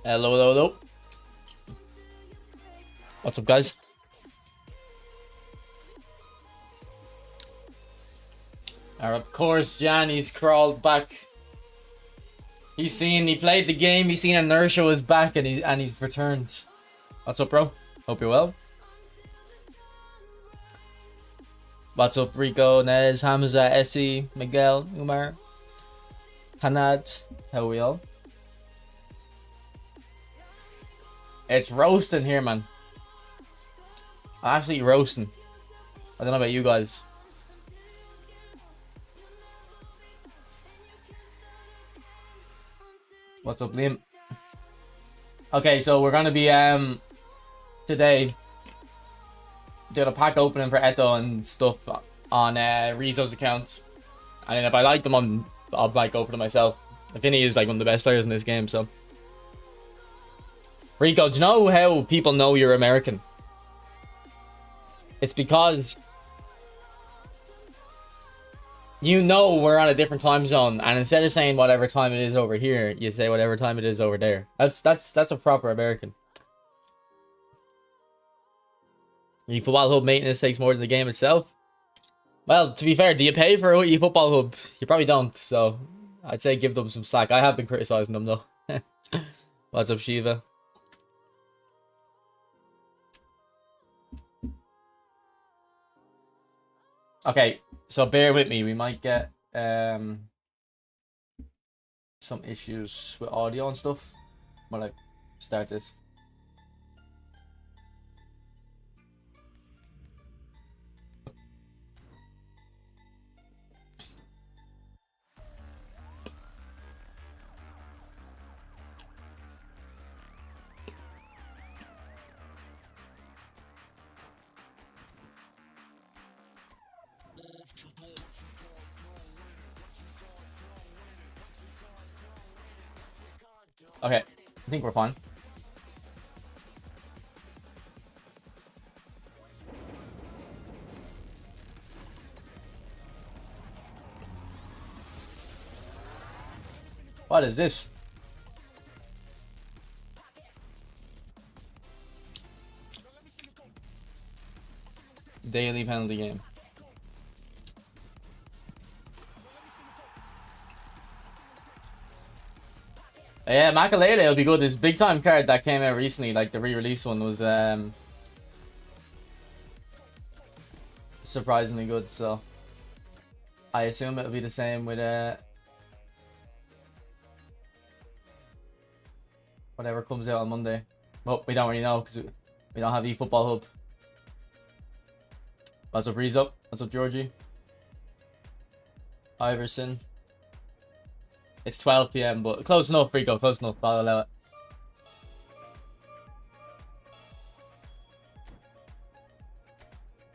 Hello, hello, hello. What's up, guys? Of course, Gianni's crawled back. He played the game, he's seen inertia was back, and he's returned. What's up, bro? Hope you're well. What's up, Rico, Nez, Hamza, Essie, Miguel, Umar, Hanad? How are we all? It's roasting here, man. Absolutely roasting. I don't know about you guys. What's up, Liam? Okay, so we're gonna be today doing a pack opening for Eto'O and stuff on Rizzo's account. And if I like them, I'll like go for them myself. Vinny is like one of the best players in this game, so. Rico, do you know how people know you're American? It's because you know we're on a different time zone, and instead of saying whatever time it is over here, you say whatever time it is over there. That's a proper American. The Football Hub maintenance takes more than the game itself. Well, to be fair, do you pay for eFootball Hub? You probably don't, so I'd say give them some slack. I have been criticizing them though. What's up, Shiva? Okay, so bear with me. We might get some issues with audio and stuff when I start this. Okay, I think we're fine. What is this? Daily penalty game. Yeah, Makalele will be good. This big time card that came out recently, like the re-release one, was surprisingly good. So I assume it'll be the same with whatever comes out on Monday. Well, we don't really know because we don't have eFootball Hub. What's up, Rizzo? What's up, Georgie? Iverson. It's 12 PM, but close enough, Rico. Close enough. I'll allow it.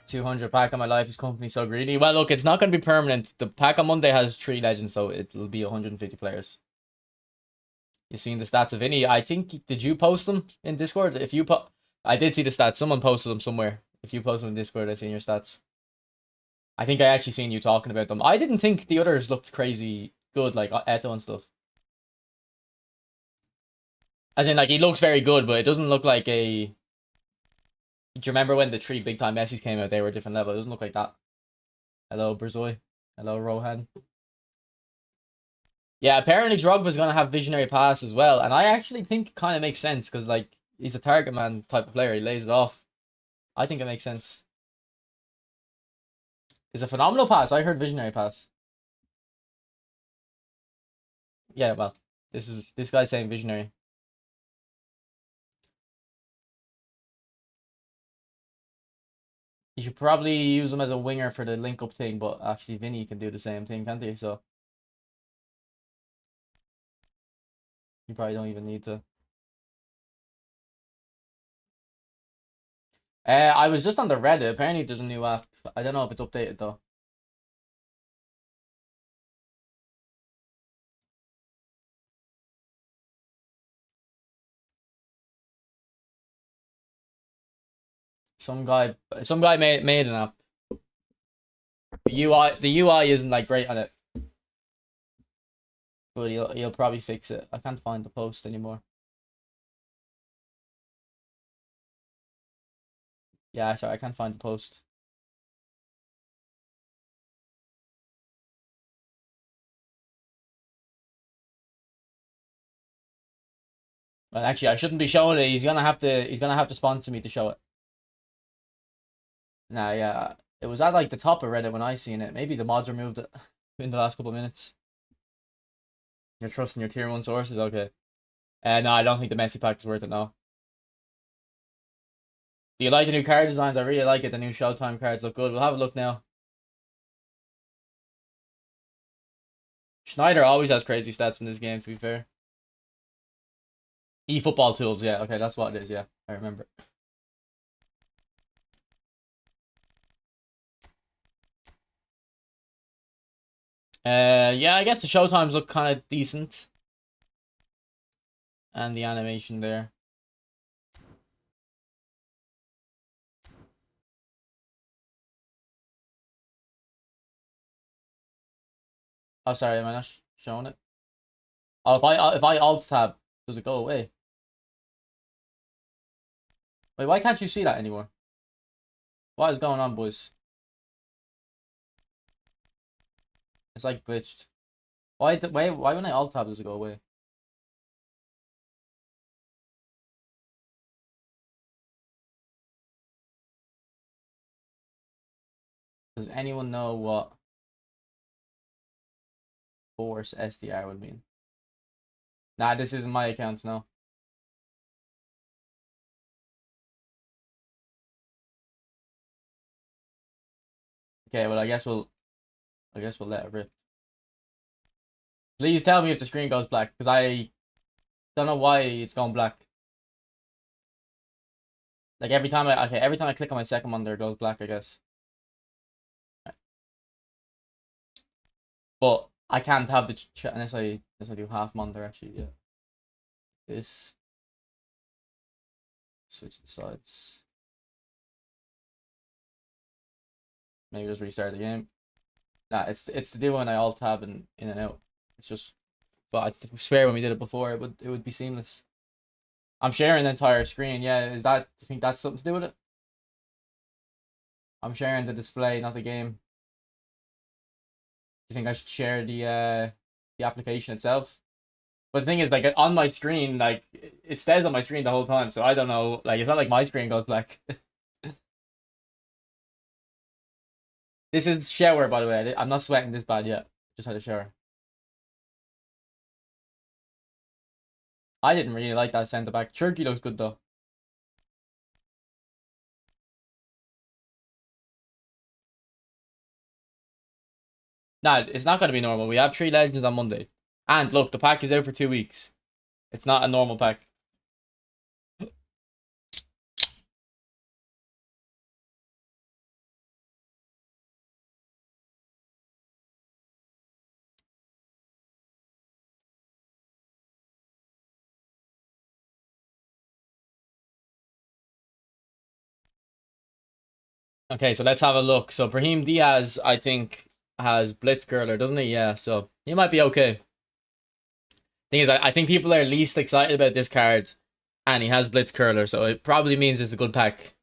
$200 pack on my life. Is company so greedy? Well, look, it's not going to be permanent. The pack on Monday has 3 legends, so it'll be 150 players. You seen the stats of Vinny? I think, did you post them in Discord? If you I did see the stats. Someone posted them somewhere. If you posted them in Discord, I seen your stats. I think I actually seen you talking about them. I didn't think the others looked crazy good, like Eto'O and stuff. As in, like, he looks very good, but it doesn't look like a... Do you remember when the 3 big time Messi's came out? They were a different level. It doesn't look like that. Hello, Brzoi. Hello, Rohan. Yeah, apparently Drogba's going to have visionary pass as well. And I actually think it kind of makes sense because, like, he's a target man type of player. He lays it off. I think it makes sense. It's a phenomenal pass. I heard visionary pass. Yeah, well, this guy's saying visionary. You should probably use him as a winger for the link up thing, but actually Vinny can do the same thing, can't he? So you probably don't even need to. I was just on the Reddit. Apparently there's a new app. I don't know if it's updated though. Some guy made an app. The UI isn't like great on it, but he'll probably fix it. I can't find the post anymore. Yeah, sorry, I can't find the post. Well, actually, I shouldn't be showing it. He's gonna have to sponsor me to show it. Nah, yeah, it was at like the top of Reddit when I seen it. Maybe the mods removed it in the last couple of minutes. You're trusting your tier 1 sources, okay? No, I don't think the Messi pack is worth it now. Do you like the new card designs? I really like it. The new Showtime cards look good. We'll have a look now. Sneijder always has crazy stats in this game, to be fair. eFootball tools, yeah, okay, that's what it is, yeah. I remember. Yeah, I guess the showtimes look kind of decent. And the animation there. Oh, sorry, am I not showing it? Oh, if I alt tab, does it go away? Wait, why can't you see that anymore? What is going on, boys? It's like glitched. Why when I alt tab does it go away? Does anyone know what force SDR would mean? Nah, this isn't my account, no. Okay, well I guess we'll let it rip. Please tell me if the screen goes black, because I don't know why it's going black. Like every time I click on my second one there, it goes black, I guess. But I can't have the chat unless I do half monitor actually, yeah. This switch the sides. Maybe just restart the game. Nah, it's to do when I alt tab and in and out. It's just, but I swear when we did it before, it would be seamless. I'm sharing the entire screen. Yeah, do you think that's something to do with it? I'm sharing the display, not the game. Do you think I should share the application itself? But the thing is, like on my screen, like it stays on my screen the whole time, so I don't know. Like it's not like my screen goes black. This is shower, by the way. I'm not sweating this bad yet. Just had a shower. I didn't really like that centre back. Turkey looks good though. Nah, it's not going to be normal. We have 3 legends on Monday. And look, the pack is out for 2 weeks. It's not a normal pack. Okay, so let's have a look. So Brahim Diaz, I think, has Blitzcurler, doesn't he? Yeah, so he might be okay. Thing is, I think people are least excited about this card, and he has Blitzcurler, so it probably means it's a good pack.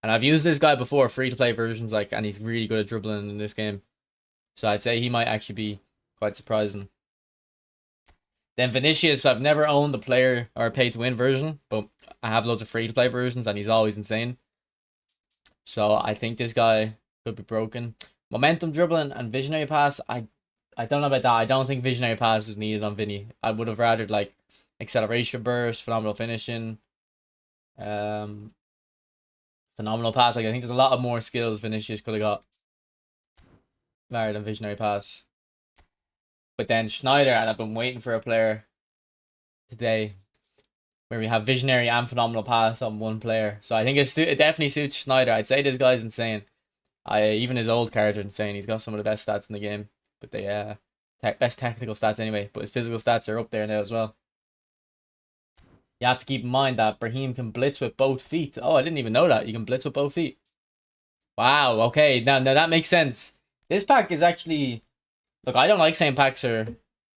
And I've used this guy before, free-to-play versions, like, and he's really good at dribbling in this game. So I'd say he might actually be quite surprising. Then Vinicius, I've never owned the player or pay-to-win version, but I have loads of free-to-play versions, and he's always insane. So I think this guy could be broken. Momentum dribbling and visionary pass, I I don't know about that. I don't think visionary pass is needed on Vinny. I would have rather like acceleration burst, phenomenal finishing, um, phenomenal pass. Like I think there's a lot of more skills Vinicius could have got rather than visionary pass. But then Sneijder, and I've been waiting for a player today where we have visionary and phenomenal pass on one player. So I think it definitely suits Sneijder. I'd say this guy's insane. Even his old cards are insane. He's got some of the best stats in the game, but they best technical stats anyway. But his physical stats are up there now as well. You have to keep in mind that Brahim can blitz with both feet. Oh, I didn't even know that. You can blitz with both feet. Wow, okay. Now that makes sense. This pack is actually... Look, I don't like saying packs are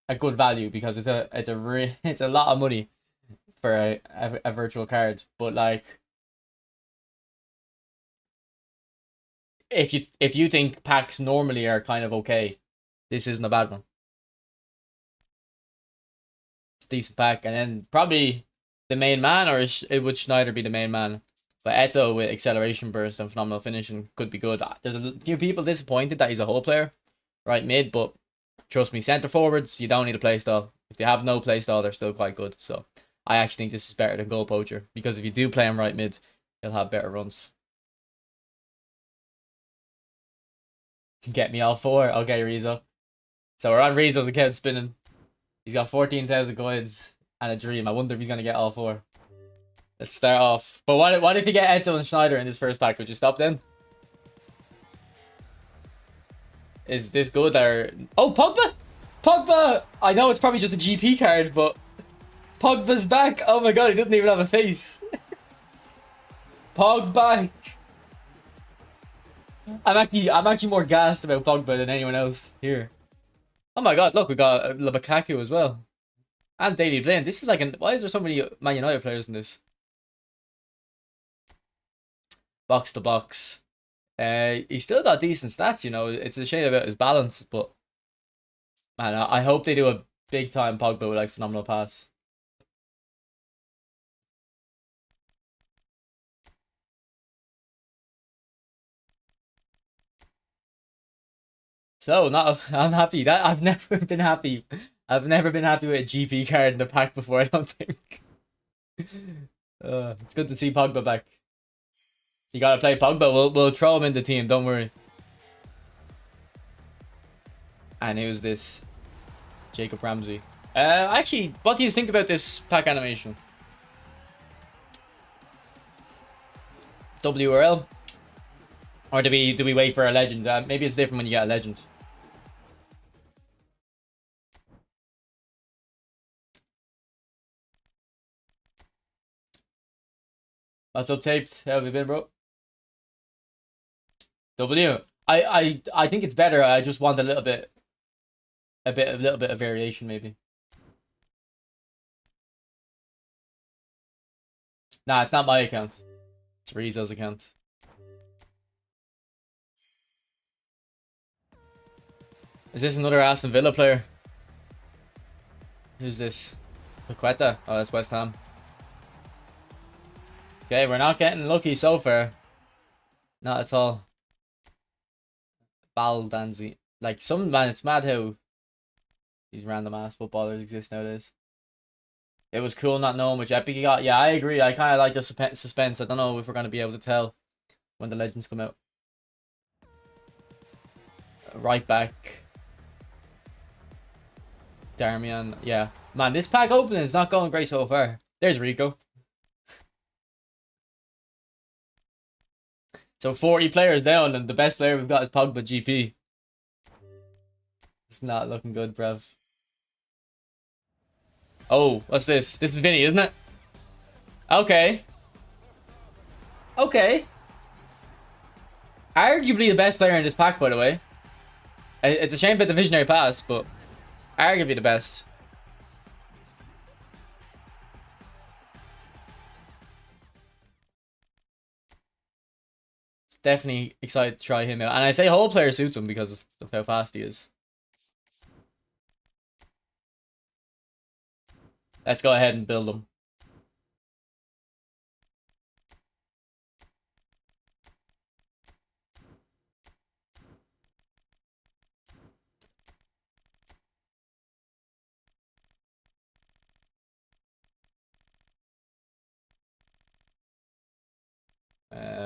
a good value because it's a lot of money for a virtual card. But like... If you think packs normally are kind of okay, this isn't a bad one. It's a decent pack. And then probably... the main man, or it would Sneijder be the main man? But Eto'O with acceleration burst and phenomenal finishing could be good. There's a few people disappointed that he's a whole player, right mid, but trust me, centre forwards, you don't need a playstyle. If they have no playstyle, they're still quite good. So I actually think this is better than goal poacher, because if you do play him right mid, he'll have better runs. Get me all four. Okay, Rizzo. So we're on Rizzo's account spinning. He's got 14,000 coins and a dream. I wonder if he's going to get all four. Let's start off. But what if you get Eto'O and Sneijder in this first pack? Would you stop them? Is this good or... Oh, Pogba! Pogba! I know it's probably just a GP card, but... Pogba's back! Oh my god, he doesn't even have a face. Pogba! I'm actually more gassed about Pogba than anyone else here. Oh my god, look, we got Lukaku as well. And Daily Blind. This is like why is there so many Man United players in this? Box to box. He's still got decent stats, you know. It's a shame about his balance, but man, I hope they do a big time Pogba with like phenomenal pass. So I'm happy. That I've never been happy. I've never been happy with a GP card in the pack before, I don't think. It's good to see Pogba back. You gotta play Pogba. We'll throw him in the team, don't worry. And who's this? Jacob Ramsey. Actually, what do you think about this pack animation? WRL? Or do we wait for a legend? Maybe it's different when you get a legend. What's up, Taped? How have you been, bro? W. I think it's better. I just want a little bit of variation, maybe. Nah, it's not my account. It's Rizzo's account. Is this another Aston Villa player? Who's this? Paqueta? Oh, that's West Ham. Okay, we're not getting lucky so far. Not at all. Baldanzi. Like, man, it's mad how these random ass footballers exist nowadays. It was cool not knowing which epic he got. Yeah, I agree. I kind of like the suspense. I don't know if we're going to be able to tell when the legends come out. Right back. Darmian. Yeah. Man, this pack opening is not going great so far. There's Rico. So 40 players down, and the best player we've got is Pogba GP. It's not looking good, bruv. Oh, what's this? This is Vinny, isn't it? Okay. Okay. Arguably the best player in this pack, by the way. It's a shame about the visionary pass, but arguably the best. Definitely excited to try him out. And I say whole player suits him because of how fast he is. Let's go ahead and build him.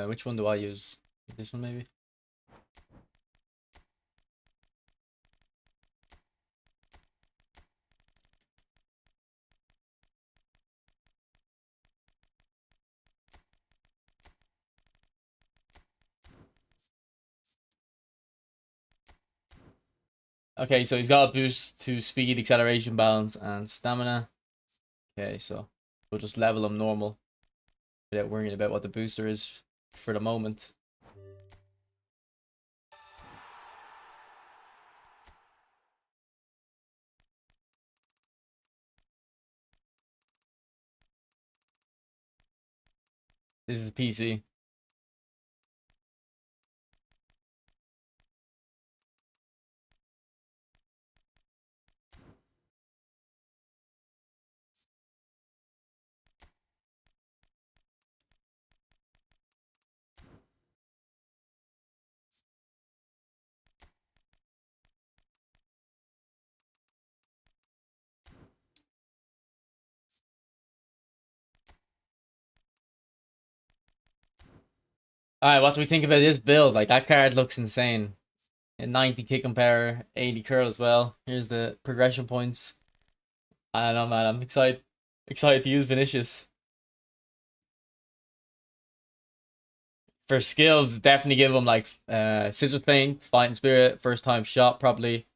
Which one do I use? This one maybe? Okay, so he's got a boost to speed, acceleration, balance, and stamina. Okay, so we'll just level him normal without worrying about what the booster is for the moment. This is PC. Alright, what do we think about this build? Like, that card looks insane. 90 kicking power, 80 curl as well. Here's the progression points. I don't know, man. I'm excited to use Vinicius. For skills, definitely give him like scissors paint, fighting spirit, first time shot probably,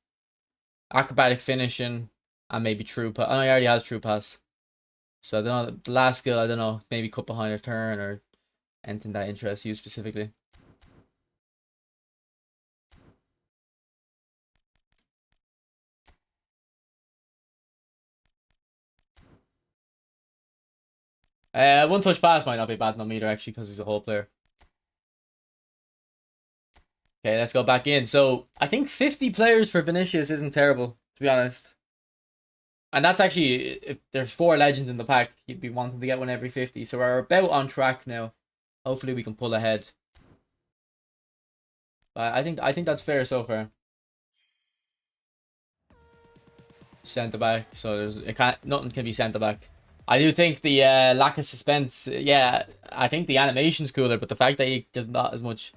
acrobatic finishing, and maybe true pass. Oh, he already has true pass. So I don't know, the last skill, I don't know, maybe cut behind a turn or anything that interests you specifically. One touch pass might not be bad no meter actually because he's a whole player. Okay, let's go back in. So I think 50 players for Vinicius isn't terrible, to be honest. And that's actually, if there's 4 legends in the pack, you'd be wanting to get one every 50. So we're about on track now. Hopefully we can pull ahead. But I think that's fair so far. Centre back, so nothing can be centre back. I do think the lack of suspense, yeah, I think the animation's cooler, but the fact that there's not as much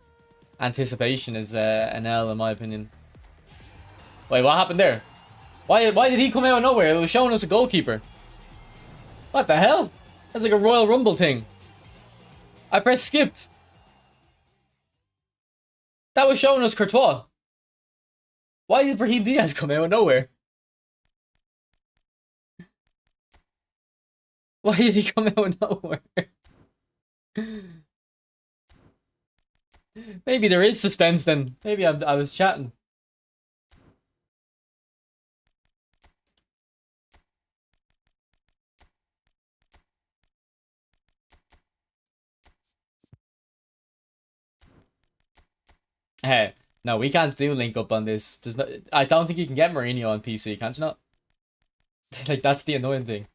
anticipation is an L in my opinion. Wait, what happened there? Why did he come out of nowhere? It was showing us a goalkeeper. What the hell? That's like a Royal Rumble thing. I pressed skip. That was showing us Courtois. Why did Brahim Diaz come out of nowhere? Why did he come out of nowhere? Maybe there is suspense then. Maybe I was chatting. Hey, no, we can't do link up on this. I don't think you can get Mourinho on PC, can't you not? Like, that's the annoying thing.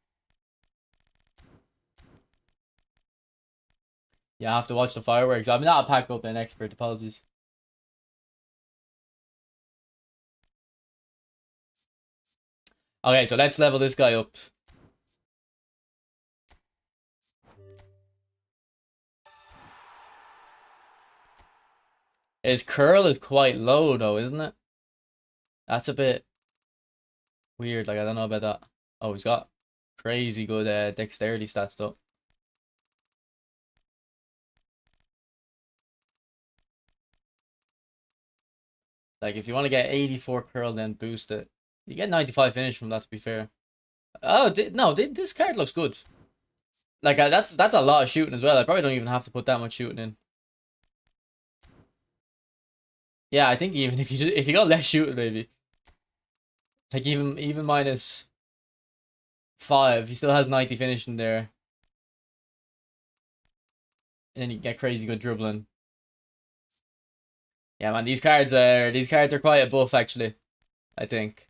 Yeah, I have to watch the fireworks. I'm not a pack up an expert, apologies. Okay, so let's level this guy up. His curl is quite low though, isn't it? That's a bit weird. Like, I don't know about that. Oh, he's got crazy good dexterity stats though. Like, if you want to get 84 curl, then boost it. You get 95 finish from that, to be fair. Oh, no, this card looks good. Like, that's a lot of shooting as well. I probably don't even have to put that much shooting in. Yeah, I think even if you got less shooting, maybe. Like, even minus 5, he still has 90 finishing there. And then you get crazy good dribbling. Yeah, man, these cards are quite a buff actually, I think.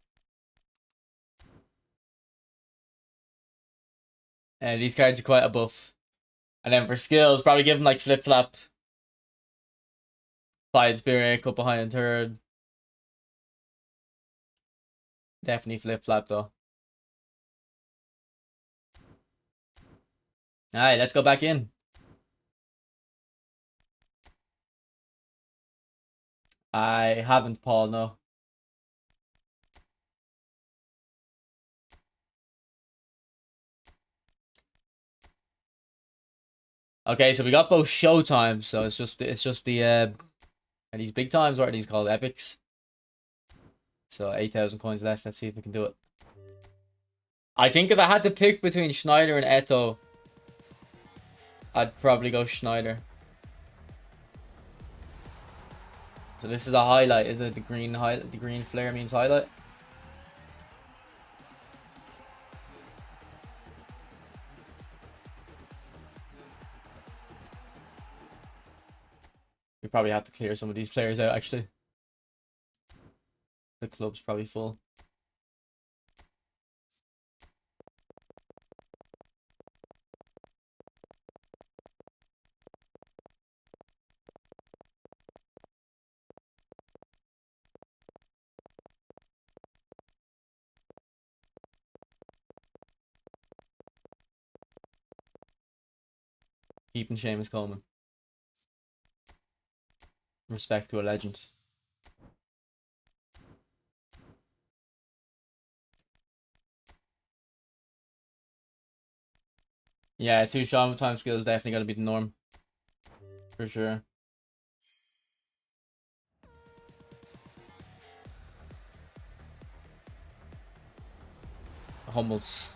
These cards are quite a buff. And then for skills, probably give him like flip flop, fight spirit, cut behind and third. Definitely flip flop though. Alright, let's go back in. I haven't, Paul, no. Okay, so we got both showtimes, so it's just the are these big times, or are these called epics? So 8,000 coins left. Let's see if we can do it. I think if I had to pick between Sneijder and Eto'O, I'd probably go Sneijder. So this is a highlight, is it? The green highlight, the green flare means highlight. We probably have to clear some of these players out, actually. The club's probably full. Keeping Seamus Coleman. Respect to a legend. Yeah, 2 shot time skill is definitely going to be the norm. For sure. Hummels.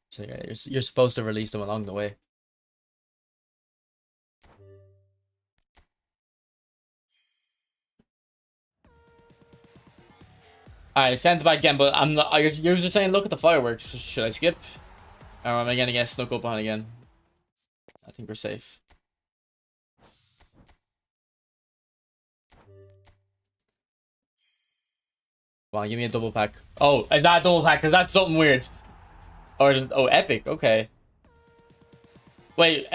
So yeah, you're supposed to release them along the way. Alright, centre back again, but I'm not. You're just saying, look at the fireworks. Should I skip? Or am I gonna get snuck up on again? I think we're safe. Come on, give me a double pack. Oh, is that a double pack? Because that's something weird. Or is it, oh, epic. Okay. Wait,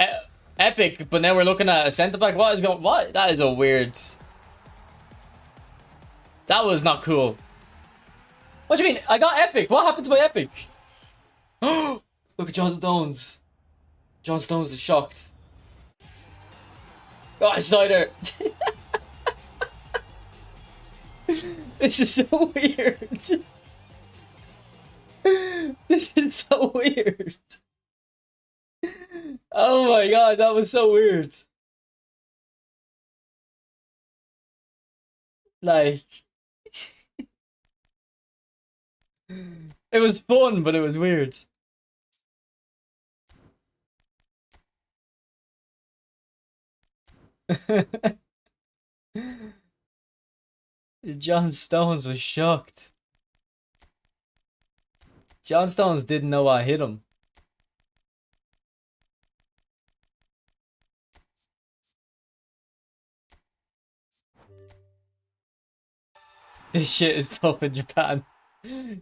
epic, but now we're looking at a centre back. What is going? What? That is a weird. That was not cool. What do you mean? I got epic. What happened to my epic? Look at John Stones. John Stones is shocked. Oh, Sneijder. This is so weird. This is so weird. Oh my god, that was so weird. Like, it was fun, but it was weird. John Stones was shocked. John Stones didn't know I hit him. This shit is tough in Japan.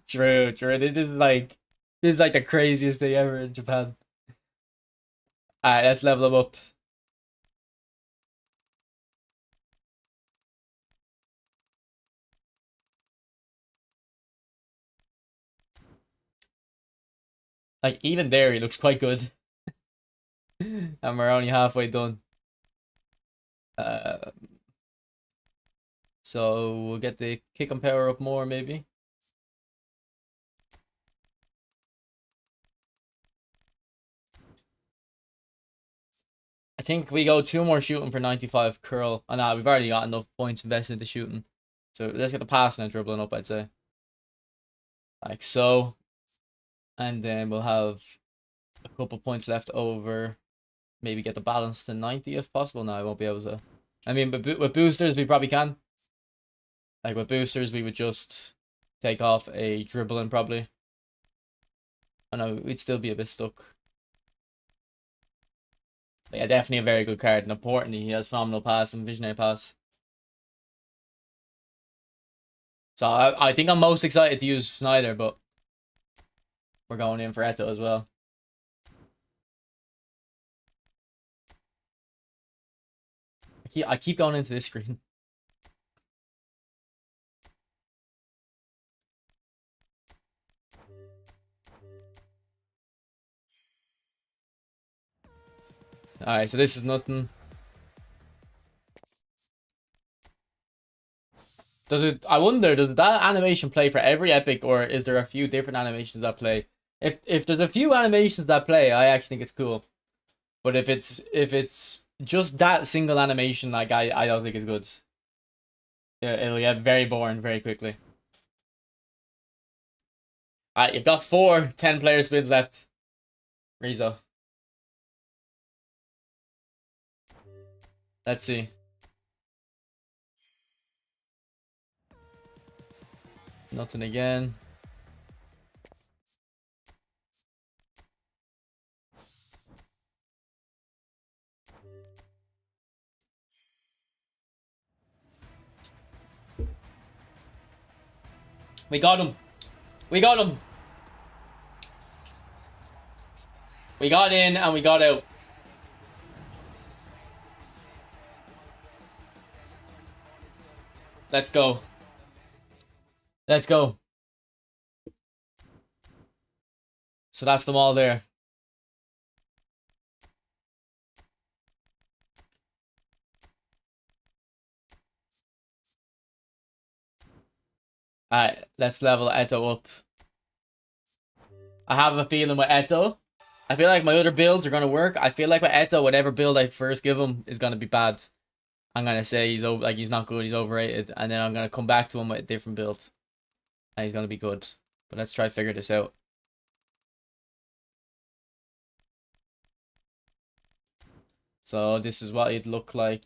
True. This is like the craziest thing ever in Japan. Alright, let's level him up. Like, even there, he looks quite good. And we're only halfway done. Uh, so we'll get the kick and power up more, maybe. I think we go 2 more shooting for 95 curl. Oh, no, we've already got enough points invested into shooting. So let's get the passing and dribbling up, I'd say. Like so. And then we'll have a couple points left over. Maybe get the balance to 90 if possible. No, I won't be able to. I mean, with boosters, we probably can. Like, with boosters, we would just take off a dribbling, probably. I know, we'd still be a bit stuck. But yeah, definitely a very good card. And importantly, he has phenomenal pass and visionary pass. So I think I'm most excited to use Sneijder, but we're going in for Eto'O as well. I keep going into this screen. Alright, so this is nothing. I wonder, does that animation play for every epic, or is there a few different animations that play? If there's a few animations that play, I actually think it's cool. But if it's just that single animation, like I don't think it's good. Yeah, it'll get very boring very quickly. Alright, you've got 4 10-player spins left. Rizzo. Let's see. Nothing again. We got him. We got him. We got in and we got out. Let's go. Let's go. So that's them all there. Alright, let's level Eto'O up. I have a feeling with Eto'O, I feel like my other builds are going to work. I feel like with Eto'O, whatever build I first give him is going to be bad. I'm going to say he's over, like he's not good, he's overrated. And then I'm going to come back to him with a different build. And he's going to be good. But let's try to figure this out. So this is what it'd look like.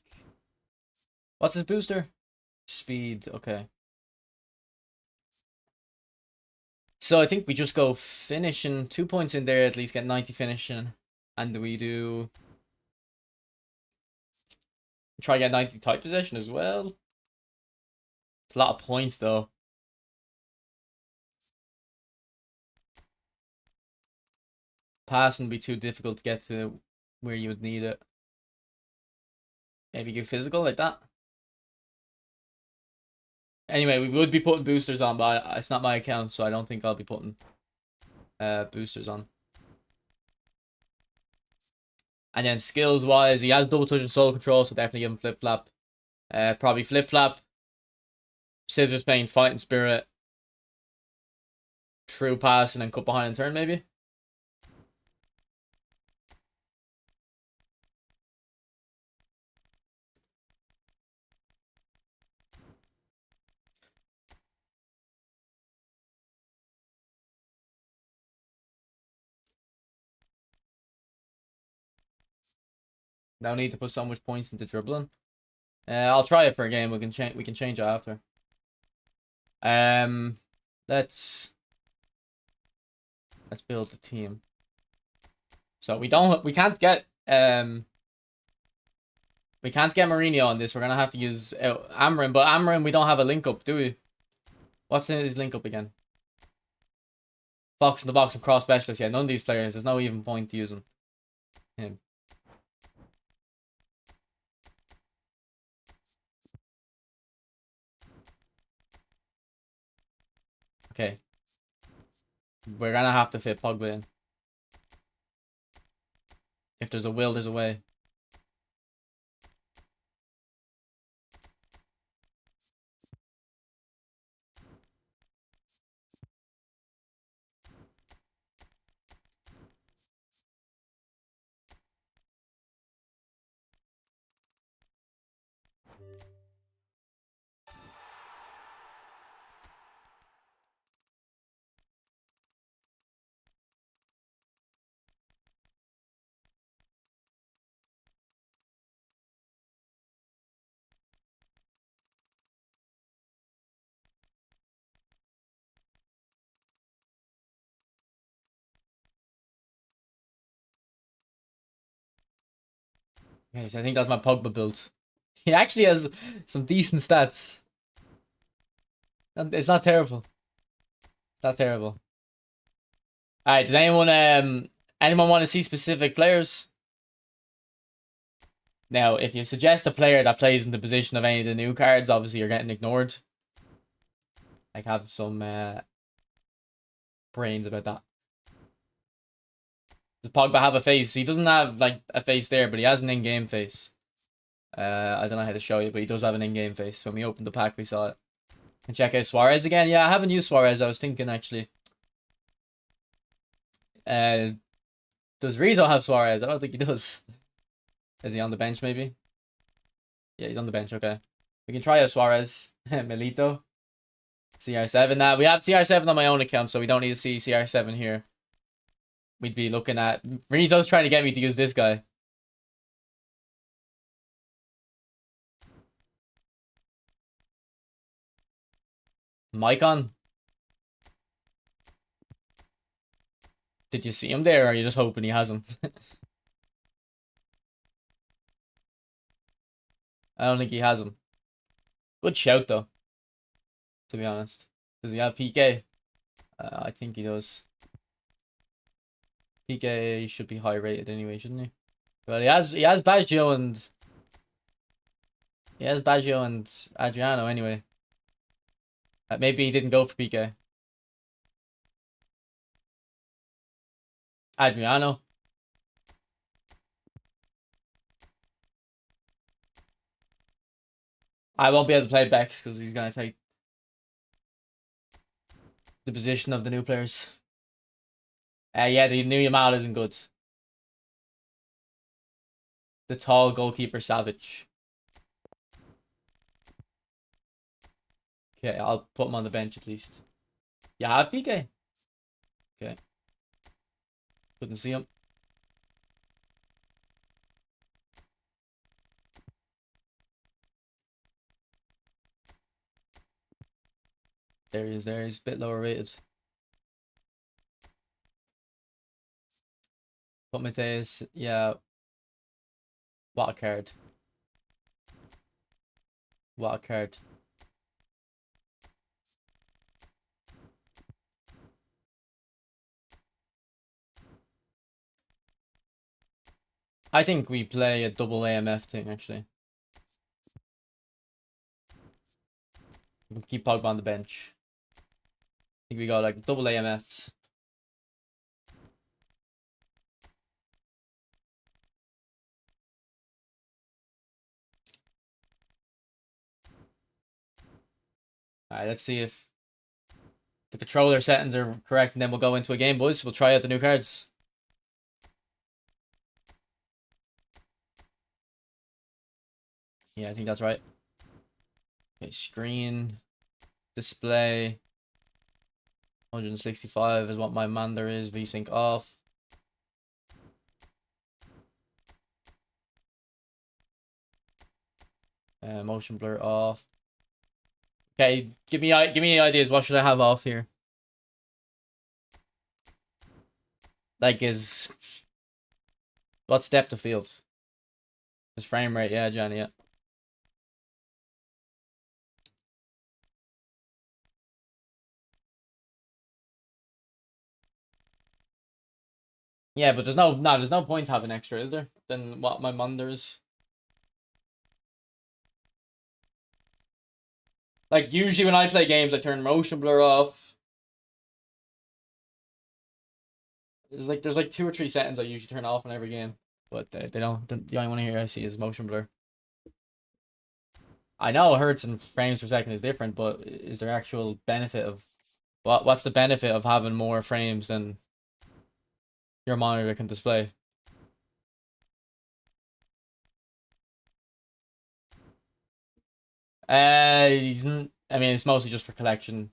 What's his booster? Speed, okay. So I think we just go finishing, 2 points in there, at least get 90 finishing. And we do... try to get 90 tight possession as well. It's a lot of points though. Passing would be too difficult to get to where you would need it. Maybe give physical like that. Anyway, we would be putting boosters on, but it's not my account, so I don't think I'll be putting boosters on. And then skills wise, he has double touch and soul control, so definitely give him flip flap. Probably flip flap, scissors paint, fighting spirit, true pass, and then cut behind and turn maybe. No need to put so much points into dribbling. I'll try it for a game. We can change it after. Let's build the team. So we can't get Mourinho on this. We're gonna have to use Amrin, but Amrin we don't have a link up, do we? What's his link up again? Box in the box and cross specialist. Yeah, none of these players. There's no even point to using him. Okay. We're gonna have to fit Pogba in. If there's a will, there's a way. Okay, so I think that's my Pogba build. He actually has some decent stats. It's not terrible. It's not terrible. Alright, does anyone want to see specific players? Now, if you suggest a player that plays in the position of any of the new cards, obviously you're getting ignored. Like, have some brains about that. Does Pogba have a face? He doesn't have like a face there, but he has an in-game face. I don't know how to show you, but he does have an in-game face. When we opened the pack, we saw it. And check out Suarez again. Yeah, I haven't used Suarez. I was thinking actually. Does Rizzo have Suarez? I don't think he does. Is he on the bench maybe? Yeah, he's on the bench. Okay. We can try out Suarez. Milito. CR7. Now, we have CR7 on my own account, so we don't need to see CR7 here. We'd be looking at... Rizzo's trying to get me to use this guy. Maicon. Did you see him there, or are you just hoping he has him? I don't think he has him. Good shout, though. To be honest. Does he have PK? I think he does. PK should be high rated anyway, shouldn't he? Well, he has Baggio and... He has Baggio and Adriano anyway. Maybe he didn't go for PK. Adriano. I won't be able to play Bex because he's going to take the position of the new players. Yeah, the new Yamal isn't good. The tall goalkeeper, Savage. Okay, I'll put him on the bench at least. Yeah, I have PK. Okay. Couldn't see him. There he is there. He's a bit lower rated. Put Mateus. Yeah. What a card. What a card. I think we play a double AMF thing, actually. We can keep Pogba on the bench. I think we got like double AMFs. Alright, let's see if the controller settings are correct, and then we'll go into a game, boys. We'll try out the new cards. Yeah, I think that's right. Okay, screen, display. 165 is what my Mander is. VSync off. Motion blur off. Okay, give me ideas. What should I have off here? Like what's depth of field? His frame rate, yeah, Johnny, yeah. Yeah, but there's no point having extra, is there? Than what my Mander is. Like usually when I play games, I turn motion blur off. There's like 2 or 3 settings I usually turn off in every game, but they don't. The only one here I see is motion blur. I know hertz and frames per second is different, but is there actual benefit of what's the benefit of having more frames than your monitor can display? I mean, it's mostly just for collection.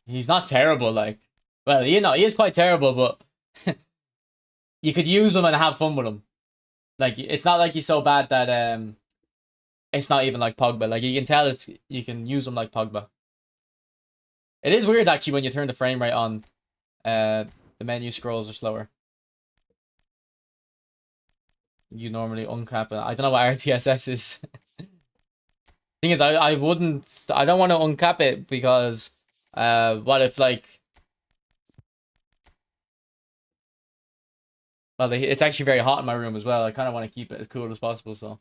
He's not terrible, like, well, you know, he is quite terrible, but you could use him and have fun with him. Like, it's not like he's so bad that it's not even like Pogba. Like, you can tell you can use him like Pogba. It is weird actually when you turn the frame rate on, the menu scrolls are slower. You normally uncap it. I don't know what RTSS is. Thing is, I don't want to uncap it because what if like, well, it's actually very hot in my room as well. I kind of want to keep it as cool as possible, so.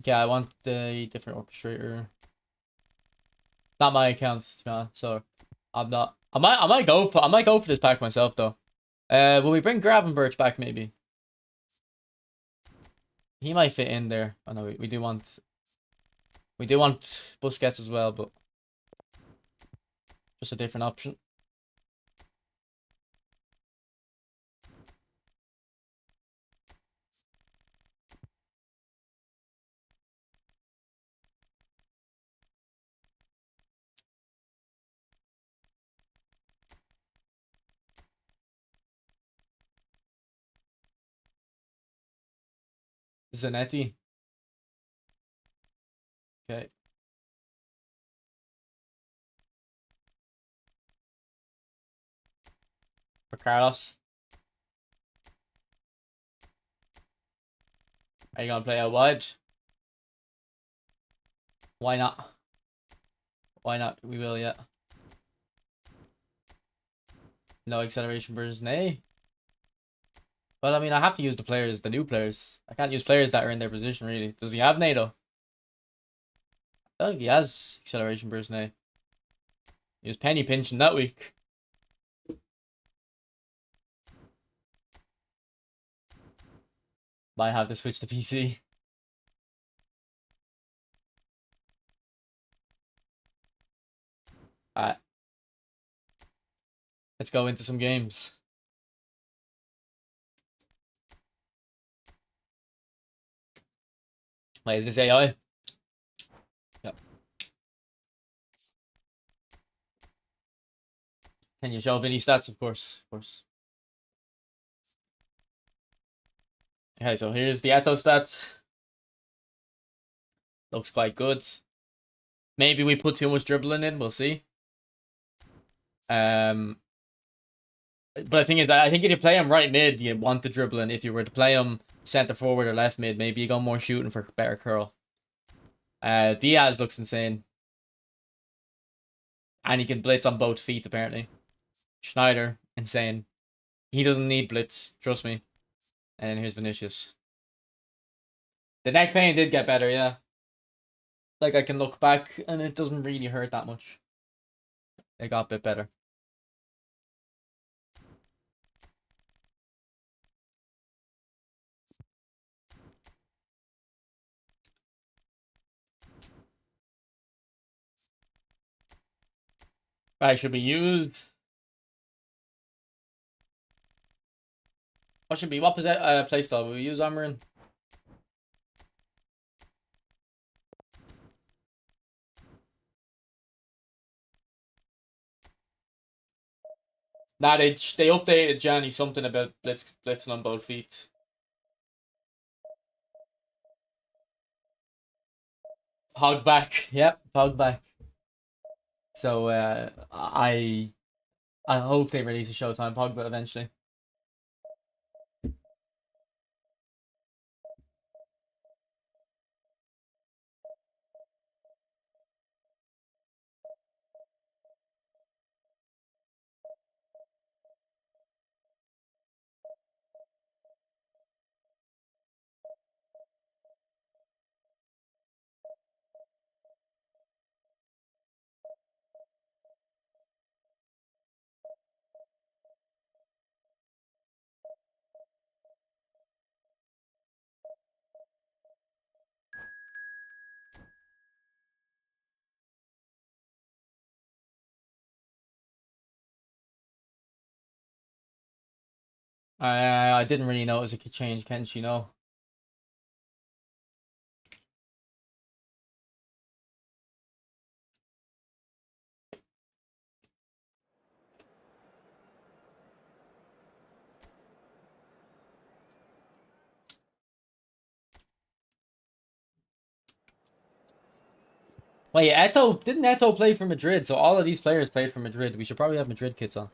Yeah, I want the different orchestrator. Not my account, to be honest, so I'm not. I might go for this pack myself though. Will we bring Gravenberch back maybe? He might fit in there. I know we do want Busquets as well, but just a different option. Zanetti. Okay. For Carlos. Are you gonna play out wide? Why not? Why not? We will, yeah. No acceleration burst, nay. But I mean, I have to use the new players. I can't use players that are in their position, really. Does he have NATO? I don't think he has acceleration burst, nay. He was penny pinching that week. Might have to switch to PC. Alright. Let's go into some games. Wait, is this AI? Yep. Can you show Vinny stats? Of course. Of course. Okay, so here's the Eto'O stats. Looks quite good. Maybe we put too much dribbling in. We'll see. But the thing is that I think if you play him right mid, you want the dribbling. If you were to play him center forward or left mid, maybe you go more shooting for better curl. Diaz looks insane. And he can blitz on both feet, apparently. Sneijder, insane. He doesn't need blitz, trust me. And here's Vinicius. The neck pain did get better, yeah. Like, I can look back, and it doesn't really hurt that much. It got a bit better. Right, should be used. What should be? What playstyle? Will we use Armorin? Nah, they updated Johnny something about blitzing on both feet. Pog back. Yep, Pog back. So I hope they release a Showtime Pogba eventually. I didn't really know it was a change, Kenshi, you know. Wait, didn't Eto'O play for Madrid? So all of these players played for Madrid. We should probably have Madrid kits on.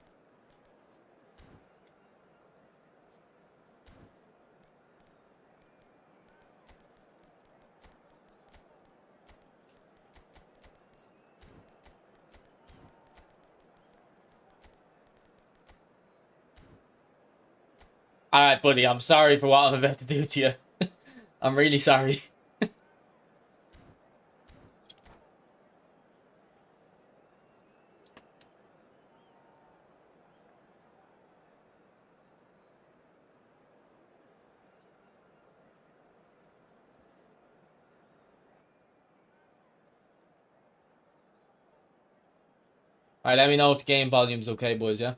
Alright, buddy, I'm sorry for what I'm about to do to you. I'm really sorry. Alright, let me know if the game volume's okay, boys, yeah?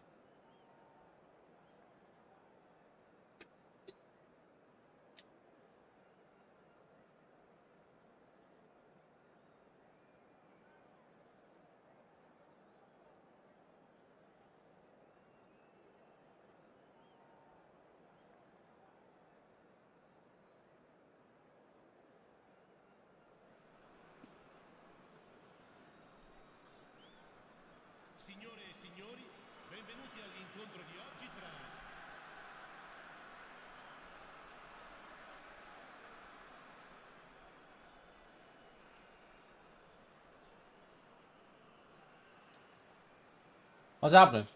Signore e signori, benvenuti all'incontro di oggi tra... What's happening?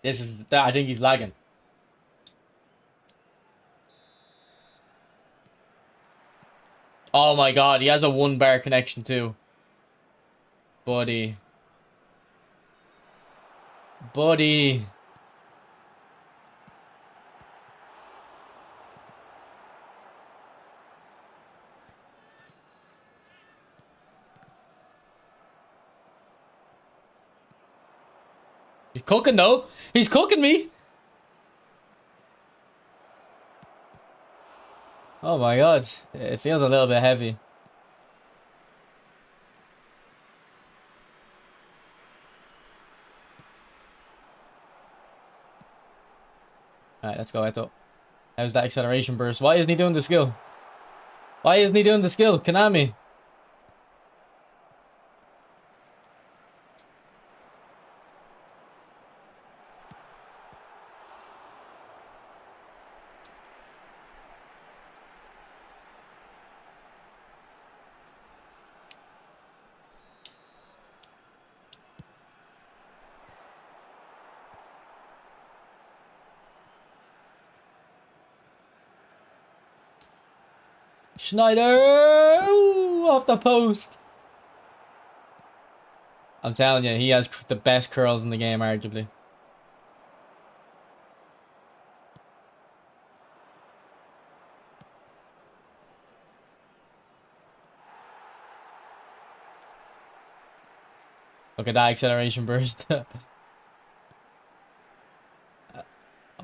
This is... I think he's lagging. Oh my god, he has a 1-bar connection too. Buddy. Buddy. He's cooking though. He's cooking me. Oh my god. It feels a little bit heavy. Alright, let's go, Eto'O. How's that acceleration burst? Why isn't he doing the skill? Why isn't he doing the skill? Konami. Sneijder! Ooh, off the post. I'm telling you, he has the best curls in the game, arguably. Look at that acceleration burst.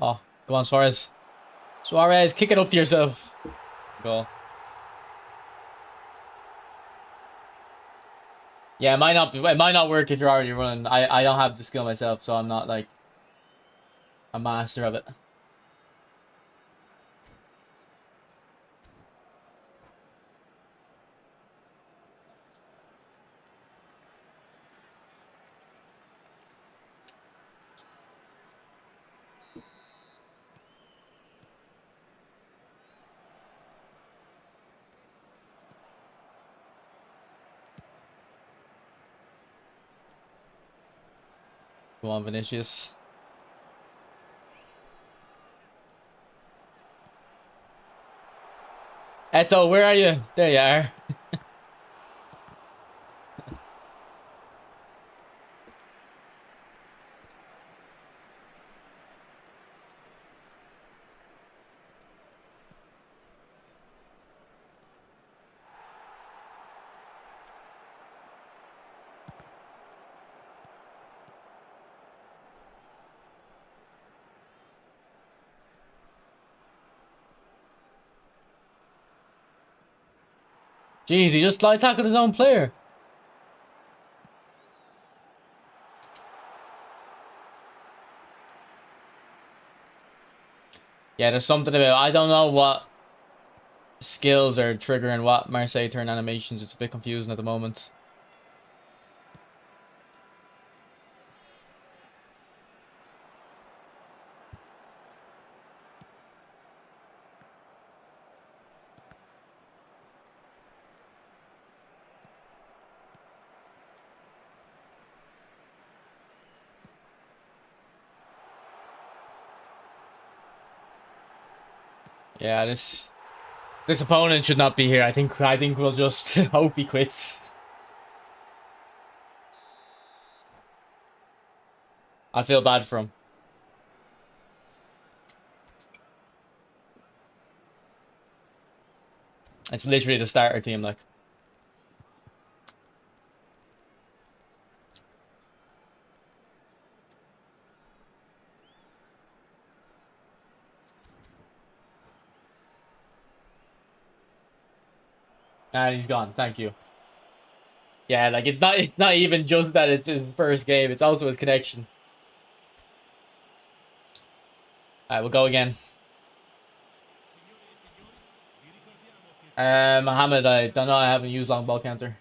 Oh, go on, Suarez. Suarez, kick it up to yourself. Goal. Yeah, it might not work if you're already running. I don't have the skill myself, so I'm not like a master of it. Go on, Vinicius. Eto'O, where are you? There you are. Jeez, he just fly tackled his own player. Yeah, there's something about... I don't know what skills are triggering what Marseille turn animations. It's a bit confusing at the moment. Yeah, this opponent should not be here. I think we'll just hope he quits. I feel bad for him. It's literally the starter team, like. And he's gone. Thank you. Yeah, like it's not even just that it's his first game. It's also his connection. All right, we'll go again. Mohammed, I don't know. I haven't used long ball counter.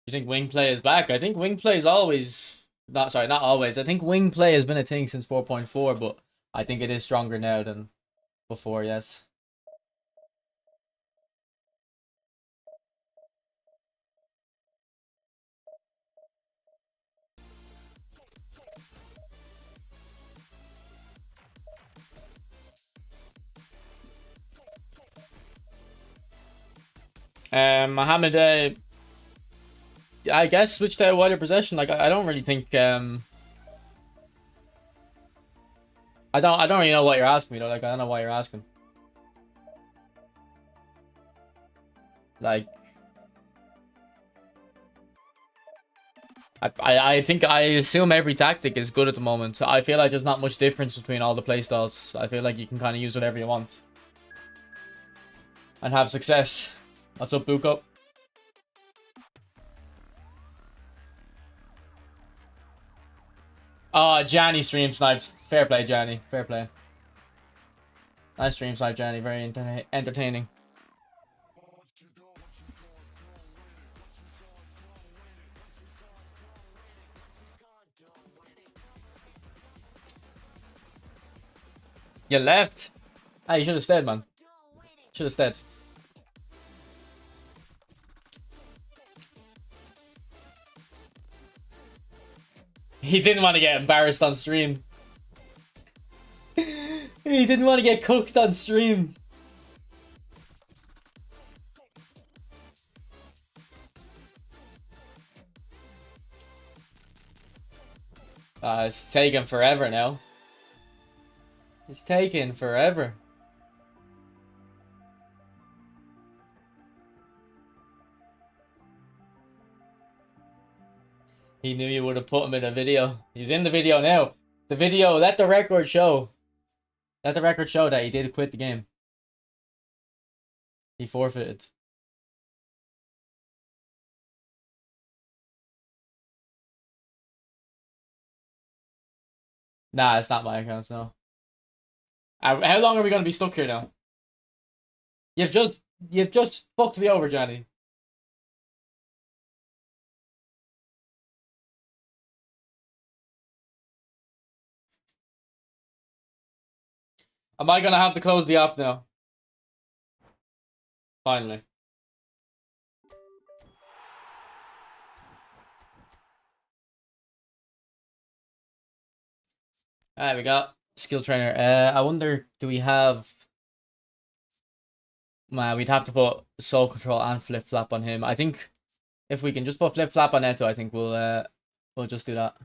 You think wing play is back? I think wing play is always not sorry, not always. I think wing play has been a thing since 4.4, but I think it is stronger now than before. Yes. Mohammed, I guess switch to a wider possession. Like I don't really think I don't really know what you're asking me though. Like I don't know why you're asking. Like I think I assume every tactic is good at the moment. I feel like there's not much difference between all the playstyles. I feel like you can kind of use whatever you want and have success. What's up, Buko? Oh, Johnny stream snipes. Fair play, Johnny. Fair play. Nice stream snipe, Johnny. Very entertaining. You left? Ah, you should have stayed, man. Should have stayed. He didn't want to get embarrassed on stream. He didn't want to get cooked on stream. It's taking forever now. It's taking forever. He knew you would have put him in a video. He's in the video now. The video, let the record show. Let the record show that he did quit the game. He forfeited. Nah, it's not my account, no. How long are we gonna be stuck here now? You've just fucked me over, Johnny. Am I gonna have to close the app now? Finally. Alright, we got skill trainer. I wonder, do we have... we'd have to put soul control and flip flap on him. I think if we can just put flip flap on Eto'O, I think we'll just do that.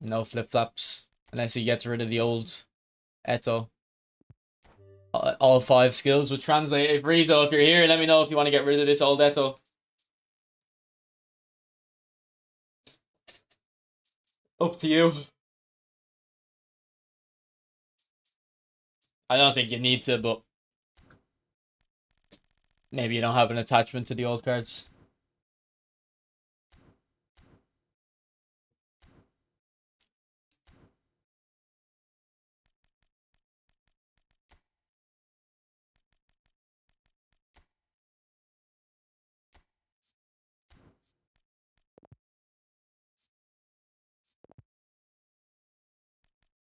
No flip flaps unless he gets rid of the old Eto'O. All 5 skills would translate. If Rizzo, if you're here, let me know if you want to get rid of this old Eto'O. Up to you. I don't think you need to, but maybe you don't have an attachment to the old cards.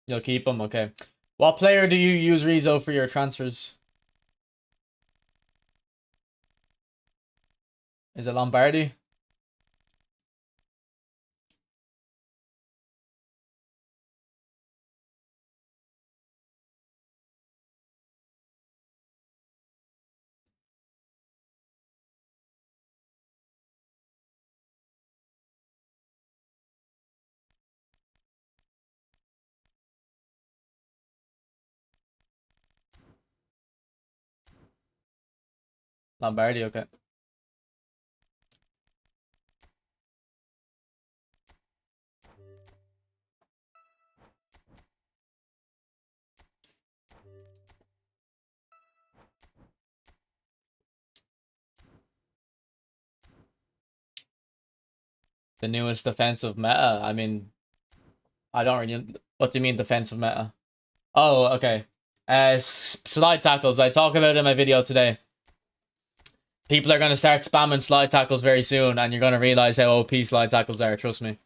You'll keep him, okay. What player do you use Rizzo for your transfers? Is it Lombardi? Lombardi, okay. The newest defensive meta. I mean, I don't really. What do you mean defensive meta? Oh, okay. Slide tackles. I talk about it in my video today. People are gonna start spamming slide tackles very soon, and you're gonna realize how OP slide tackles are. Trust me.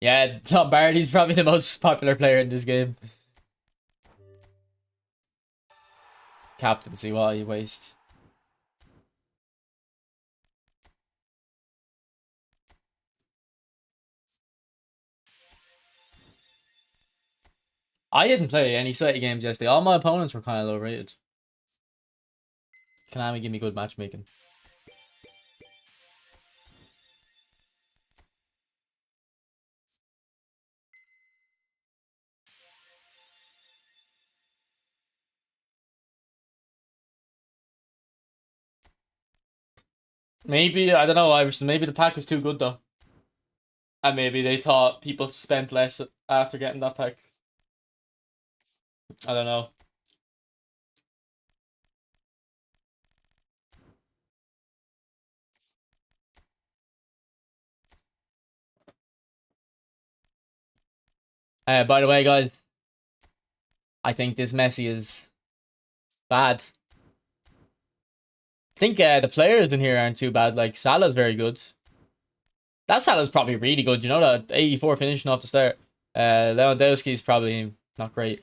Yeah, Lombardi's probably the most popular player in this game. Captaincy, what you waste. I didn't play any sweaty games yesterday. All my opponents were kind of low rated. Konami give me good matchmaking. Maybe, I don't know, Iverson. Maybe the pack was too good though. And maybe they thought people spent less after getting that pack. I don't know. By the way, guys, I think this Messi is bad. I think the players in here aren't too bad. Like, Salah's very good. That Salah's probably really good. You know that 84 finishing off the start. Lewandowski's probably not great.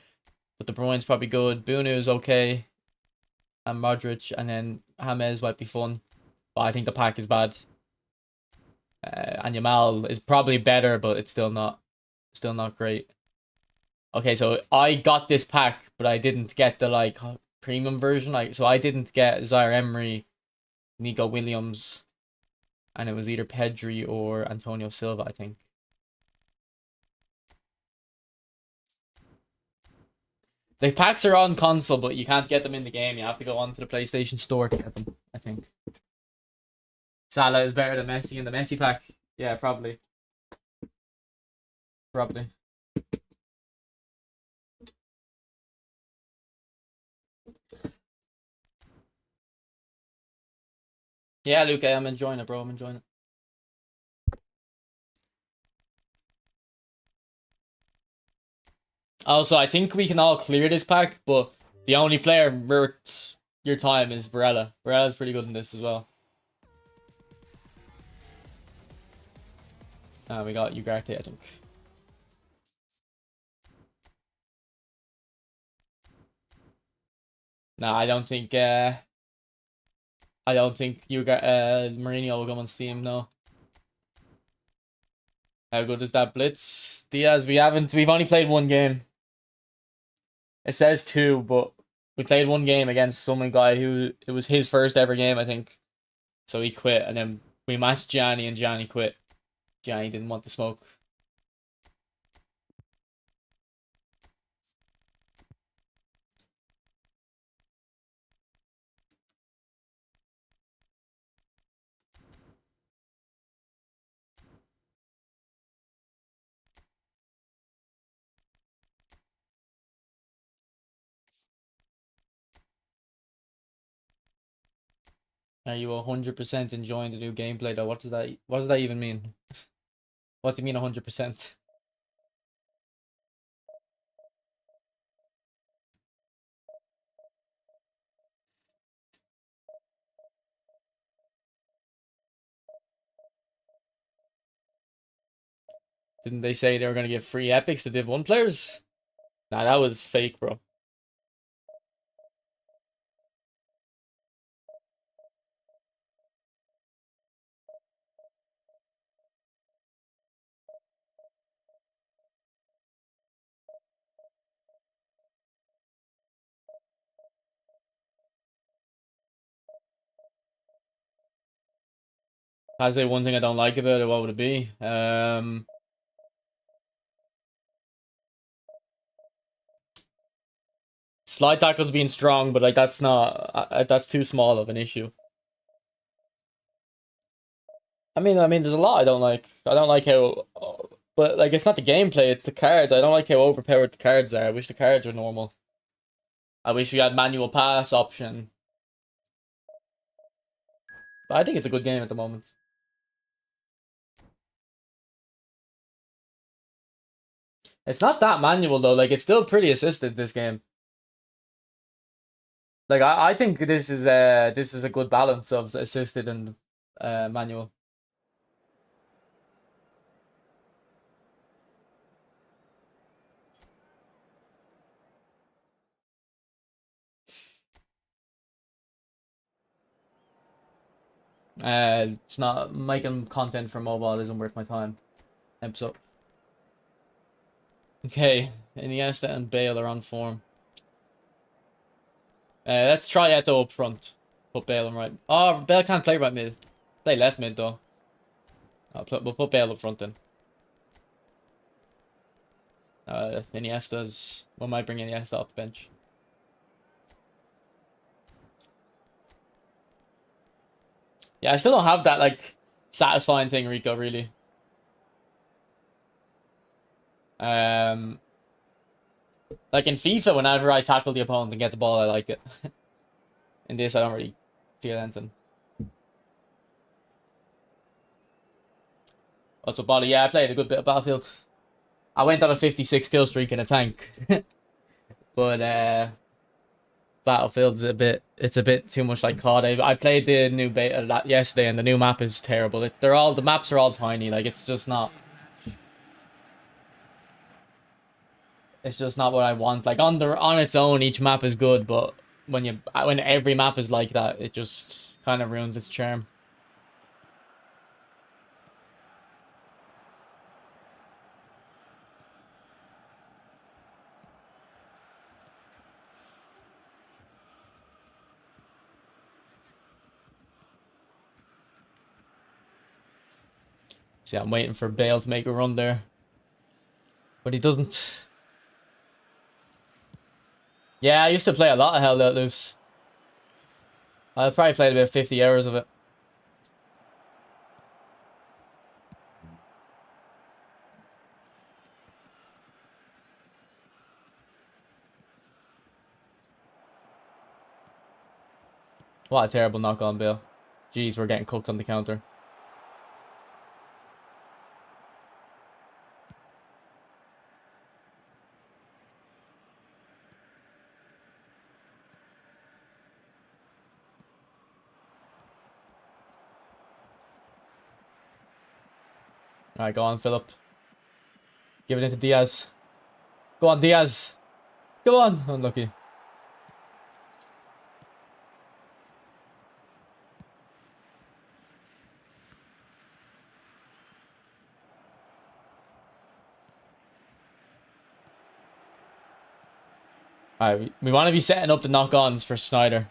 But De Bruyne's probably good. Bunu's okay. And Modric. And then James might be fun. But I think the pack is bad. And Yamal is probably better, but it's still not great. Okay, so I got this pack, but I didn't get the like premium version. So I didn't get Zaire Emery, Nico Williams, and it was either Pedri or Antonio Silva, I think. The packs are on console, but you can't get them in the game. You have to go onto the PlayStation Store to get them, I think. Salah is better than Messi in the Messi pack. Yeah, probably. Probably. Yeah, Luke, I'm enjoying it, bro. I'm enjoying it. Also, I think we can all clear this pack, but the only player worth your time is Barella. Barella's pretty good in this as well. We got Ugarte, I think. No, I don't think Mourinho will come and see him, no. How good is that blitz? Diaz, we've only played one game. It says two, but we played one game against some guy who it was his first ever game, I think. So he quit, and then we matched Gianni, and Gianni quit. Gianni didn't want to smoke. Are you 100% enjoying the new gameplay though? What does that even mean? What do you mean 100%? Didn't they say they were going to give free epics to Div 1 players? Nah, that was fake, bro. If I say one thing I don't like about it, what would it be? Slide tackles being strong, but like that's not that's too small of an issue. I mean, there's a lot I don't like. I don't like how, but like it's not the gameplay, it's the cards. I don't like how overpowered the cards are. I wish the cards were normal. I wish we had manual pass option. But I think it's a good game at the moment. It's not that manual though. Like it's still pretty assisted this game. Like I think this is a good balance of assisted and manual. It's not making content for mobile isn't worth my time. Episode. Okay, Iniesta and Bale are on form. Let's try Eto'O up front. Put Bale on right. Oh, Bale can't play right mid. Play left mid though. We'll put Bale up front then. Iniesta's. We might bring Iniesta off the bench. Yeah, I still don't have that like satisfying thing, Rico. Really. Like in FIFA, whenever I tackle the opponent and get the ball, I like it. In this, I don't really feel anything. What's up, Bolly? Yeah, I played a good bit of Battlefield. I went on a 56 kill streak in a tank. But Battlefield's it's a bit too much like COD. I played the new beta yesterday and the new map is terrible. The maps are all tiny, like it's just not what I want. Like on its own each map is good, but when every map is like that, it just kind of ruins its charm. See, I'm waiting for Bale to make a run there. But he doesn't. Yeah, I used to play a lot of Hell Let Loose. I probably played about 50 hours of it. What a terrible knock on Bale. Jeez, we're getting cooked on the counter. Alright, go on, Philip. Give it into Diaz. Go on, Diaz. Go on. Unlucky. Alright, we want to be setting up the knock-ons for Sneijder.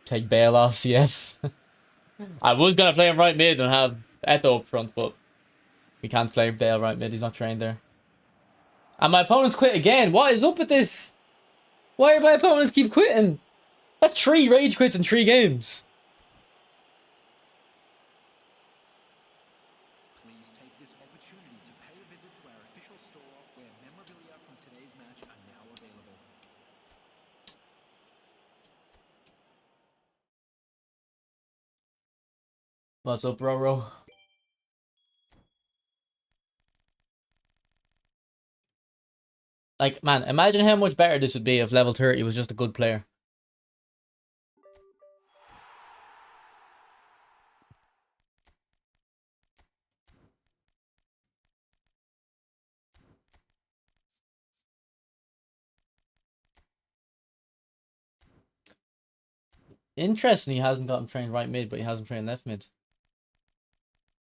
Take Bale off CF. I was going to play him right mid and have Eto'O up front, but we can't play Bale right mid. He's not trained there. And my opponents quit again. What is up with this? Why do my opponents keep quitting? That's 3 rage quits in 3 games. Please take this opportunity to pay a visit to our official store where memorabilia from today's match are now available. What's up, Roro? Like, man, imagine how much better this would be if level 30 was just a good player. Interesting, he hasn't got him trained right mid, but he has him trained left mid.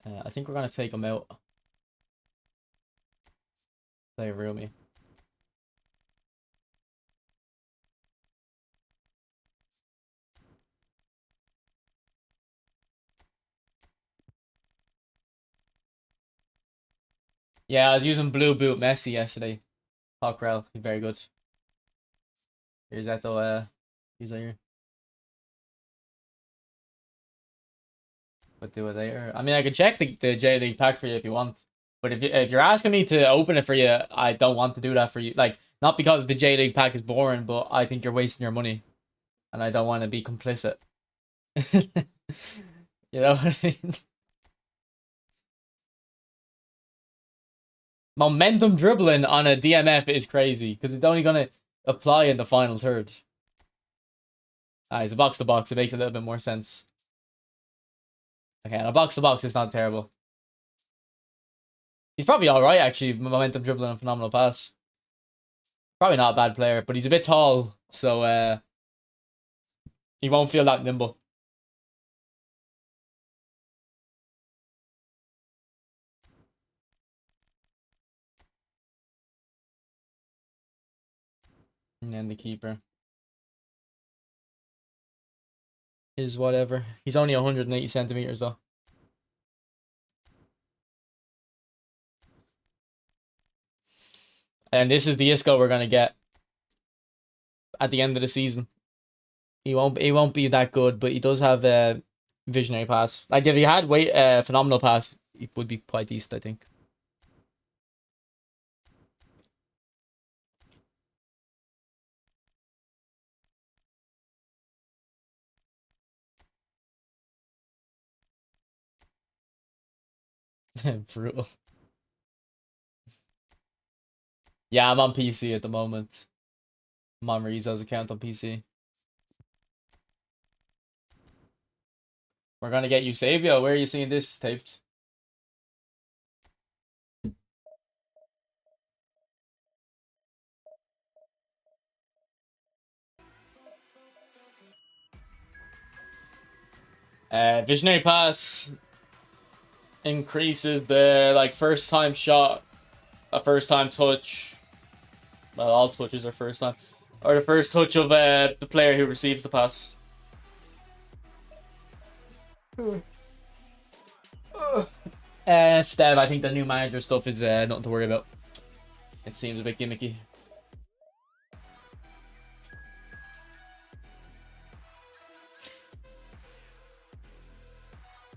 I think we're gonna take him out. Play Rumi. Yeah, I was using Blue Boot Messi yesterday. Cockrell, he's very good. Here's Eto'O, he's here. But do it later. I mean, I can check the J League pack for you if you want. But if you're asking me to open it for you, I don't want to do that for you. Like, not because the J League pack is boring, but I think you're wasting your money. And I don't want to be complicit. You know what I mean? Momentum dribbling on a DMF is crazy because it's only going to apply in the final third. Ah, he's a box to box. It makes a little bit more sense. Okay, and a box to box is not terrible. He's probably all right, actually. Momentum dribbling and phenomenal pass. Probably not a bad player, but he's a bit tall, so he won't feel that nimble. And then the keeper is whatever. He's only 180 centimeters though. And this is the Isco we're gonna get at the end of the season. He won't be that good, but he does have a visionary pass. Like if he had phenomenal pass, he would be quite decent, I think. Brutal. Yeah, I'm on PC at the moment. I'm on Rizzo's account on PC. We're gonna get Eusebio. Where are you seeing this taped? Visionary pass increases the first time shot, a first time touch. Well, all touches are first time, or the first touch of the player who receives the pass. Stev, I think the new manager stuff is nothing to worry about. It seems a bit gimmicky.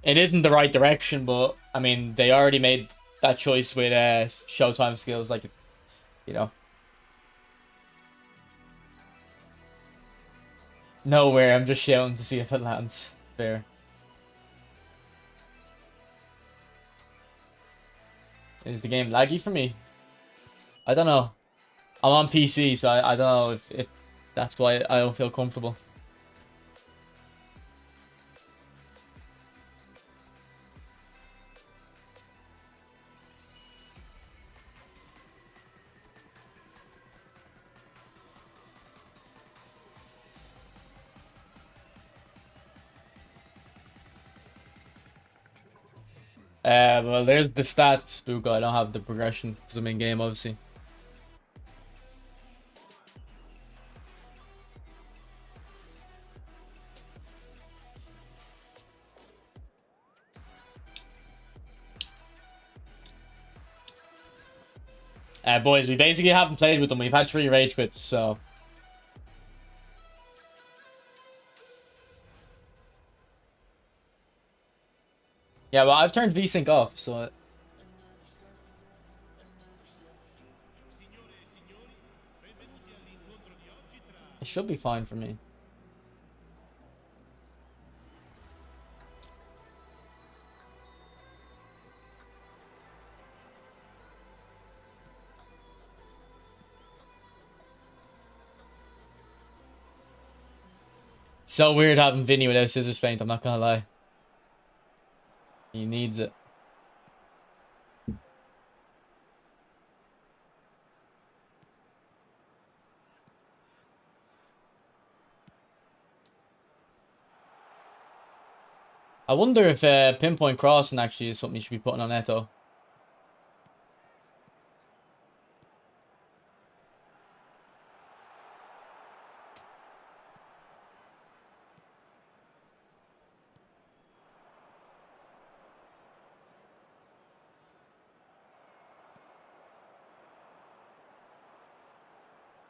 It isn't the right direction, but I mean, they already made that choice with Showtime skills, like, you know. Nowhere, I'm just shouting to see if it lands. Fair. Is the game laggy for me? I don't know. I'm on PC, so I don't know if that's why I don't feel comfortable. Well, there's the stats, Buka. I don't have the progression because I'm in game, obviously. Boys, we basically haven't played with them. We've had 3 rage quits, so. Yeah, well, I've turned VSync off, so. It should be fine for me. So weird having Vinny without Scissors Feint, I'm not gonna lie. He needs it. I wonder if pinpoint crossing actually is something you should be putting on Eto'o.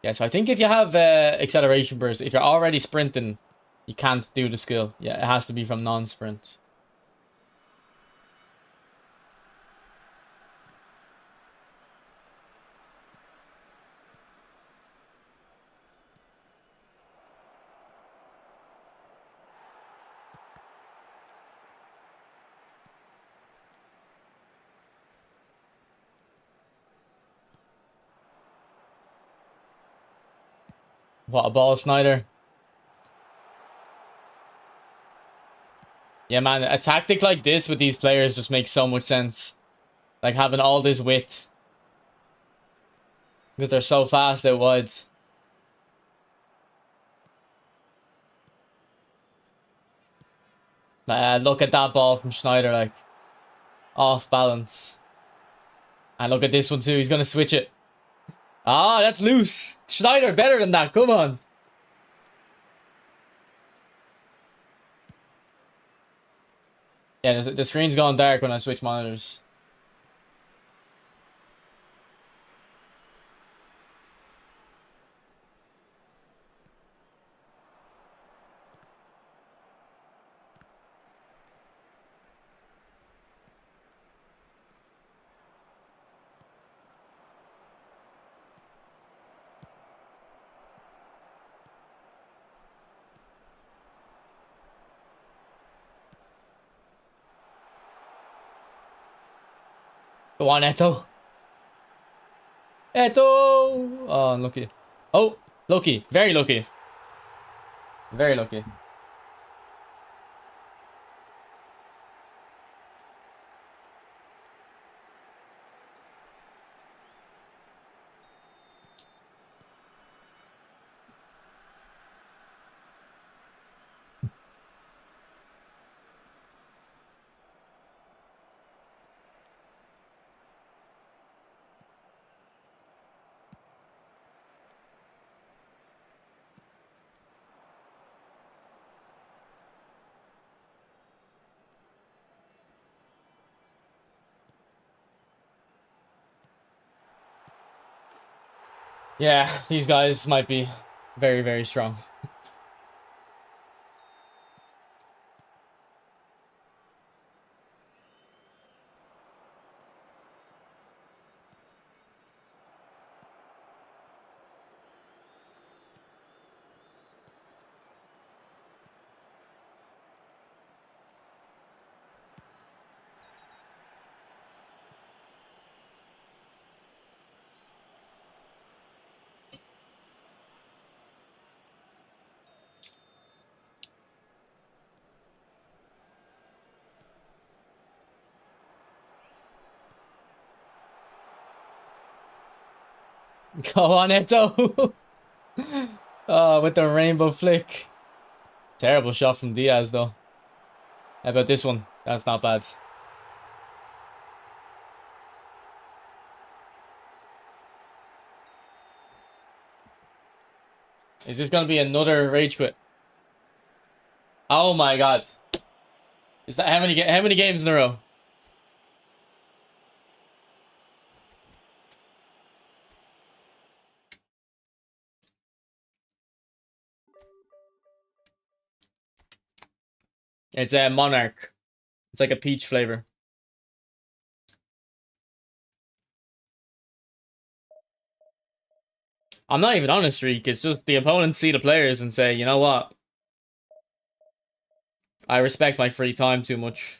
Yeah, so I think if you have acceleration burst, if you're already sprinting, you can't do the skill. Yeah, it has to be from non-sprint. What a ball, Sneijder. Yeah, man, a tactic like this with these players just makes so much sense. Like having all this width. Because they're so fast out wide. Look at that ball from Sneijder, like, off balance. And look at this one too, he's going to switch it. Ah, that's loose. Sneijder, better than that, come on. Yeah, the screen's gone dark when I switch monitors. Go on, Eto'o. Eto'o! Oh, unlucky. Oh, lucky. Very lucky. Very lucky. Yeah, these guys might be very, very strong. Go on, Eto'o. Oh, with the rainbow flick. Terrible shot from Diaz, though. How about this one? That's not bad. Is this going to be another rage quit? Oh my god. Is that how many games in a row? It's a Monarch. It's like a peach flavor. I'm not even on a streak. It's just the opponents see the players and say, you know what? I respect my free time too much.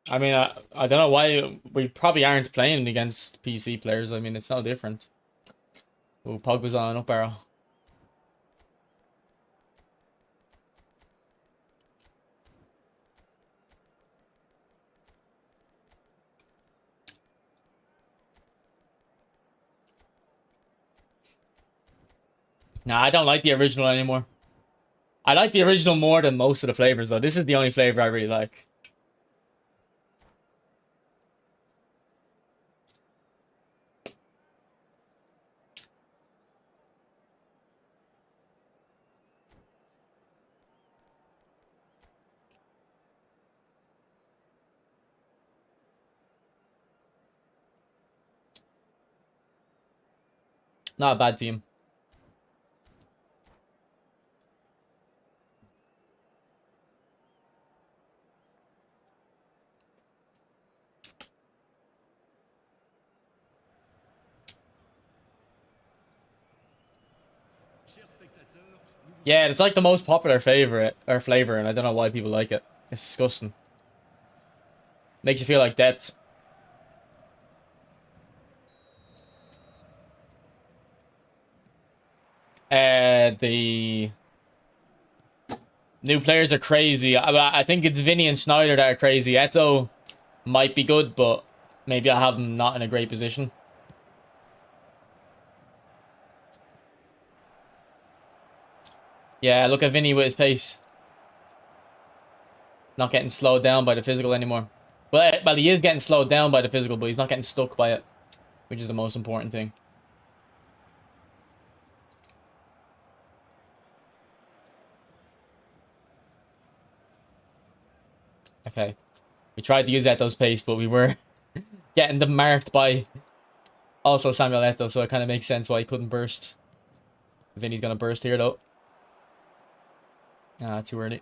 I mean, I don't know why we probably aren't playing against PC players. I mean, it's no different. Oh, Pogba's on up arrow. Nah, I don't like the original anymore. I like the original more than most of the flavors, though. This is the only flavor I really like. Not a bad team. Yeah, it's like the most popular favorite or flavor, and I don't know why people like it. It's disgusting. Makes you feel like death. The new players are crazy. I think it's Vinny and Sneijder that are crazy. Eto'O might be good, but maybe I have him not in a great position. Yeah, look at Vinny with his pace. Not getting slowed down by the physical anymore. Well, he is getting slowed down by the physical, but he's not getting stuck by it, which is the most important thing. Okay. We tried to use Eto'o's pace, but we were getting them marked by also Samuel Eto'o, so it kind of makes sense why he couldn't burst. Vinny's going to burst here, though. Ah, too early.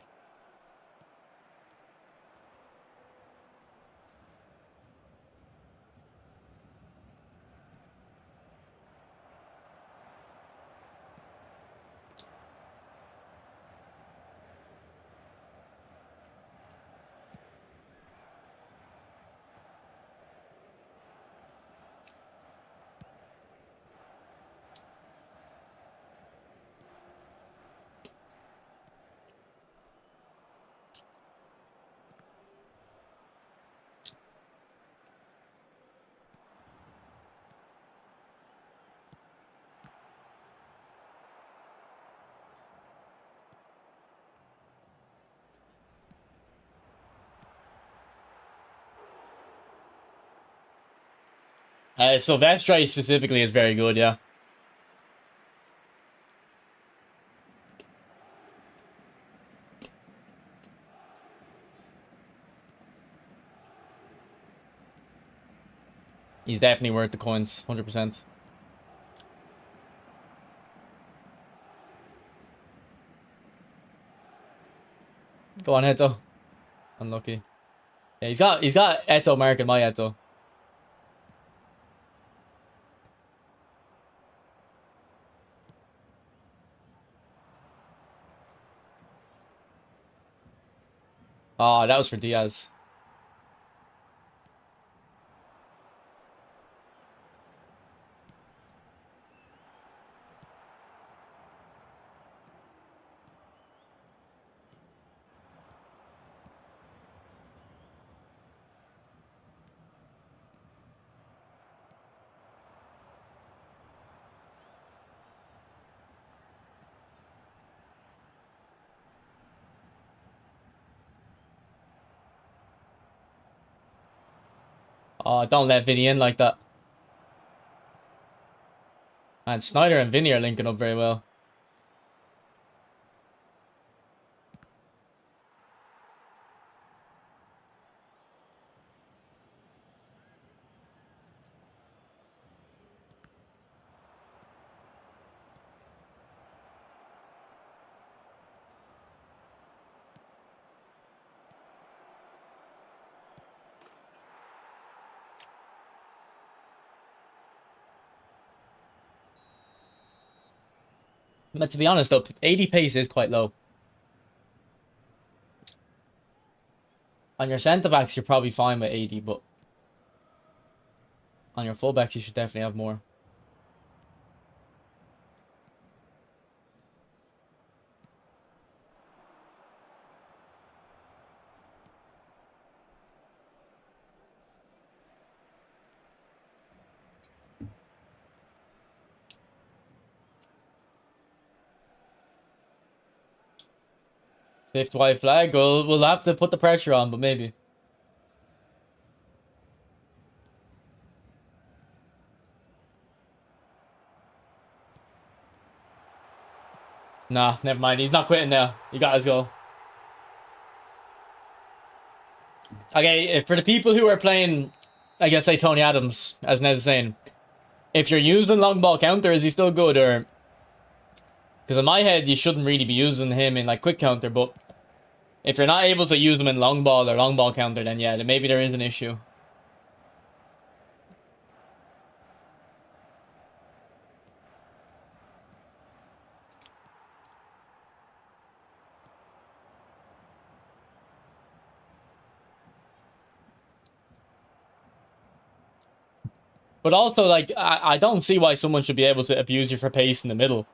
Silvestre specifically is very good, yeah. He's definitely worth the coins, 100%. Go on, Eto'o. Unlucky. Yeah, he's got Eto'o marking my Eto'o. Oh, that was for Diaz. Oh, don't let Vinny in like that. And Sneijder and Vinny are linking up very well. But to be honest, though, 80 pace is quite low. On your centre backs, you're probably fine with 80, but on your full backs, you should definitely have more. Fifth white flag. We'll have to put the pressure on, but maybe. Nah, never mind. He's not quitting now. He got his goal. Okay, for the people who are playing, I guess, say Tony Adams, as Nez is saying, if you're using long ball counter, is he still good? Or because in my head, you shouldn't really be using him in like quick counter, but if you're not able to use them in long ball or long ball counter, then yeah, then maybe there is an issue. But also, like, I don't see why someone should be able to abuse you for pace in the middle.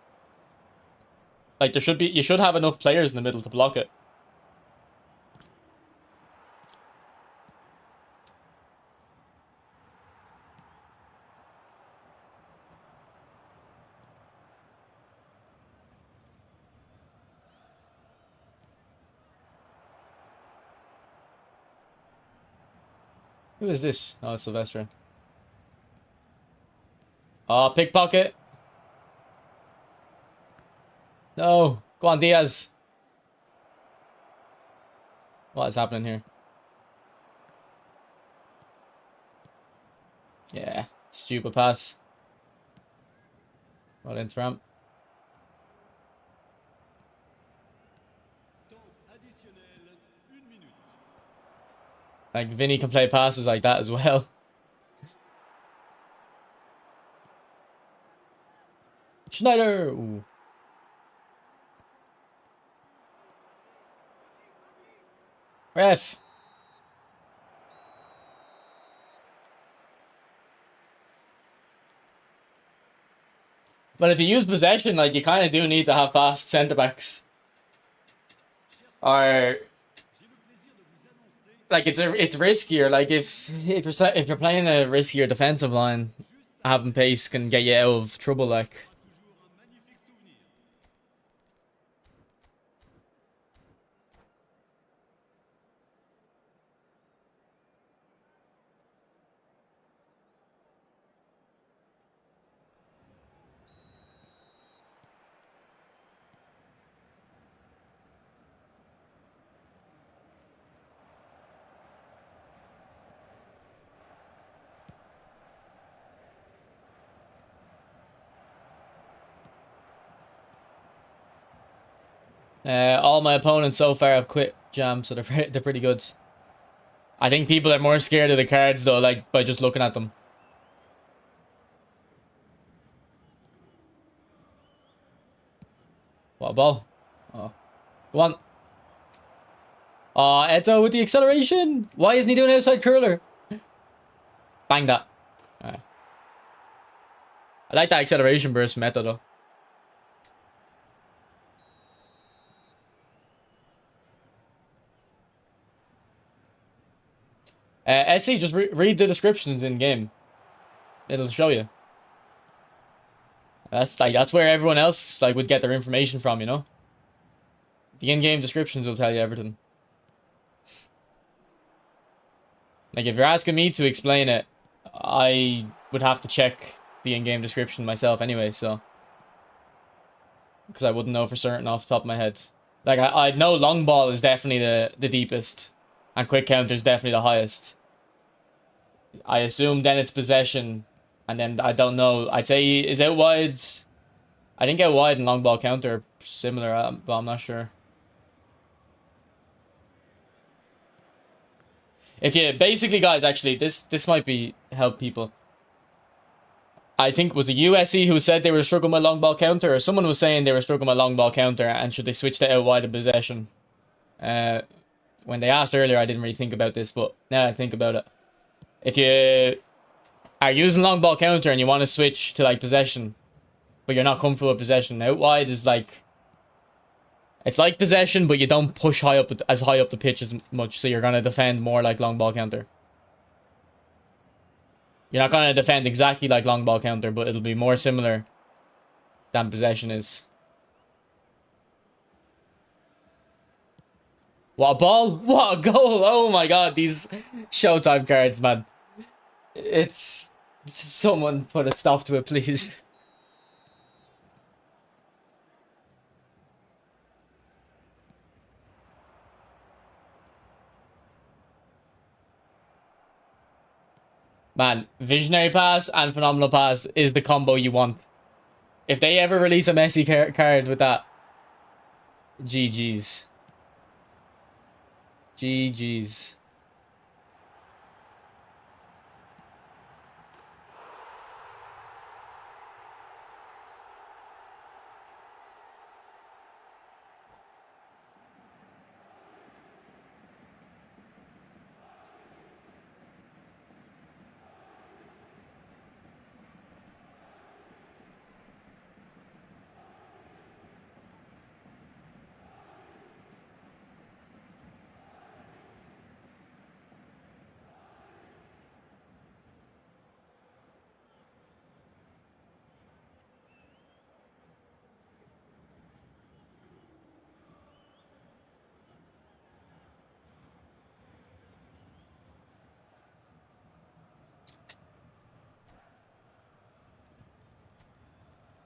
Like, you should have enough players in the middle to block it. Who is this? Oh, it's Sylvester. Oh, pickpocket. No. Go on, Diaz. What is happening here? Yeah, stupid pass. Right into ramp. Like, Vinny can play passes like that as well. Sneijder! Ooh. Ref! But if you use possession, like, you kind of do need to have fast centre-backs. Or... like, it's riskier. Like, if you're playing a riskier defensive line, having pace can get you out of trouble, like... all my opponents so far have quit Jam, so they're pretty good. I think people are more scared of the cards though, like by just looking at them. What a ball! Oh, go on! Oh, Eto'O with the acceleration. Why isn't he doing outside curler? Bang that! All right. I like that acceleration burst from Eto'O though. SC, just read the descriptions in game. It'll show you. That's where everyone else like would get their information from, you know. The in-game descriptions will tell you everything. Like if you're asking me to explain it, I would have to check the in-game description myself anyway, so because I wouldn't know for certain off the top of my head. Like I know long ball is definitely the deepest, and quick counter is definitely the highest. I assume then it's possession, and then I don't know. I'd say is out wide. I think out wide and long ball counter are similar, but I'm not sure. If you basically, guys, actually this might be help people. I think was a USC who said they were struggling with long ball counter, or someone was saying they were struggling with long ball counter, and should they switch to out wide in possession? When they asked earlier, I didn't really think about this, but now I think about it. If you are using long ball counter and you want to switch to like possession, but you're not comfortable with possession, out wide is like, it's like possession, but you don't push as high up the pitch as much, so you're gonna defend more like long ball counter. You're not gonna defend exactly like long ball counter, but it'll be more similar than possession is. What a ball! What a goal! Oh my god, these Showtime cards, man. It's... Someone put a stop to it, please. Man, Visionary Pass and Phenomenal Pass is the combo you want. If they ever release a Messi card with that, GG's. GG's.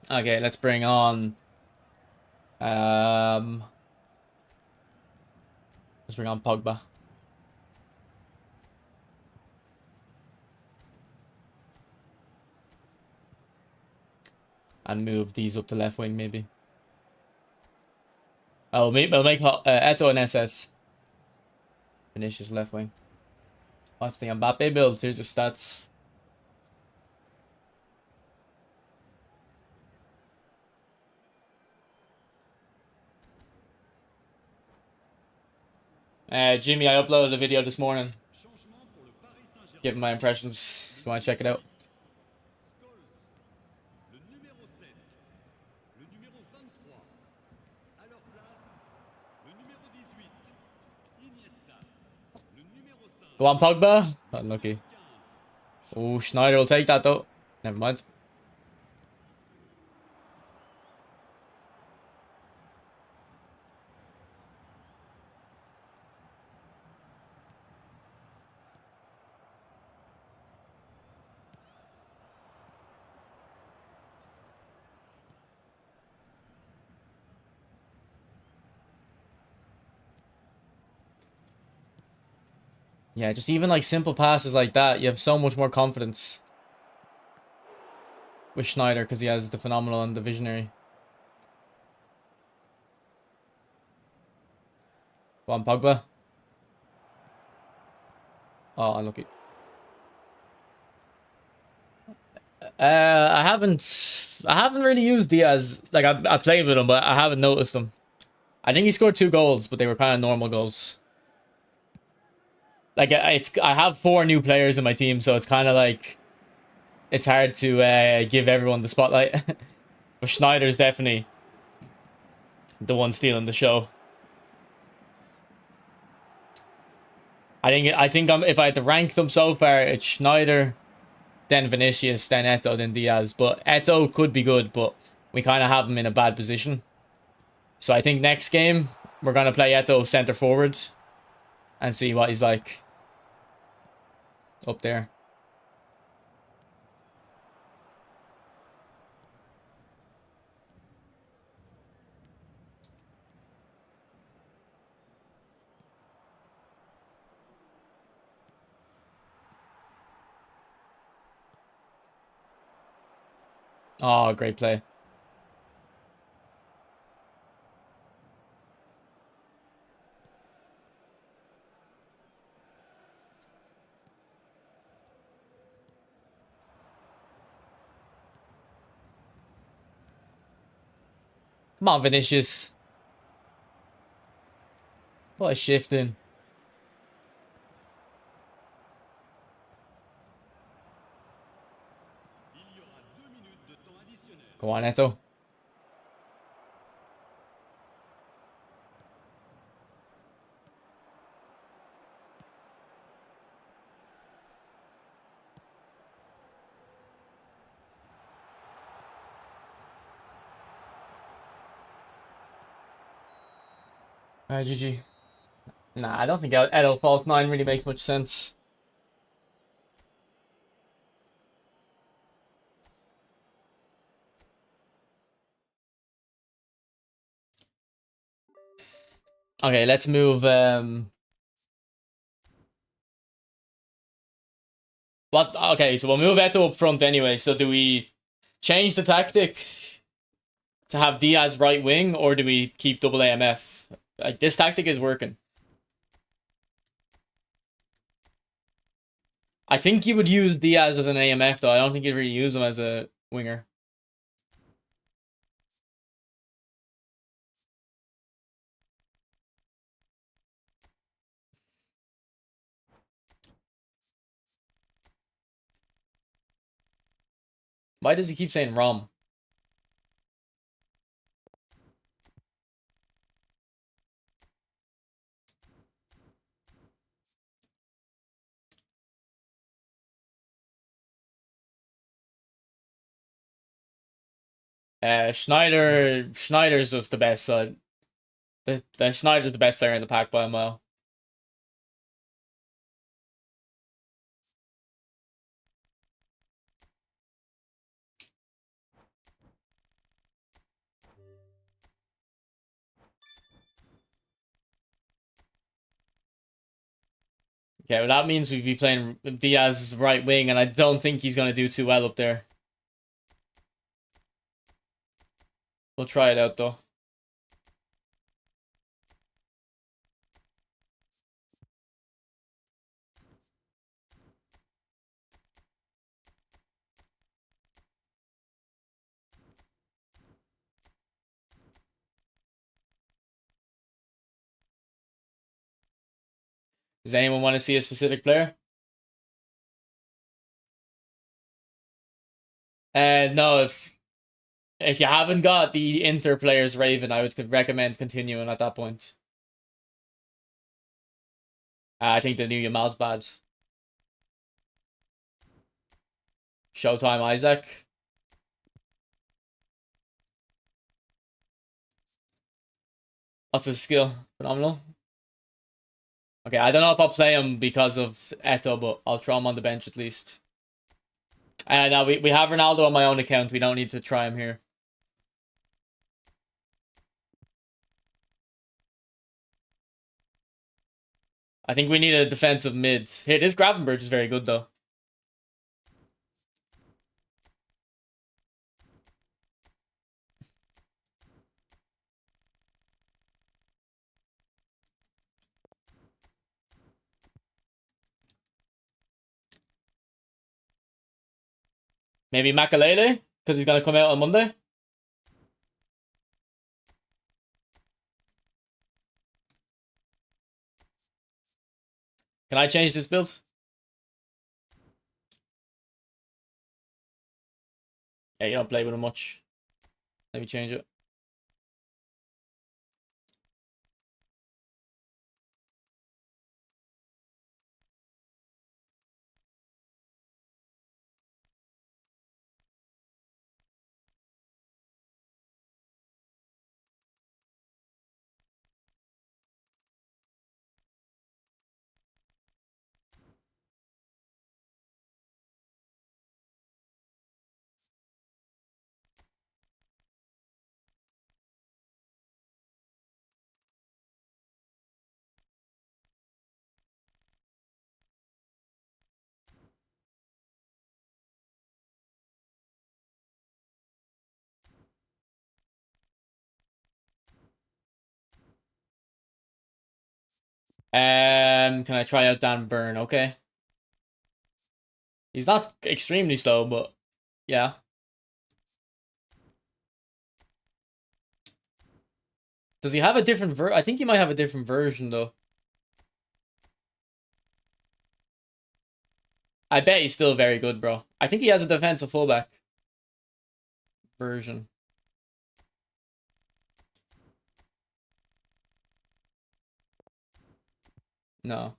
Okay, let's bring on... let's bring on Pogba. And move these up to left wing, maybe. Oh, maybe we'll make Eto'O and SS. Vinicius left wing. What's the Mbappe build? Here's the stats. Jimmy, I uploaded a video this morning. Giving my impressions. If you want to check it out. Go on, Pogba. Unlucky. Oh, Sneijder will take that though. Never mind. Yeah, just even like simple passes like that, you have so much more confidence with Sneijder because he has the phenomenal and the visionary. Go on, Pogba. Oh, unlucky. I haven't really used Diaz. Like I played with him, but I haven't noticed him. I think he scored 2 goals, but they were kind of normal goals. Like I have 4 new players in my team, so it's kind of like it's hard to give everyone the spotlight. But Sneijder's definitely the one stealing the show. I think if I had to rank them so far, it's Sneijder, then Vinicius, then Eto'O, then Diaz. But Eto'O could be good, but we kind of have him in a bad position. So I think next game we're gonna play Eto'O center forward and see what he's like up there. Oh, great play. Come on, Vinicius. What a shifting. Go on, Eto'O. Alright, GG. Nah, I don't think Eto'O false 9 really makes much sense. Okay, let's move what? Okay, so we'll move Eto'O up front anyway. So do we change the tactic to have Diaz right wing, or do we keep double AMF? Like, this tactic is working. I think you would use Diaz as an AMF though. I don't think you'd really use him as a winger. Why does he keep saying Rom? Sneijder's just the best. So the Sneijder's the best player in the pack by a mile. Okay, well that means we'd be playing Diaz right wing, and I don't think he's gonna do too well up there. We'll try it out though. Does anyone want to see a specific player? No, if you haven't got the Inter players Raven, I would recommend continuing at that point. I think the new Yamal's bad. Showtime Isaac. What's his skill? Phenomenal. Okay, I don't know if I'll play him because of Eto'O, but I'll throw him on the bench at least. Now we have Ronaldo on my own account. We don't need to try him here. I think we need a defensive mid. Hey, this Gravenberch is very good though. Maybe Makalele, because he's gonna come out on Monday. Can I change this build? Yeah, you don't play with him much. Let me change it. Can I try out Dan Burn? Okay. He's not extremely slow, but yeah. Does he have a different I think he might have a different version though. I bet he's still very good, bro. I think he has a defensive fullback. version. No.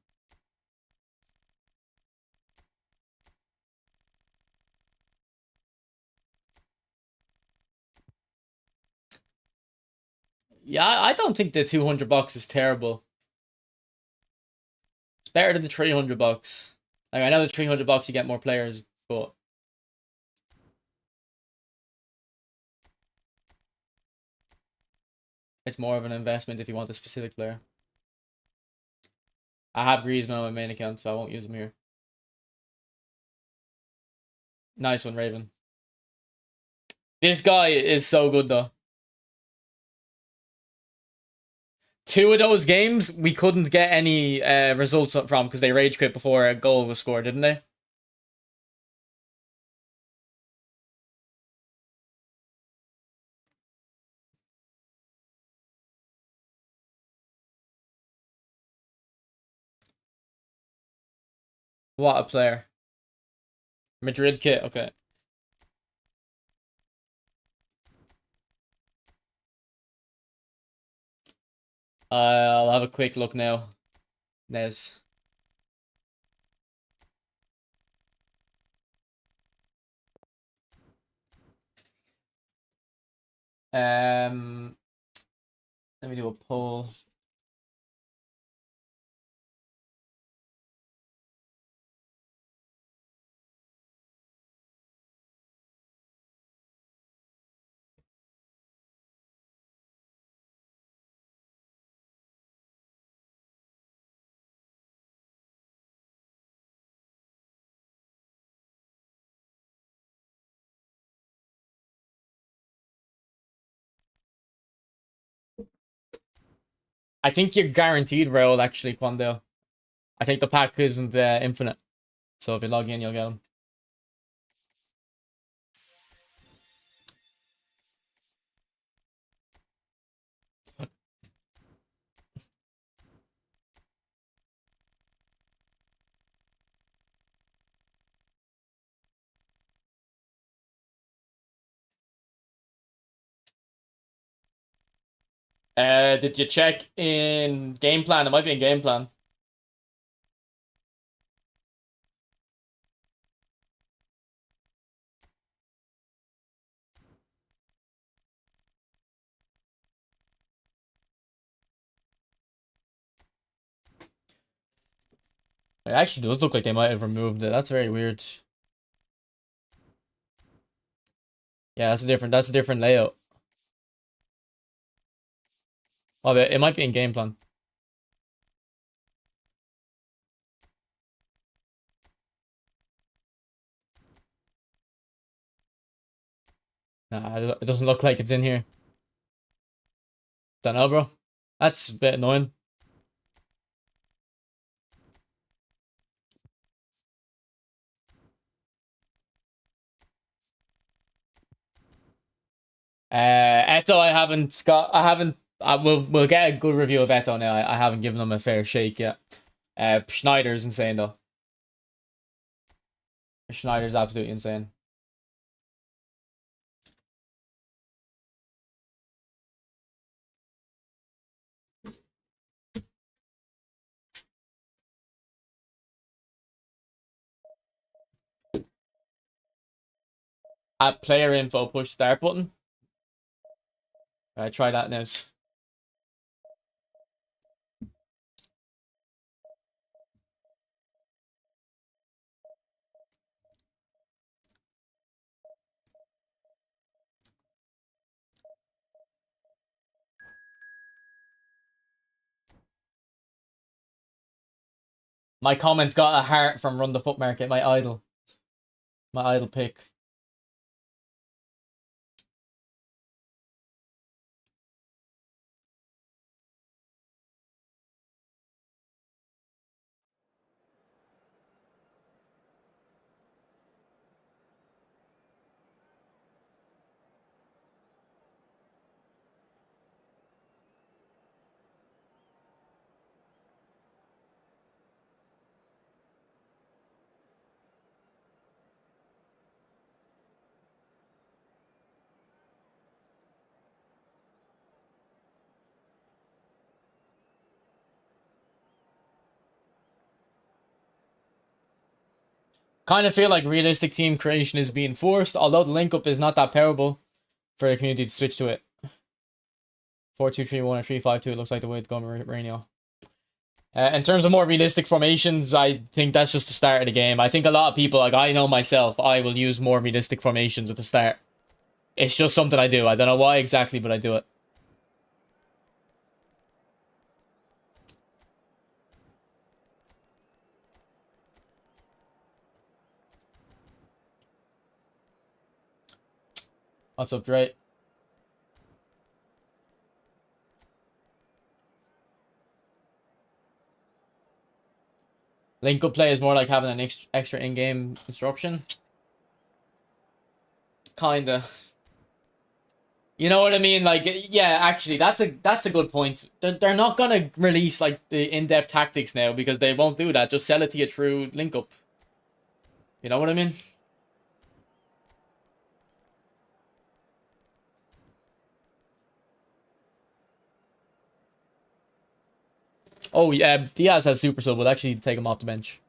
Yeah, I don't think the 200 bucks is terrible. It's better than the 300 bucks. Like, I know the 300 bucks you get more players, but it's more of an investment if you want a specific player. I have Griezmann on my main account, so I won't use him here. Nice one, Raven. This guy is so good, though. 2 of those games, we couldn't get any results from because they rage quit before a goal was scored, didn't they? What a player. Madrid kit, okay. I'll have a quick look now. Nez. Um, Let me do a poll. I think you're guaranteed Raul actually, Quandale. I think the pack isn't infinite. So if you log in, you'll get them. Did you check in game plan? It might be in game plan. It actually does look like they might have removed it. That's very weird. Yeah, that's a different layout. Oh, but it might be in game plan. Nah, it doesn't look like it's in here. Don't know, bro. That's a bit annoying. Eto'O, we'll get a good review of Eto'O now. I haven't given him a fair shake yet. Sneijder is insane though. Schneider's absolutely insane. At player info, push start button. Try that now. My comment got a heart from Run the Foot Market, my idol. My idol pick. Kind of feel like realistic team creation is being forced, although the link up is not that powerful for the community to switch to it. 4-2-3-1 or 3-5-2, it looks like the way to go, Mourinho. In terms of more realistic formations, I think that's just the start of the game. I think a lot of people, like I know myself, I will use more realistic formations at the start. It's just something I do. I don't know why exactly, but I do it. What's up, Dre? Link up play is more like having an extra in-game instruction. Kinda. You know what I mean? Like, yeah, actually, that's a good point. They're not gonna release like the in-depth tactics now because they won't do that. Just sell it to you through link up. You know what I mean? Oh yeah, Diaz has super sub. We'll actually take him off the bench.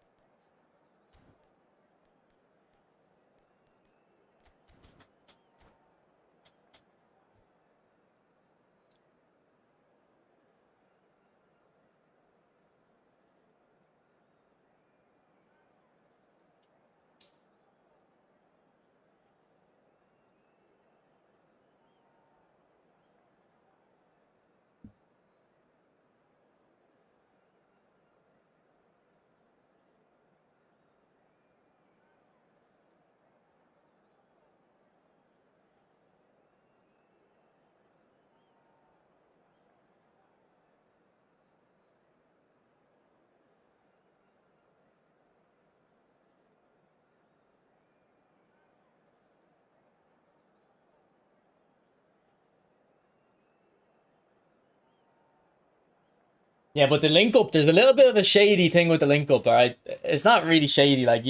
Yeah, but the link up, there's a little bit of a shady thing with the link up, alright? It's not really shady, like,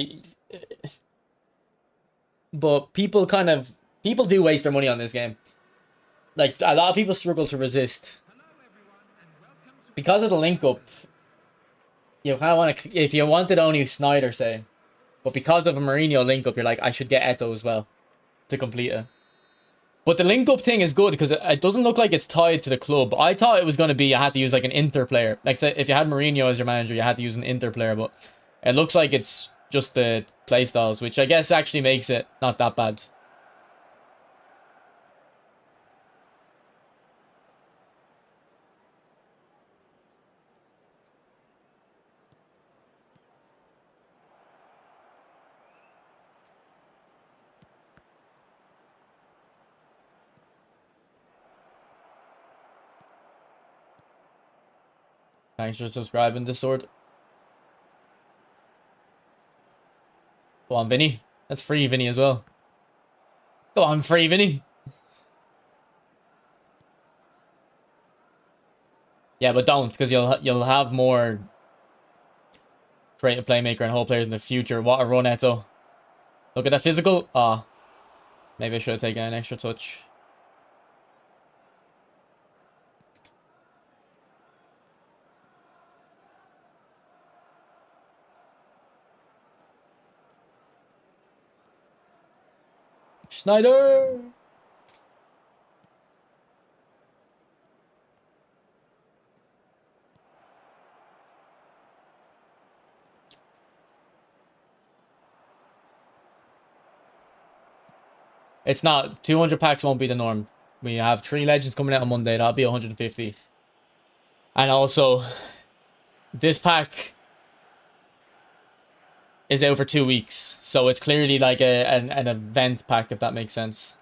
but people do waste their money on this game. Like, a lot of people struggle to resist. Because of the link up, you kind of want to, if you wanted only Sneijder, say, but because of a Mourinho link up, you're like, I should get Eto'O as well to complete it. But the link up thing is good because it doesn't look like it's tied to the club. I thought it was going to be you had to use like an Inter player. Like say, if you had Mourinho as your manager, you had to use an Inter player. But it looks like it's just the playstyles, which I guess actually makes it not that bad. Thanks for subscribing, Discord. Go on, Vinny. That's free, Vinny, as well. Go on, free, Vinny. Yeah, but don't, because you'll have more creative playmaker and whole players in the future. What a run, Eto'O. Look at that physical. Ah, oh, maybe I should have taken an extra touch. Sneijder. It's not. 200 packs won't be the norm. We have 3 legends coming out on Monday. That'll be 150. And also, this pack is out for 2 weeks. So it's clearly like an event pack, if that makes sense.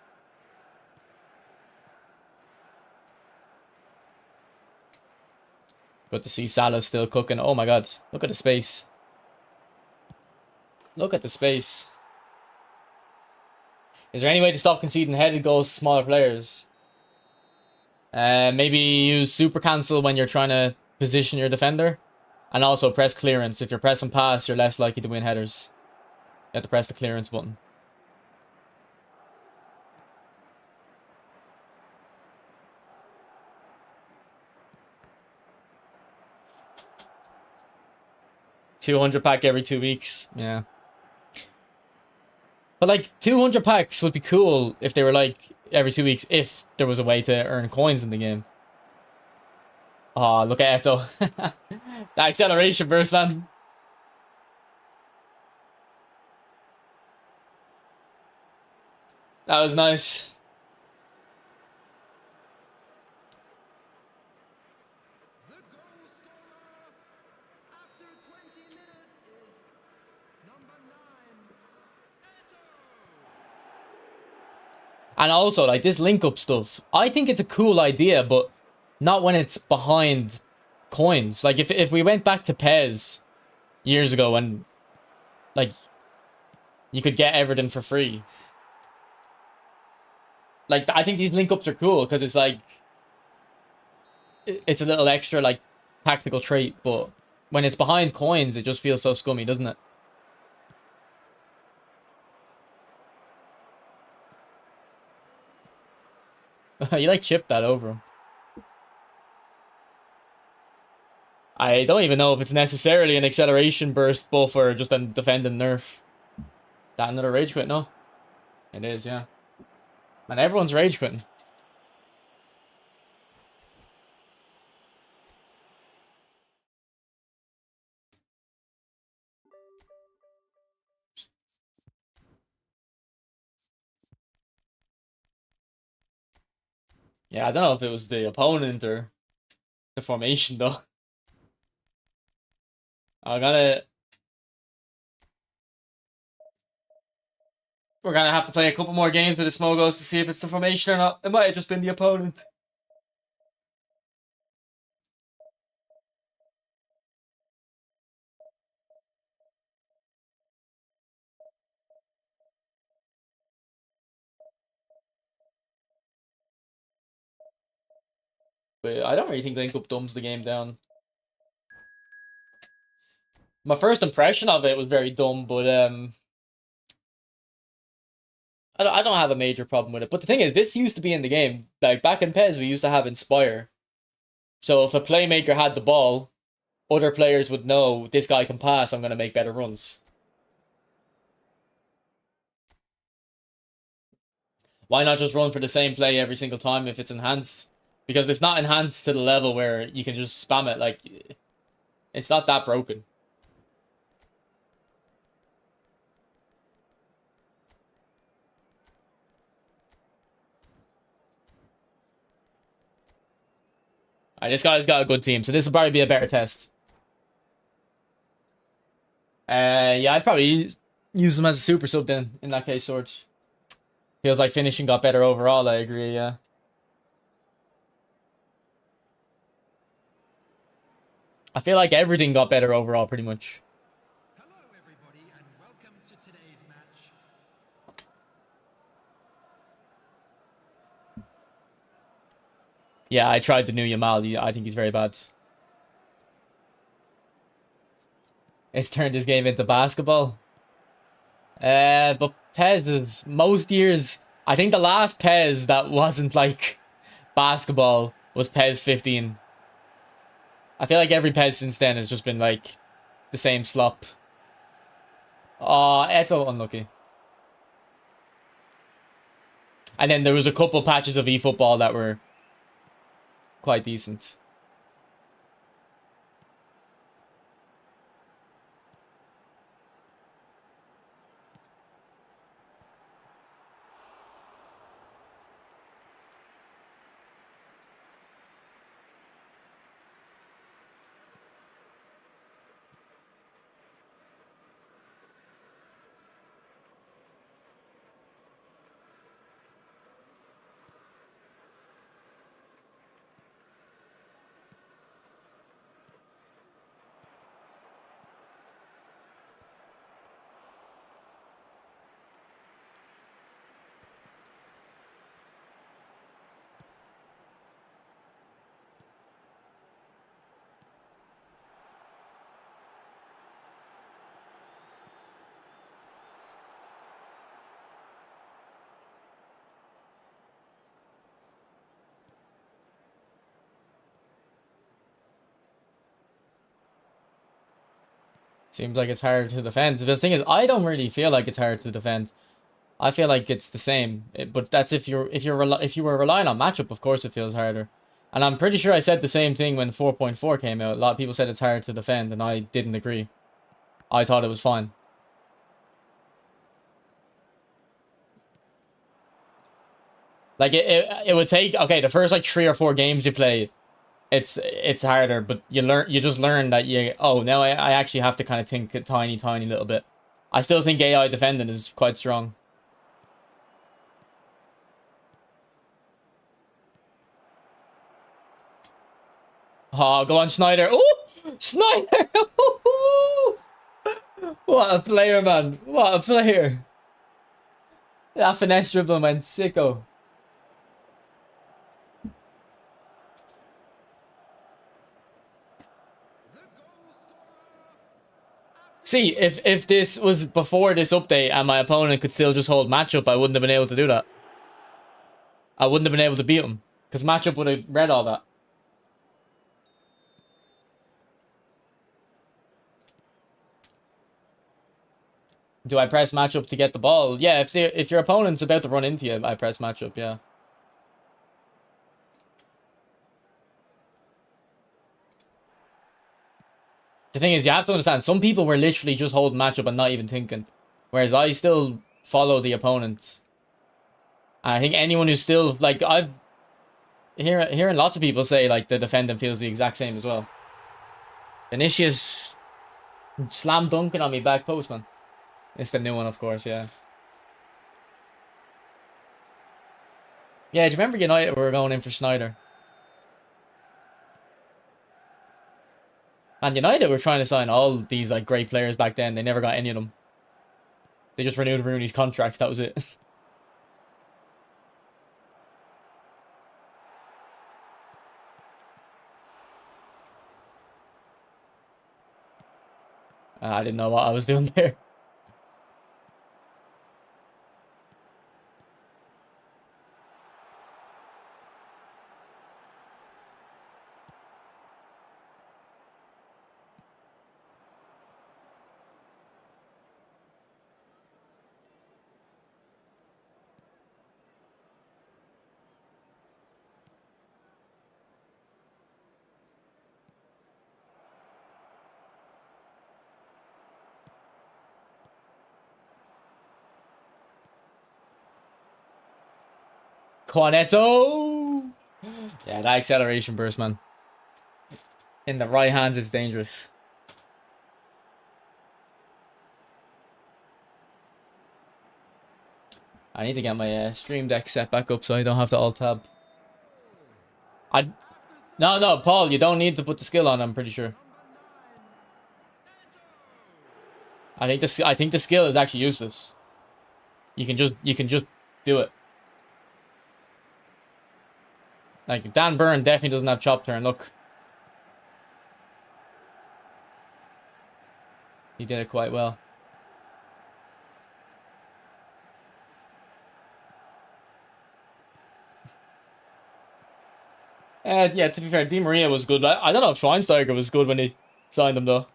Good to see Salah still cooking. Oh my god. Look at the space. Look at the space. Is there any way to stop conceding headed goals to smaller players? Maybe use super cancel when you're trying to position your defender. And also press clearance. If you're pressing pass, you're less likely to win headers. You have to press the clearance button. $200 pack every 2 weeks. Yeah. But like 200 packs would be cool if they were like every 2 weeks, if there was a way to earn coins in the game. Oh, look at Eto'O. The acceleration burst, man. That was nice. The goal scorer after 20 minutes is number 9, Eto'O. And also, like, this link-up stuff, I think it's a cool idea, but not when it's behind coins. Like, if we went back to PES years ago and, like, you could get everything for free. Like, I think these link-ups are cool, because it's, like, it's a little extra, like, tactical trait, but when it's behind coins, it just feels so scummy, doesn't it? You, like, chip that over him. I don't even know if it's necessarily an acceleration burst buff or just a defending nerf. That another rage quit? No. It is, yeah. Man, everyone's rage quitting. Yeah, I don't know if it was the opponent or the formation, though. I'm gonna... We're gonna have to play a couple more games with the Smogos to see if it's the formation or not. It might have just been the opponent. But I don't really think Link Up dumbs the game down. My first impression of it was very dumb, but I don't have a major problem with it. But the thing is, this used to be in the game. Like, back in PES, we used to have Inspire. So if a playmaker had the ball, other players would know, this guy can pass, I'm going to make better runs. Why not just run for the same play every single time if it's enhanced? Because it's not enhanced to the level where you can just spam it. Like, it's not that broken. Alright, this guy's got a good team, so this will probably be a better test. Yeah, I'd probably use him as a super sub then, in that case, Swords. Feels like finishing got better overall, I agree, yeah. I feel like everything got better overall, pretty much. Hello, everybody, and welcome to today's match. Yeah, I tried the new Yamal. I think he's very bad. It's turned this game into basketball. But PES is most years. I think the last PES that wasn't like basketball was PES 15. I feel like every PES since then has just been like the same slop. Oh, Eto'O unlucky. And then there was a couple patches of eFootball that were quite decent. Seems like it's hard to defend. The thing is, I don't really feel like it's hard to defend. I feel like it's the same, but that's if you were relying on matchup, of course it feels harder. And I'm pretty sure I said the same thing when 4.4 came out. A lot of people said it's hard to defend, and I didn't agree. I thought it was fine. Like it would take, okay, the first like 3 or 4 games you play, it's harder, but you just learn that oh, now I actually have to kind of think a tiny little bit. I still think AI defending is quite strong. Oh, go on, Sneijder. Oh, Sneijder! What a player, man. What a player. That finesse dribble went sicko. See, if this was before this update and my opponent could still just hold matchup, I wouldn't have been able to do that. I wouldn't have been able to beat him. Because matchup would have read all that. Do I press matchup to get the ball? Yeah, if your opponent's about to run into you, I press matchup, yeah. The thing is, you have to understand, some people were literally just holding matchup and not even thinking. Whereas I still follow the opponent. And I think anyone who's still, like, I've hearing lots of people say, like, the defendant feels the exact same as well. Vinicius slam dunking on me back post, man. It's the new one, of course, yeah. Yeah, do you remember United were going in for Sneijder? And United were trying to sign all these like great players back then. They never got any of them. They just renewed Rooney's contracts. That was it. I didn't know what I was doing there. Eto'O! Yeah, that acceleration burst, man. In the right hands, it's dangerous. I need to get my stream deck set back up so I don't have to alt tab. No, Paul, you don't need to put the skill on. I'm pretty sure. I think the skill is actually useless. You can just do it. Like Dan Burn definitely doesn't have chop turn. Look, he did it quite well. Yeah, to be fair, Di Maria was good. I don't know if Schweinsteiger was good when he signed him, though.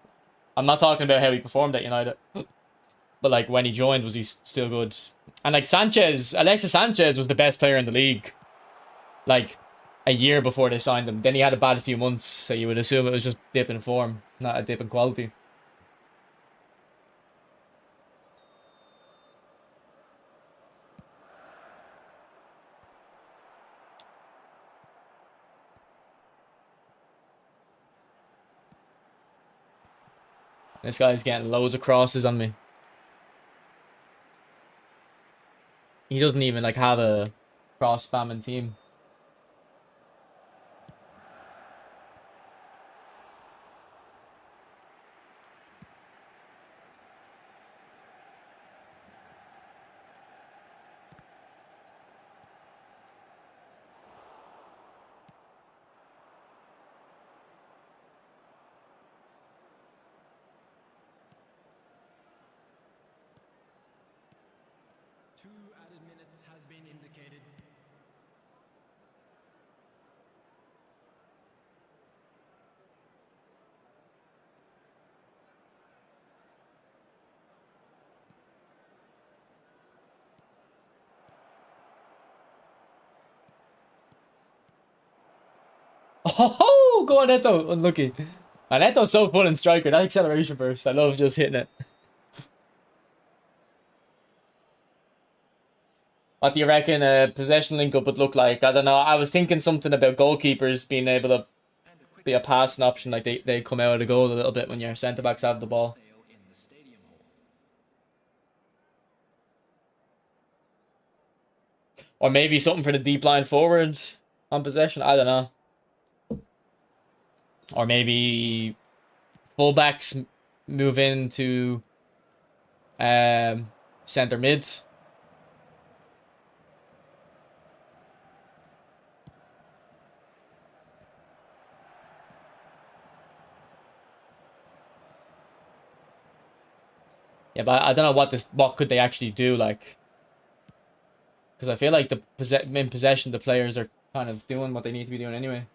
I'm not talking about how he performed at United. But, like, when he joined, was he still good? And, like, Alexis Sanchez was the best player in the league. Like, a year before they signed him. Then he had a bad few months, so you would assume it was just dip in form, not a dip in quality. This guy's getting loads of crosses on me. He doesn't even, like, have a cross-spamming team. Two added minutes has been indicated. Oh, go on, Eto'o. Unlucky. And Eto'o's so full in striker. That acceleration burst. I love just hitting it. What do you reckon a possession link-up would look like? I don't know. I was thinking something about goalkeepers being able to And a quick be a passing option. Like they come out of the goal a little bit when your centre-backs have the ball. sale in the stadium hall. Or maybe something for the deep line forward on possession. I don't know. Or maybe fullbacks move into centre mid. Yeah, but I don't know what could they actually do, like, because I feel like in possession the players are kind of doing what they need to be doing anyway.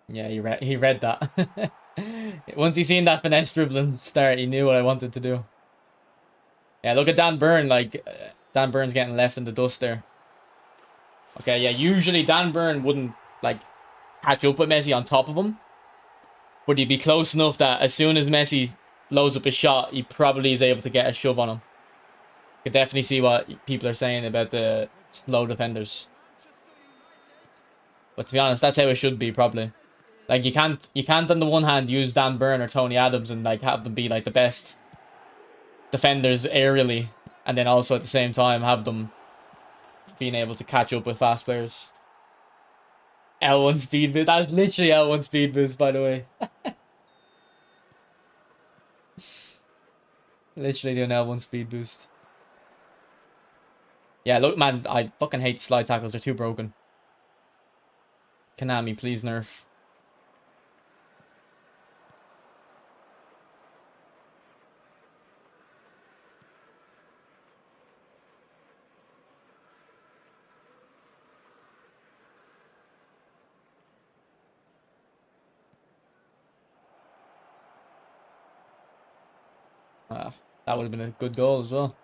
Yeah, he read that. Once he seen that finesse dribbling start, he knew what I wanted to do. Yeah, look at Dan Burn. Like, Dan Burn's getting left in the dust there. Okay, yeah, usually Dan Burn wouldn't, like, catch up with Messi on top of him. But he'd be close enough that as soon as Messi loads up his shot, he probably is able to get a shove on him. You can definitely see what people are saying about the slow defenders. But to be honest, that's how it should be, probably. Like, you can't on the one hand use Dan Burn or Tony Adams and, like, have them be, like, the best defenders aerially, and then also at the same time have them being able to catch up with fast players. L1 speed boost. That's literally L1 speed boost, by the way. Literally doing L1 speed boost. Yeah, look, man, I fucking hate slide tackles. They're too broken. Konami, please nerf. That would have been a good goal as well.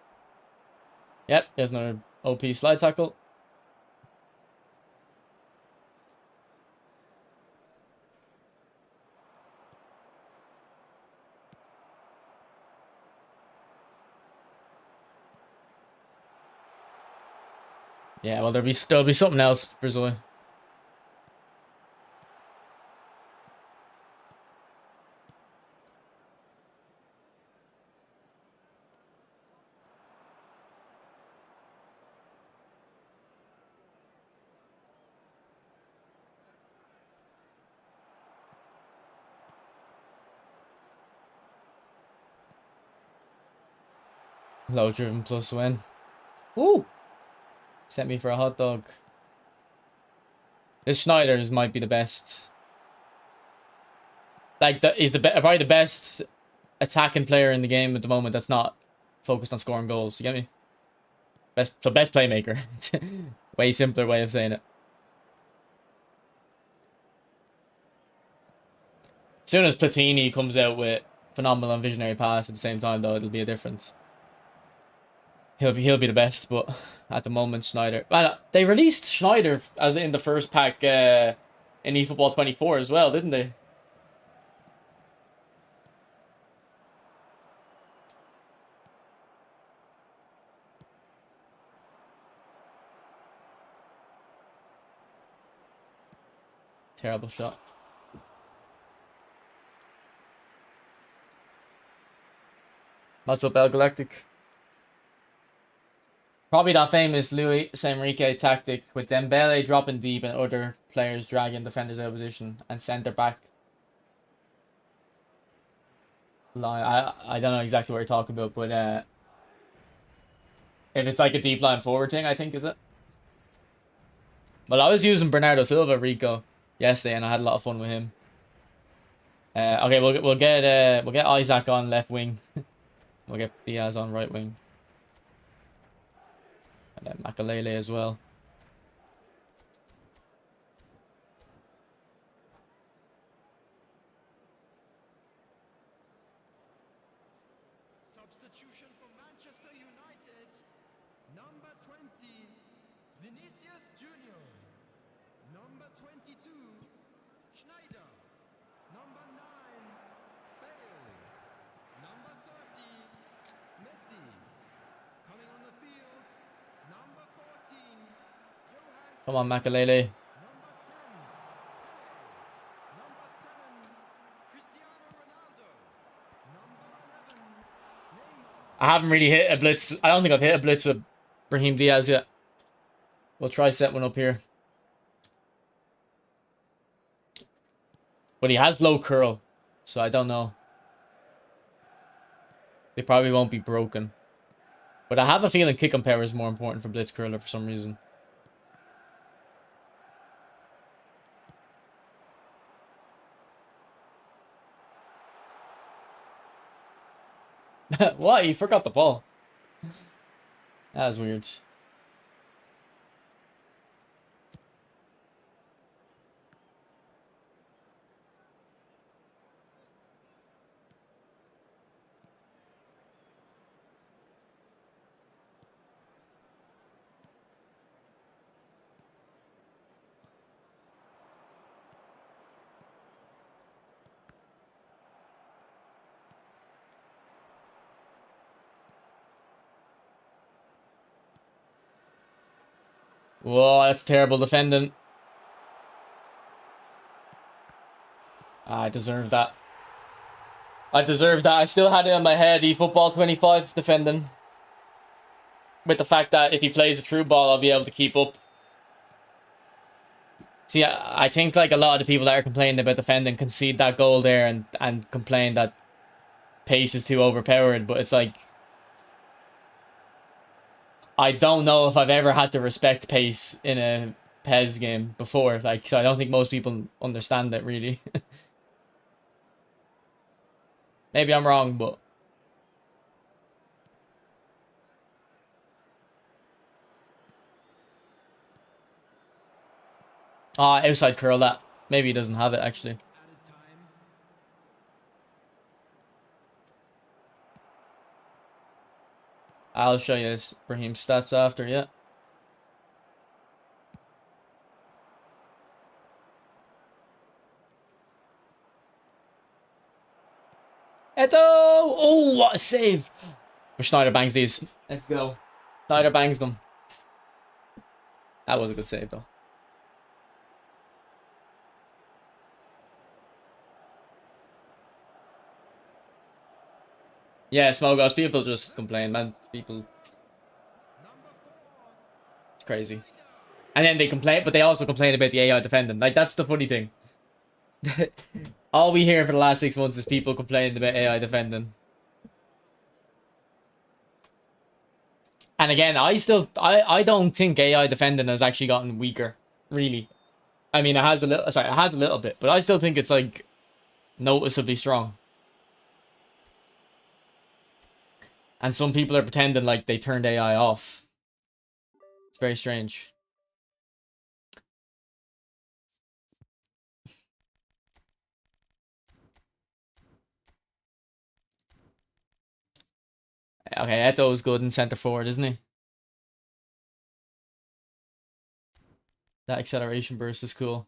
Yep, there's another OP slide tackle. Yeah, well, there'll be something else, Brazil. Low driven plus win. Ooh! Sent me for a hot dog. This Sneijder's might be the best. Like, probably the best attacking player in the game at the moment that's not focused on scoring goals. You get me? Best playmaker. Way simpler way of saying it. As soon as Platini comes out with phenomenal and visionary pass at the same time, though, it'll be a difference. He'll be the best, but at the moment, Sneijder. Well, they released Sneijder as in the first pack in eFootball 24 as well, didn't they? Terrible shot. What's up, El Galactic? Probably that famous Luis Enrique tactic with Dembele dropping deep and other players dragging defenders out of position and centre back line. I don't know exactly what you're talking about, but if it's like a deep line forward thing, I think, is it? Well, I was using Bernardo Silva Rico yesterday, and I had a lot of fun with him. Okay, we'll get Isaac on left wing. We'll get Diaz on right wing. And then Makalele as well. Substitution for Manchester United. Number 20, Vinicius Jr. Number 22, Sneijder. Number 9, Bale. Number 30, Messi. Coming on the field, number 14, Johan. Come on, Makalele. Number 10, Pele. Number 7, Cristiano Ronaldo. Number 11, Neymar. I haven't really hit a blitz. I don't think I've hit a blitz with Brahim Diaz yet. We'll try set one up here. But he has low curl, so I don't know. They probably won't be broken. But I have a feeling kick and power is more important for blitz curler for some reason. What? He forgot the ball. That was weird. Whoa, that's terrible defending. I deserved that. I deserved that. I still had it in my head. eFootball 25 defending. With the fact that if he plays a through ball, I'll be able to keep up. See, I think like a lot of the people that are complaining about defending concede that goal there and complain that pace is too overpowered. But it's like, I don't know if I've ever had to respect pace in a PES game before. Like, so I don't think most people understand it really. Maybe I'm wrong, but outside curl that. Maybe he doesn't have it actually. Added time. I'll show you Brahim's stats after, yeah. Eto'O! Oh, what a save! But Sneijder bangs these. Let's go. Sneijder bangs them. That was a good save, though. Yeah, Smogos, people just complain, man. People... It's crazy. And then they complain, but they also complain about the AI defending. Like, that's the funny thing. All we hear for the last 6 months is people complaining about AI defending. And again, I don't think AI defending has actually gotten weaker, really. I mean, it has a little bit, but I still think it's like noticeably strong. And some people are pretending like they turned AI off. It's very strange. Okay, Eto'o's good in centre forward, isn't he? That acceleration burst is cool.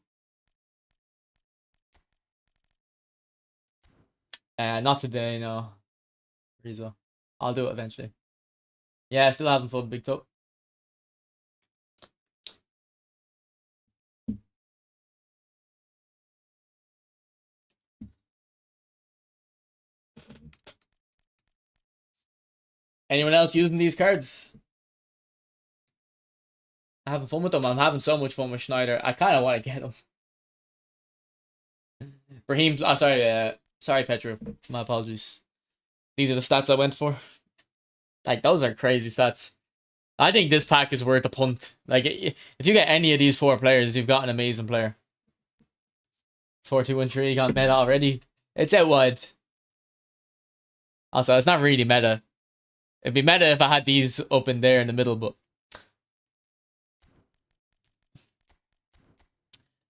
Not today, no. Rizzo. I'll do it eventually. Yeah, still having fun, Big Toe. Anyone else using these cards? Having fun with them. I'm having so much fun with Sneijder. I kind of want to get him. Brahim, sorry, Petro. My apologies. These are the stats I went for. Like, those are crazy stats. I think this pack is worth a punt. Like, if you get any of these 4 players, you've got an amazing player. 4-2-1-3 got meta already. It's out wide. Also, it's not really meta. It'd be meta if I had these up in there in the middle, but...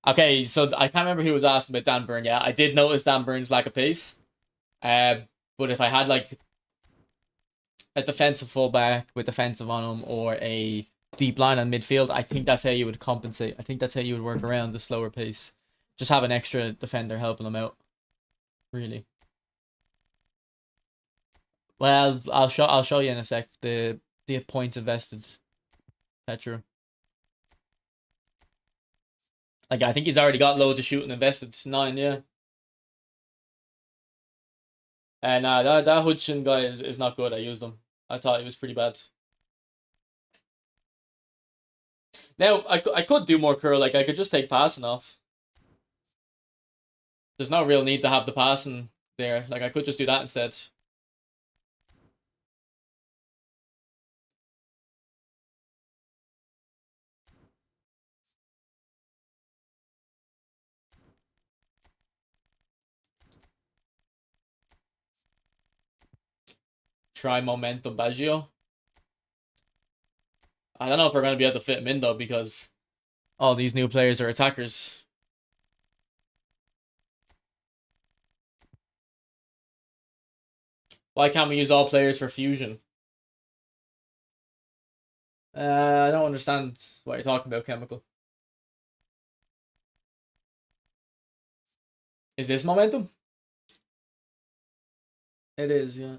Okay, so I can't remember who was asking about Dan Burn. Yeah, I did notice Dan Burn's lack of pace. But if I had, like... a defensive fullback with defensive on him or a deep line on midfield, I think that's how you would compensate. I think that's how you would work around the slower pace. Just have an extra defender helping them out. Really. Well, I'll show you in a sec the points invested. Petro. Like I think he's already got loads of shooting invested. 9, yeah. And that Hudson guy is not good. I used him. I thought he was pretty bad. Now I could do more curl. Like I could just take passing off. There's no real need to have the passing there. Like I could just do that instead. Try Momentum Baggio. I don't know if we're going to be able to fit him in though because all these new players are attackers. Why can't we use all players for fusion? I don't understand what you're talking about, Chemical. Is this Momentum? It is, yeah.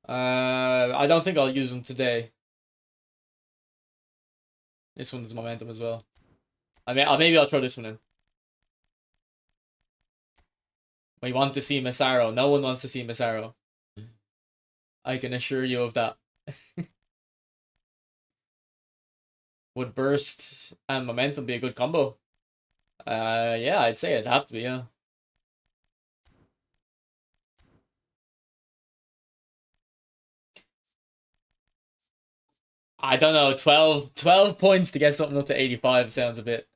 I don't think I'll use them today. This one's Momentum as well. Maybe I'll throw this one in. We want to see Massaro. No one wants to see Massaro. I can assure you of that. Would Burst and Momentum be a good combo? Yeah, I'd say it'd have to be, yeah. I don't know, 12 points to get something up to 85 sounds a bit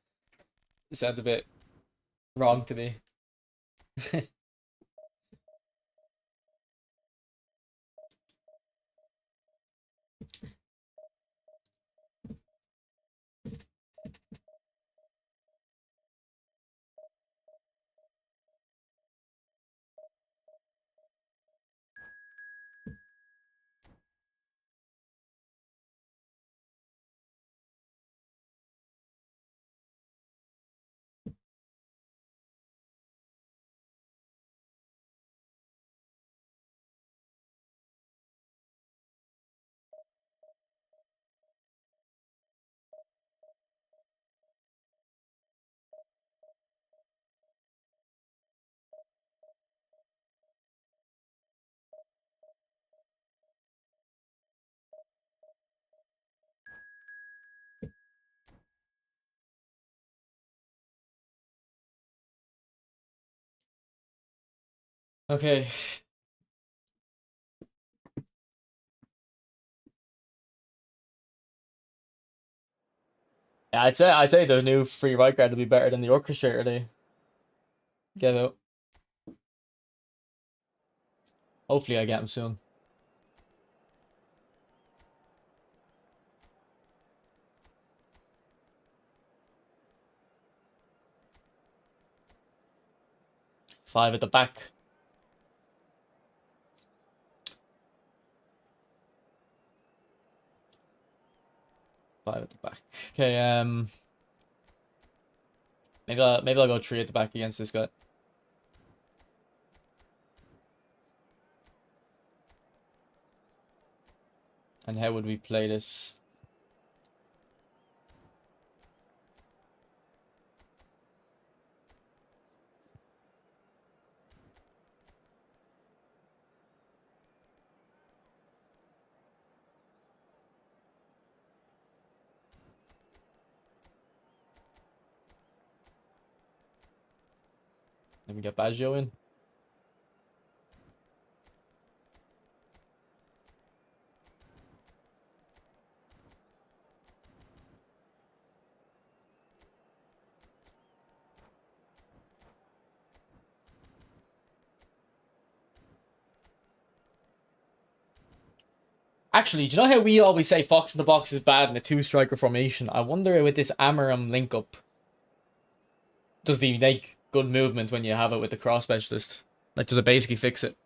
wrong to me. Okay. Yeah, I'd say the new free right guard will be better than the orchestrator they get out. Hopefully I get him soon. Five at the back. Five at the back. Okay, maybe I'll go 3 at the back against this guy. And how would we play this? Let me get Baggio in. Actually, do you know how we always say Fox in the box is bad in a 2-striker formation? I wonder with this Amaram link up, does he make good movement when you have it with the cross specialist? Like, does it basically fix it?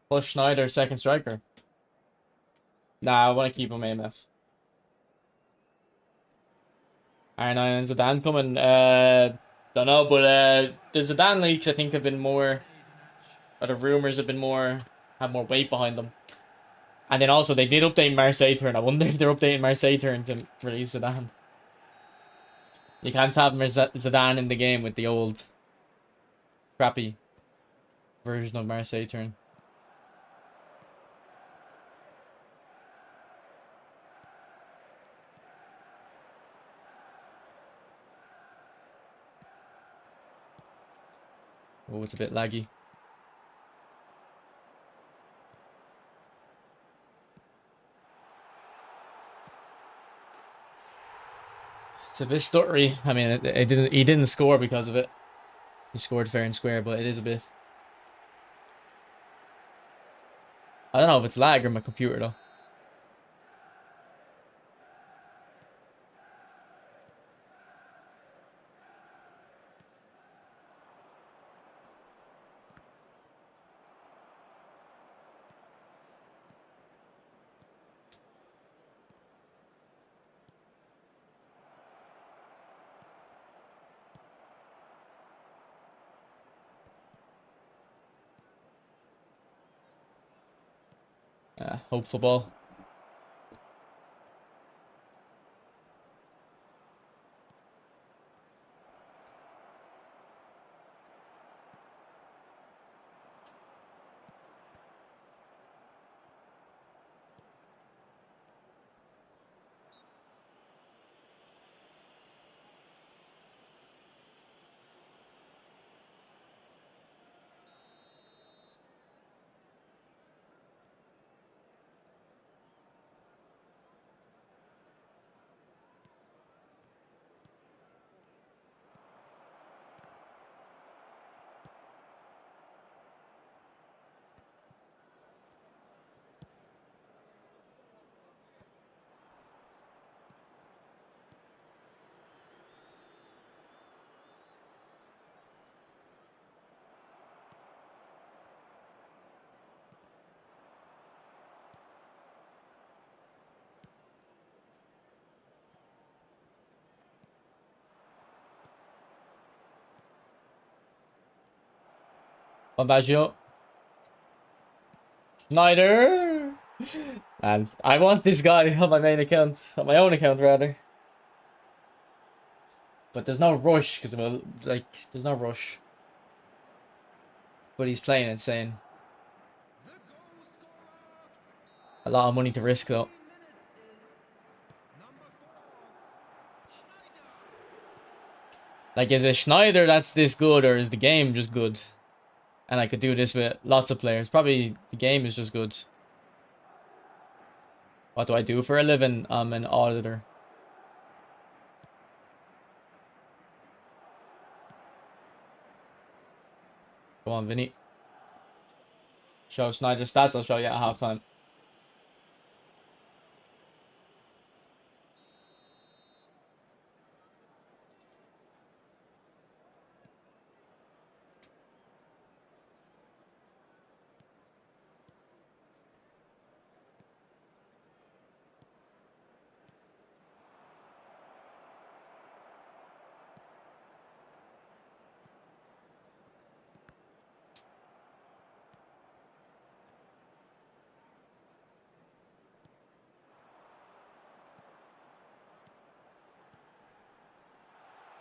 Plus Sneijder, second striker. Nah, I want to keep him AMF. R9 and Zidane coming. Don't know, but the Zidane leaks I think have been more, or the rumors have been more, have more weight behind them. And then also they did update Marseille turn. I wonder if they're updating Marseille turn to release Zidane. You can't have Zidane in the game with the old crappy version of Marseille turn. Oh, it's a bit laggy. It's a bit stuttery. I mean, he didn't score because of it. He scored fair and square, but it is a bit. I don't know if it's lag or my computer though. Hope football. Baggio. Sneijder. And I want this guy on my main account, on my own account rather. But there's no rush because well, like there's no rush. But he's playing insane. A lot of money to risk though. Like, is it Sneijder that's this good, or is the game just good? And I could do this with lots of players. Probably the game is just good. What do I do for a living? I'm an auditor. Go on, Vinny. Show Sneijder stats. I'll show you at halftime.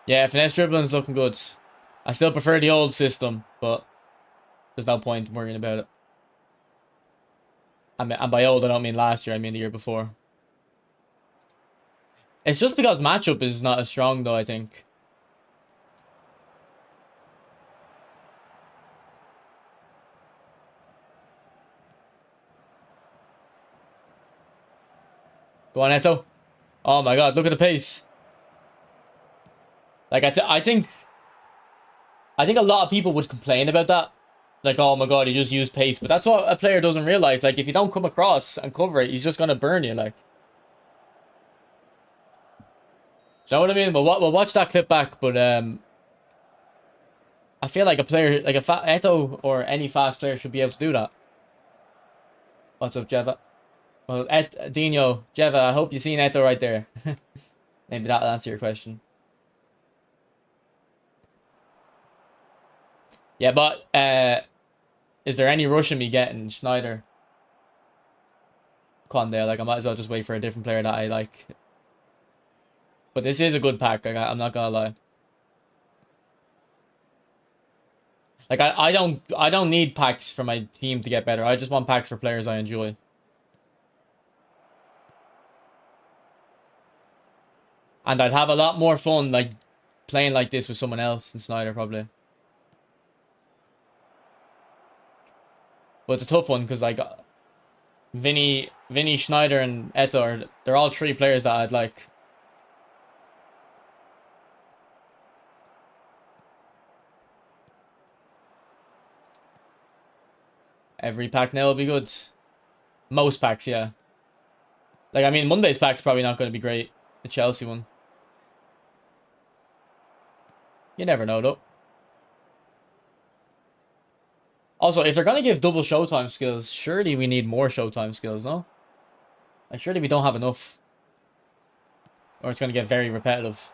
Yeah, finesse dribbling's looking good. I still prefer the old system, but there's no point worrying about it. And by old, I don't mean last year. I mean the year before. It's just because matchup is not as strong, though, I think. Go on, Eto'O. Oh my god, look at the pace. Like, I think a lot of people would complain about that. Like, oh my god, he just used pace. But that's what a player does in real life. Like, if you don't come across and cover it, he's just going to burn you, like. Do you know what I mean? We'll watch that clip back, but I feel like a player, like Eto'O or any fast player should be able to do that. What's up, Jeva? Well, Dino, Jeva, I hope you seen Eto'O right there. Maybe that'll answer your question. Yeah, but is there any rush in me getting Sneijder? Condale, like I might as well just wait for a different player that I like. But this is a good pack. Like, I'm not gonna lie. Like I don't need packs for my team to get better. I just want packs for players I enjoy. And I'd have a lot more fun like playing like this with someone else than Sneijder probably. But it's a tough one because like Vinny, Sneijder, and Eto'O, they're all three players that I'd like. Every pack now will be good. Most packs, yeah. Like, I mean, Monday's pack's probably not going to be great. The Chelsea one. You never know, though. Also, if they're going to give double Showtime skills, surely we need more Showtime skills, no? Like, surely we don't have enough. Or it's going to get very repetitive.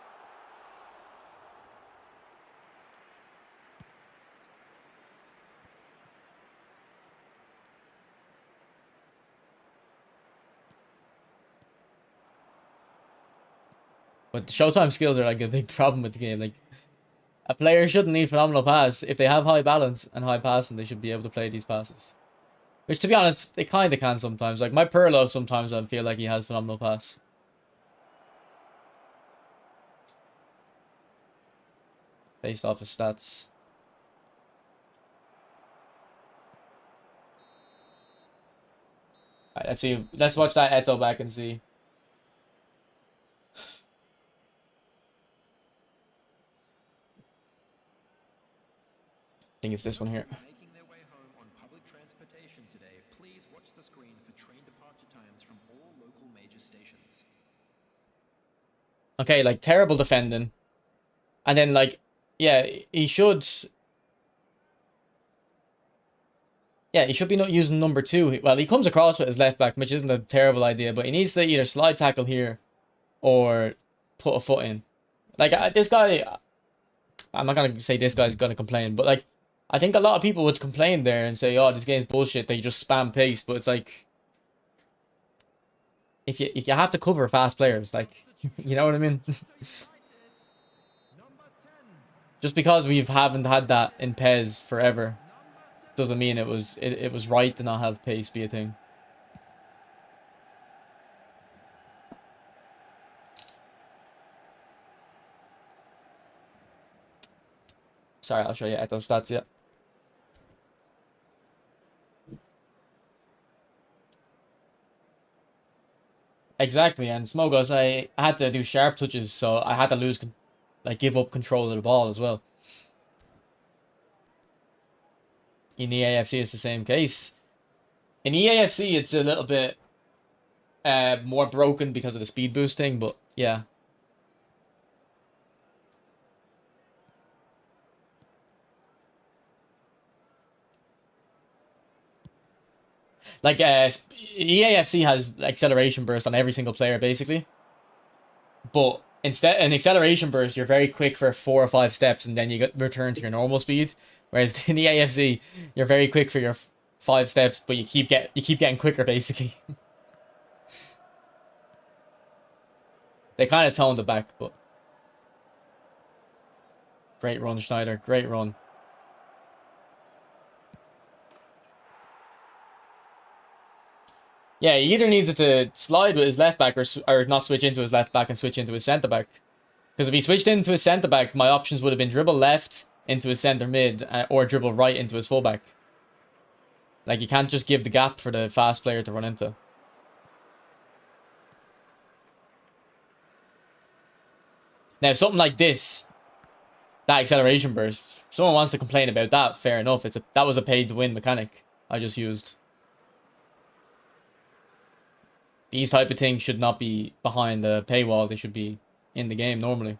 But the Showtime skills are like a big problem with the game. Like, a player shouldn't need phenomenal pass. If they have high balance and high passing, they should be able to play these passes. Which, to be honest, they kind of can sometimes. Like, my Perlo, sometimes I feel like he has phenomenal pass. Based off his stats. Alright, let's see. Let's watch that Eto'O back and see. I think it's this one here. Making their way home on public transportation today, please watch the screen for train departure times from all local major stations. Okay, like, terrible defending. And then, like, yeah, he should... Yeah, he should be not using number 2. Well, he comes across with his left back, which isn't a terrible idea, but he needs to either slide tackle here or put a foot in. Like, this guy... I'm not going to say this guy's going to complain, but, like, I think a lot of people would complain there and say, oh, this game's bullshit, they just spam pace, but it's like... If you have to cover fast players, like, you know what I mean? Just because we haven't had that in PES forever doesn't mean it was right to not have pace be a thing. Sorry, I'll show you Eto'O stats, yeah. Exactly, and Smogos, I had to do sharp touches, so I had to give up control of the ball as well. In the AFC, it's the same case. In EAFC, it's a little bit more broken because of the speed boosting, but yeah. Like, EAFC has acceleration burst on every single player, basically. But instead, an acceleration burst, you're very quick for 4 or 5 steps, and then you return to your normal speed. Whereas in the AFC, you're very quick for your 5 steps, but you keep getting quicker, basically. They kind of toned it back, but great run, Sneijder. Great run. Yeah, he either needed to slide with his left back or not switch into his left back and switch into his centre back. Because if he switched into his centre back, my options would have been dribble left into his centre mid or dribble right into his fullback. Like, you can't just give the gap for the fast player to run into. Now, something like this, that acceleration burst, if someone wants to complain about that, fair enough. That was a pay-to-win mechanic I just used. These type of things should not be behind the paywall. They should be in the game normally.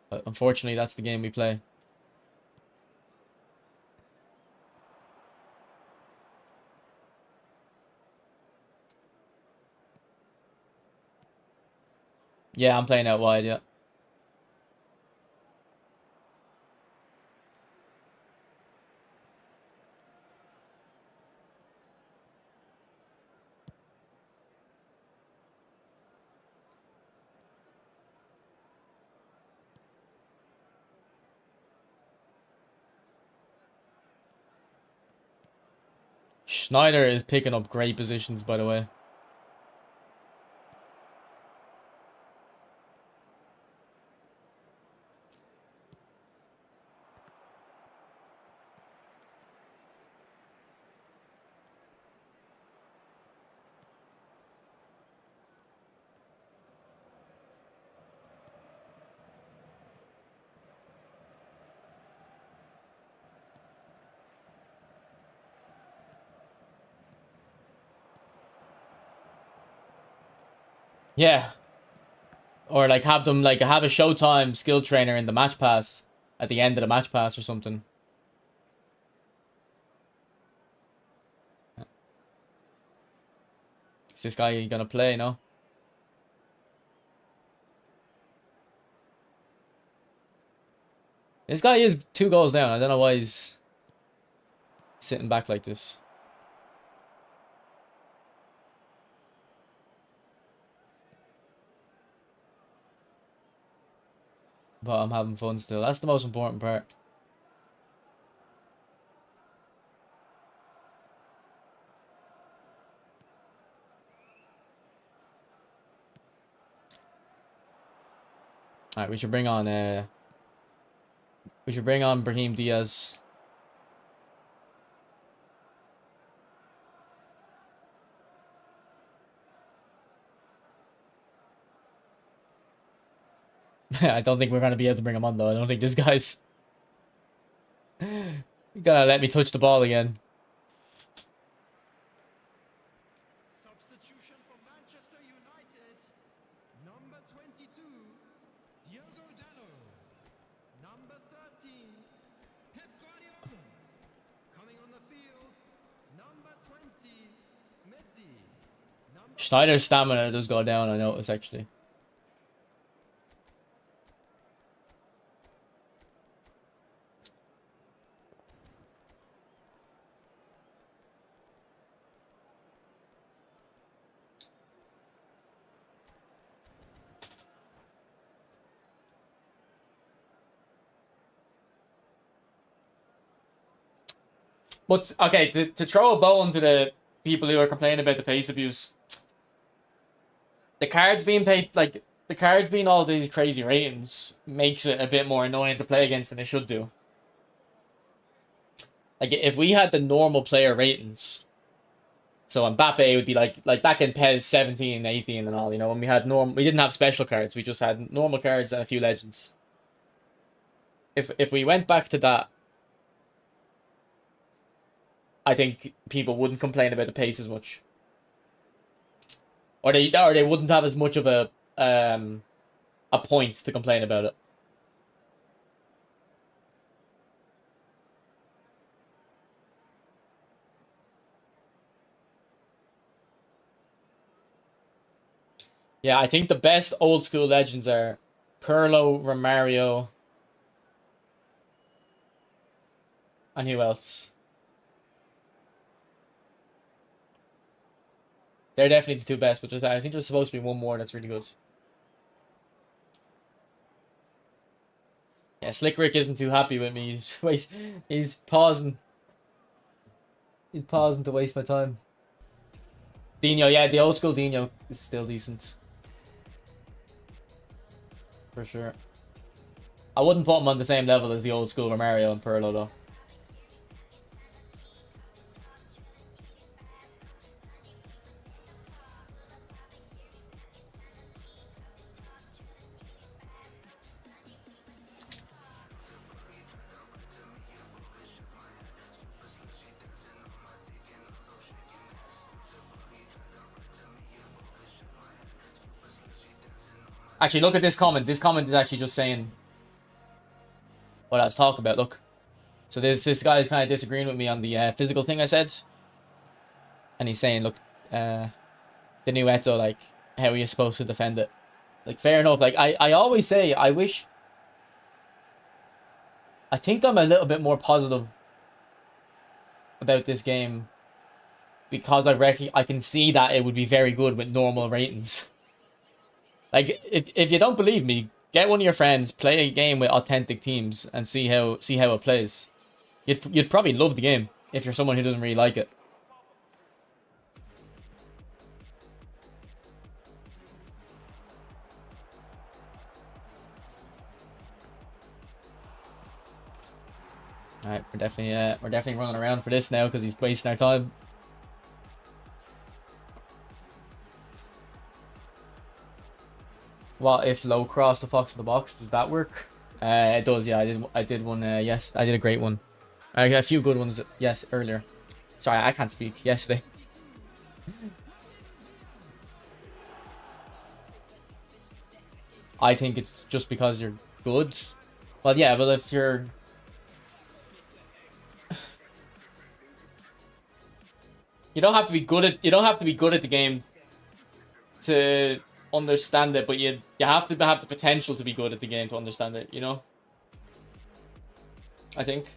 But unfortunately, that's the game we play. Yeah, I'm playing out wide, yeah. Sneijder is picking up great positions, by the way. Yeah. Or like have them like have a Showtime skill trainer in the match pass at the end of the match pass or something. Is this guy gonna play, no? This guy is 2 goals down. I don't know why he's sitting back like this. But I'm having fun still. That's the most important part. Alright, we should bring on Brahim Diaz. I don't think we're gonna be able to bring him on though. I don't think this guy's gonna let me touch the ball again. Substitution for Manchester United. Number 22, Diogo Dallo. Number 13, Pep Guardiola. Coming on the field, number 20, Messi. Schneider's stamina does go down, I notice actually. But okay, to throw a bone to the people who are complaining about the pace abuse, the cards being paid like the cards being all these crazy ratings makes it a bit more annoying to play against than it should do. Like if we had the normal player ratings, so Mbappe would be like back in PES 17, 18 and all, you know, when we didn't have special cards, we just had normal cards and a few legends. If we went back to that, I think people wouldn't complain about the pace as much. Or they wouldn't have as much of a point to complain about it. Yeah, I think the best old school legends are Pirlo, Romario, and who else? They're definitely the 2 best, but I think there's supposed to be one more that's really good. Yeah, Slick Rick isn't too happy with me. He's pausing. He's pausing to waste my time. Dino, yeah, the old school Dino is still decent. For sure. I wouldn't put him on the same level as the old school Romario and Pirlo, though. Actually, look at this comment. This comment is actually just saying what I was talking about. Look. So this guy is kind of disagreeing with me on the physical thing I said. And he's saying, look, the new Eto'O, like, how are you supposed to defend it? Like, fair enough. Like, I always say, I think I'm a little bit more positive about this game because I can see that it would be very good with normal ratings. Like, if you don't believe me, get one of your friends, play a game with authentic teams, and see how it plays. You'd probably love the game if you're someone who doesn't really like it. All right, we're definitely running around for this now because he's wasting our time. What if low cross the fox in the box? Does that work? It does. Yeah, I did one. Yes, I did a great one. I got a few good ones. Yes, earlier. Sorry, I can't speak. Yesterday. I think it's just because you're good. Well, yeah, but if you're... You don't have to be good at the game to understand it, but you have to have the potential to be good at the game to understand it, you know? I think.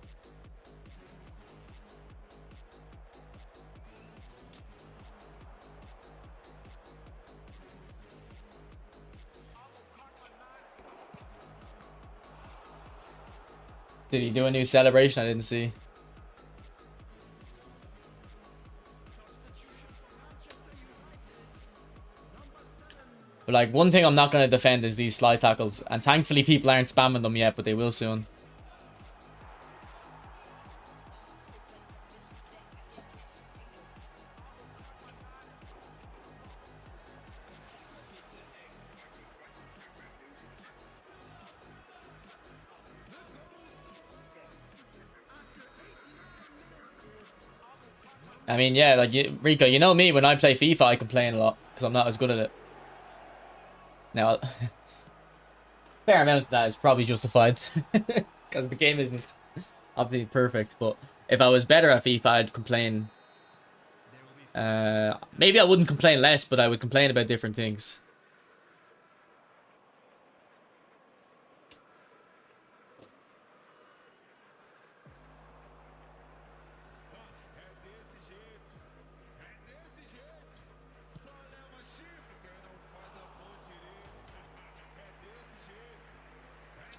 Did he do a new celebration? I didn't see. But like, one thing I'm not going to defend is these slide tackles. And thankfully people aren't spamming them yet, but they will soon. I mean, yeah, like, Rico, you know me, when I play FIFA, I complain a lot because I'm not as good at it. Now, fair amount of that is probably justified because the game isn't obviously perfect, but if I was better at FIFA, I'd complain. Maybe I wouldn't complain less, but I would complain about different things.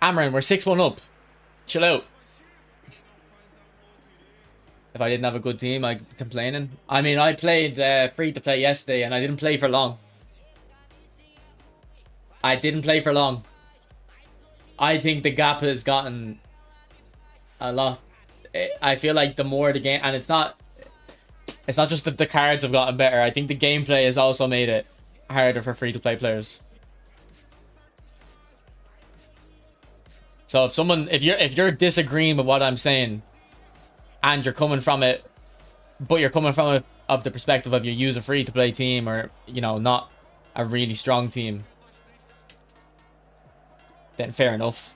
Amarin, we're 6-1 up. Chill out. If I didn't have a good team, I'd be complaining. I mean, I played free-to-play yesterday, and I didn't play for long. I didn't play for long. I think the gap has gotten a lot. I feel like the more the game... And it's not just that the cards have gotten better. I think the gameplay has also made it harder for free-to-play players. So if you're disagreeing with what I'm saying, and you're coming from it, but you're coming from it of the perspective of you use a free-to-play team, or, you know, not a really strong team, then fair enough.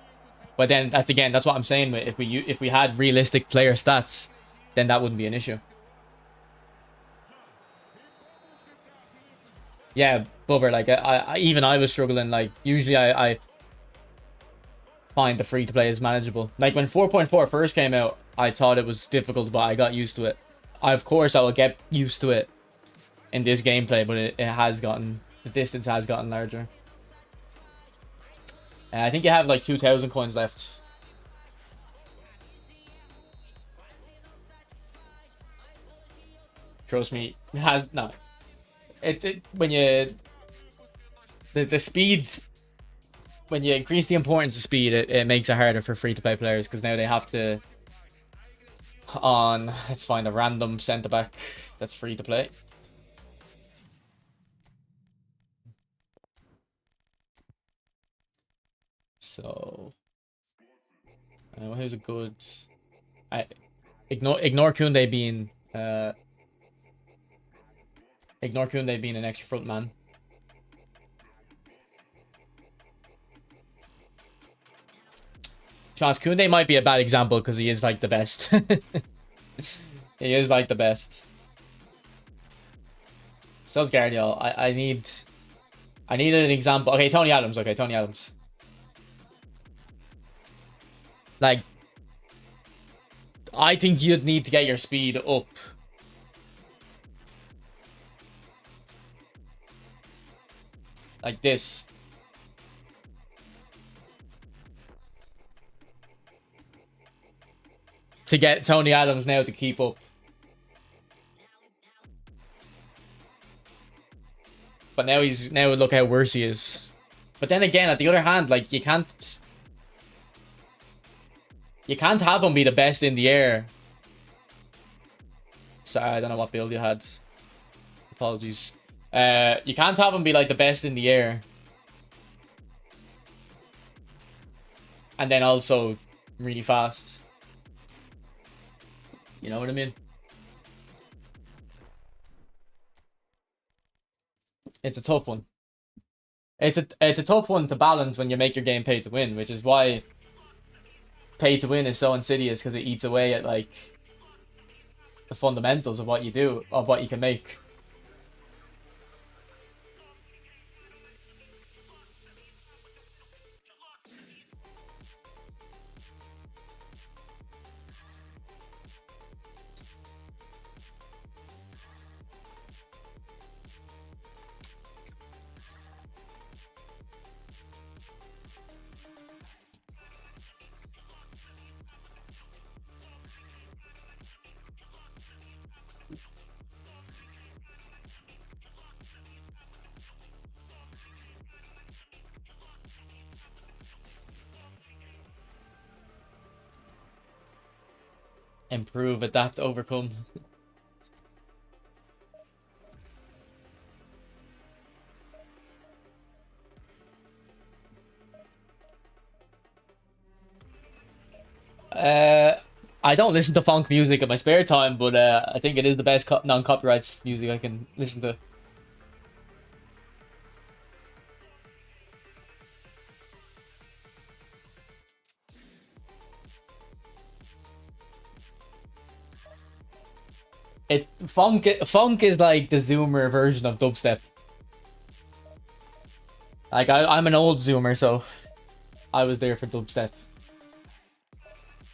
But then that's what I'm saying. If we had realistic player stats, then that wouldn't be an issue. Yeah, Bubber, like I was struggling. Like, usually I find the free-to-play is manageable. Like, when 4.4 first came out, I thought it was difficult, but I got used to it. Of course, I will get used to it in this gameplay, but it has gotten... The distance has gotten larger. I think you have like 2,000 coins left. Trust me, it has... No. When you... The speed... When you increase the importance of speed, it makes it harder for free-to-play players, because now they have to... Let's find a random centre-back that's free-to-play. So... who's a good... Ignore Koundé being... Ignore Koundé being an extra front man. Chance, Koundé might be a bad example because he is like the best. He is like the best. So's Guardiola. I need... I needed an example. Okay, Tony Adams. Okay, Tony Adams. Like, I think you'd need to get your speed up. Like this. To get Tony Adams now to keep up. But now look how worse he is. But then again, at the other hand, like you can't have him be the best in the air. Sorry, I don't know what build you had. Apologies. You can't have him be like the best in the air. And then also really fast. You know what I mean? It's a tough one. It's a tough one to balance when you make your game pay to win, which is why pay to win is so insidious, because it eats away at like the fundamentals of what you do, of what you can make. Improve, adapt, overcome. I don't listen to funk music in my spare time, but I think it is the best non-copyright music I can listen to. Funk is like the Zoomer version of dubstep. Like I'm an old Zoomer, so I was there for dubstep.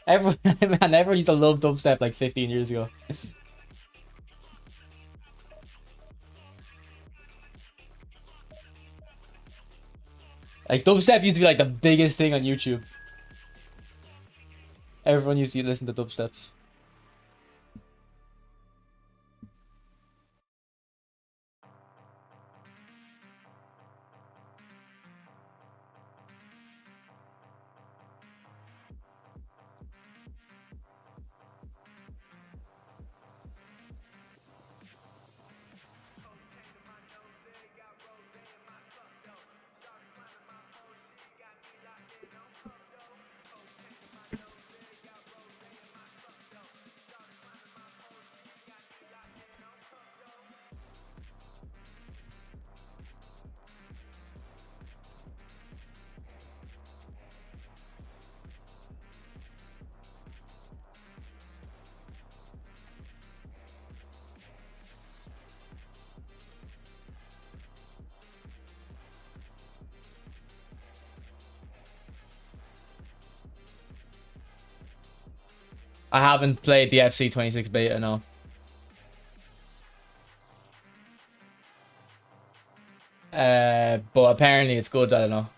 Everyone used to love dubstep like 15 years ago. Like dubstep used to be like the biggest thing on YouTube. Everyone used to listen to dubstep. I haven't played the FC26 beta, no. But apparently it's good, I don't know.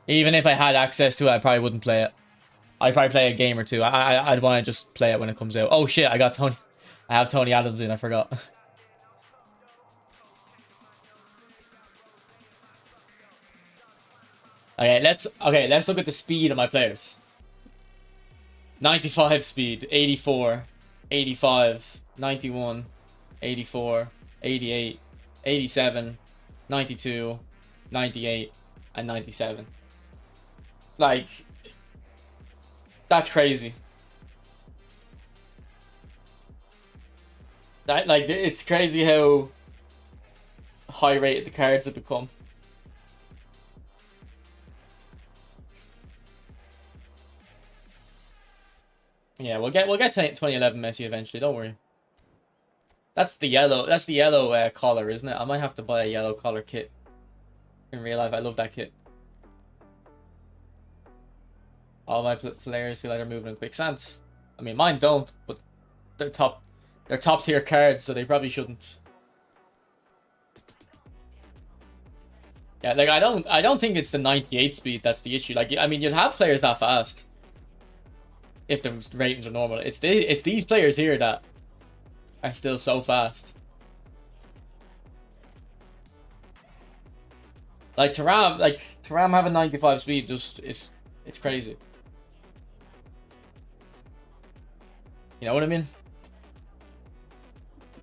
Even if I had access to it, I probably wouldn't play it. I'd probably play a game or two. I'd want to just play it when it comes out. Oh shit, I have Tony Adams in, I forgot. let's look at the speed of my players. 95 speed, 84, 85, 91, 84, 88, 87, 92, 98, and 97. Like, that's crazy. It's crazy how high rated the cards have become. Yeah, we'll get 2011 Messi eventually, don't worry. That's the yellow. That's the yellow collar, isn't it? I might have to buy a yellow collar kit. In real life, I love that kit. All my players feel like they're moving in quicksand. I mean, mine don't, but they're top tier cards, so they probably shouldn't. Yeah, like I don't think it's the 98 speed that's the issue. Like, I mean, you'd have players that fast if the ratings are normal. It's these players here that are still so fast. Like Taram having 95 speed just it's crazy. You know what I mean?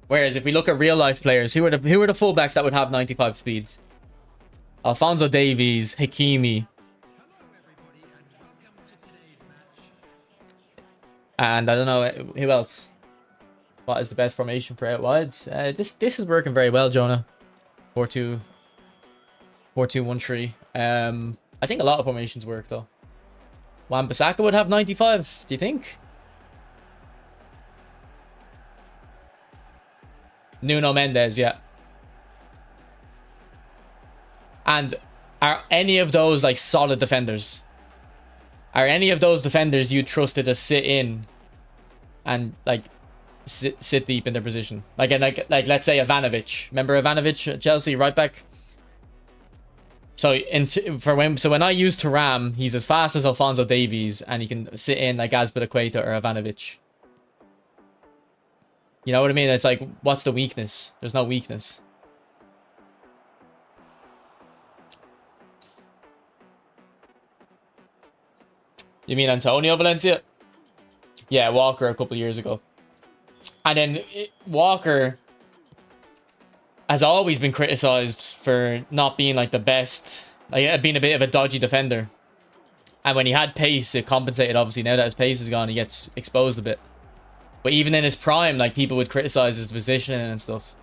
Whereas if we look at real life players, who are the fullbacks that would have 95 speeds? Alphonso Davies, Hakimi, and I don't know who else. What is the best formation for out wide? This is working very well, Jonah. 4-2, 4-2-1-3. I think a lot of formations work though. Wan-Bissaka would have 95. Do you think? Nuno Mendes, yeah. And are any of those like solid defenders? Are any of those defenders you trusted to sit in and like sit deep in their position? Like let's say Ivanovic. Remember Ivanovic at Chelsea, right back? So when I use Thuram, he's as fast as Alphonso Davies and he can sit in like Azpilicueta or Ivanovic. You know what I mean? It's like, what's the weakness? There's no weakness. You mean Antonio Valencia? Yeah, Walker a couple of years ago. And then Walker has always been criticized for not being like the best, like being a bit of a dodgy defender. And when he had pace, it compensated. Obviously, now that his pace is gone, he gets exposed a bit. But even in his prime, like people would criticize his positioning and stuff.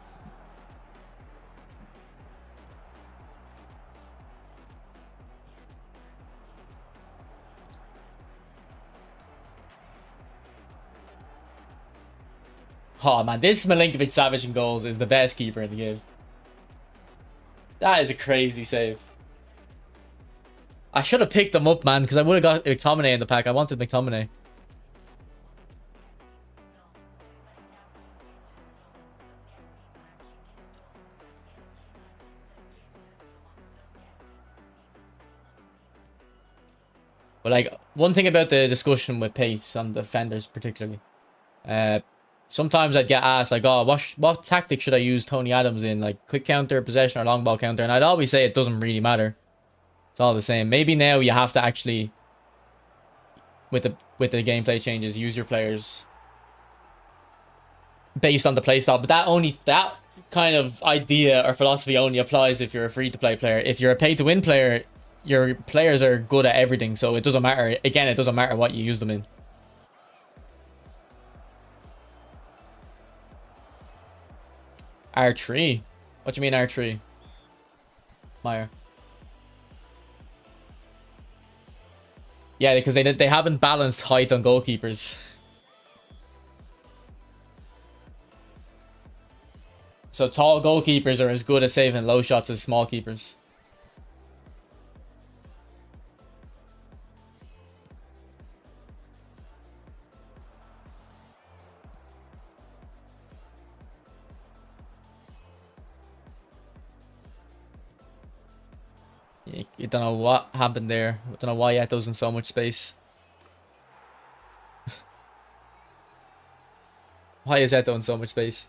Oh man, this Milinkovic-Savic in goals is the best keeper in the game. That is a crazy save. I should have picked him up, man, because I would have got McTominay in the pack. I wanted McTominay. But like, one thing about the discussion with pace on defenders particularly, sometimes I'd get asked like, oh, what tactic should I use Tony Adams in? Like quick counter, possession, or long ball counter? And I'd always say it doesn't really matter. It's all the same. Maybe now you have to actually, with the gameplay changes, use your players based on the playstyle. But that kind of idea or philosophy only applies if you're a free-to-play player. If you're a pay-to-win player, your players are good at everything, so it doesn't matter. Again, it doesn't matter what you use them in. R3? What do you mean R3? Meyer. Yeah, because they haven't balanced height on goalkeepers. So tall goalkeepers are as good at saving low shots as small keepers. You don't know what happened there. I don't know why Eto'o's in so much space. Why is Eto'o in so much space?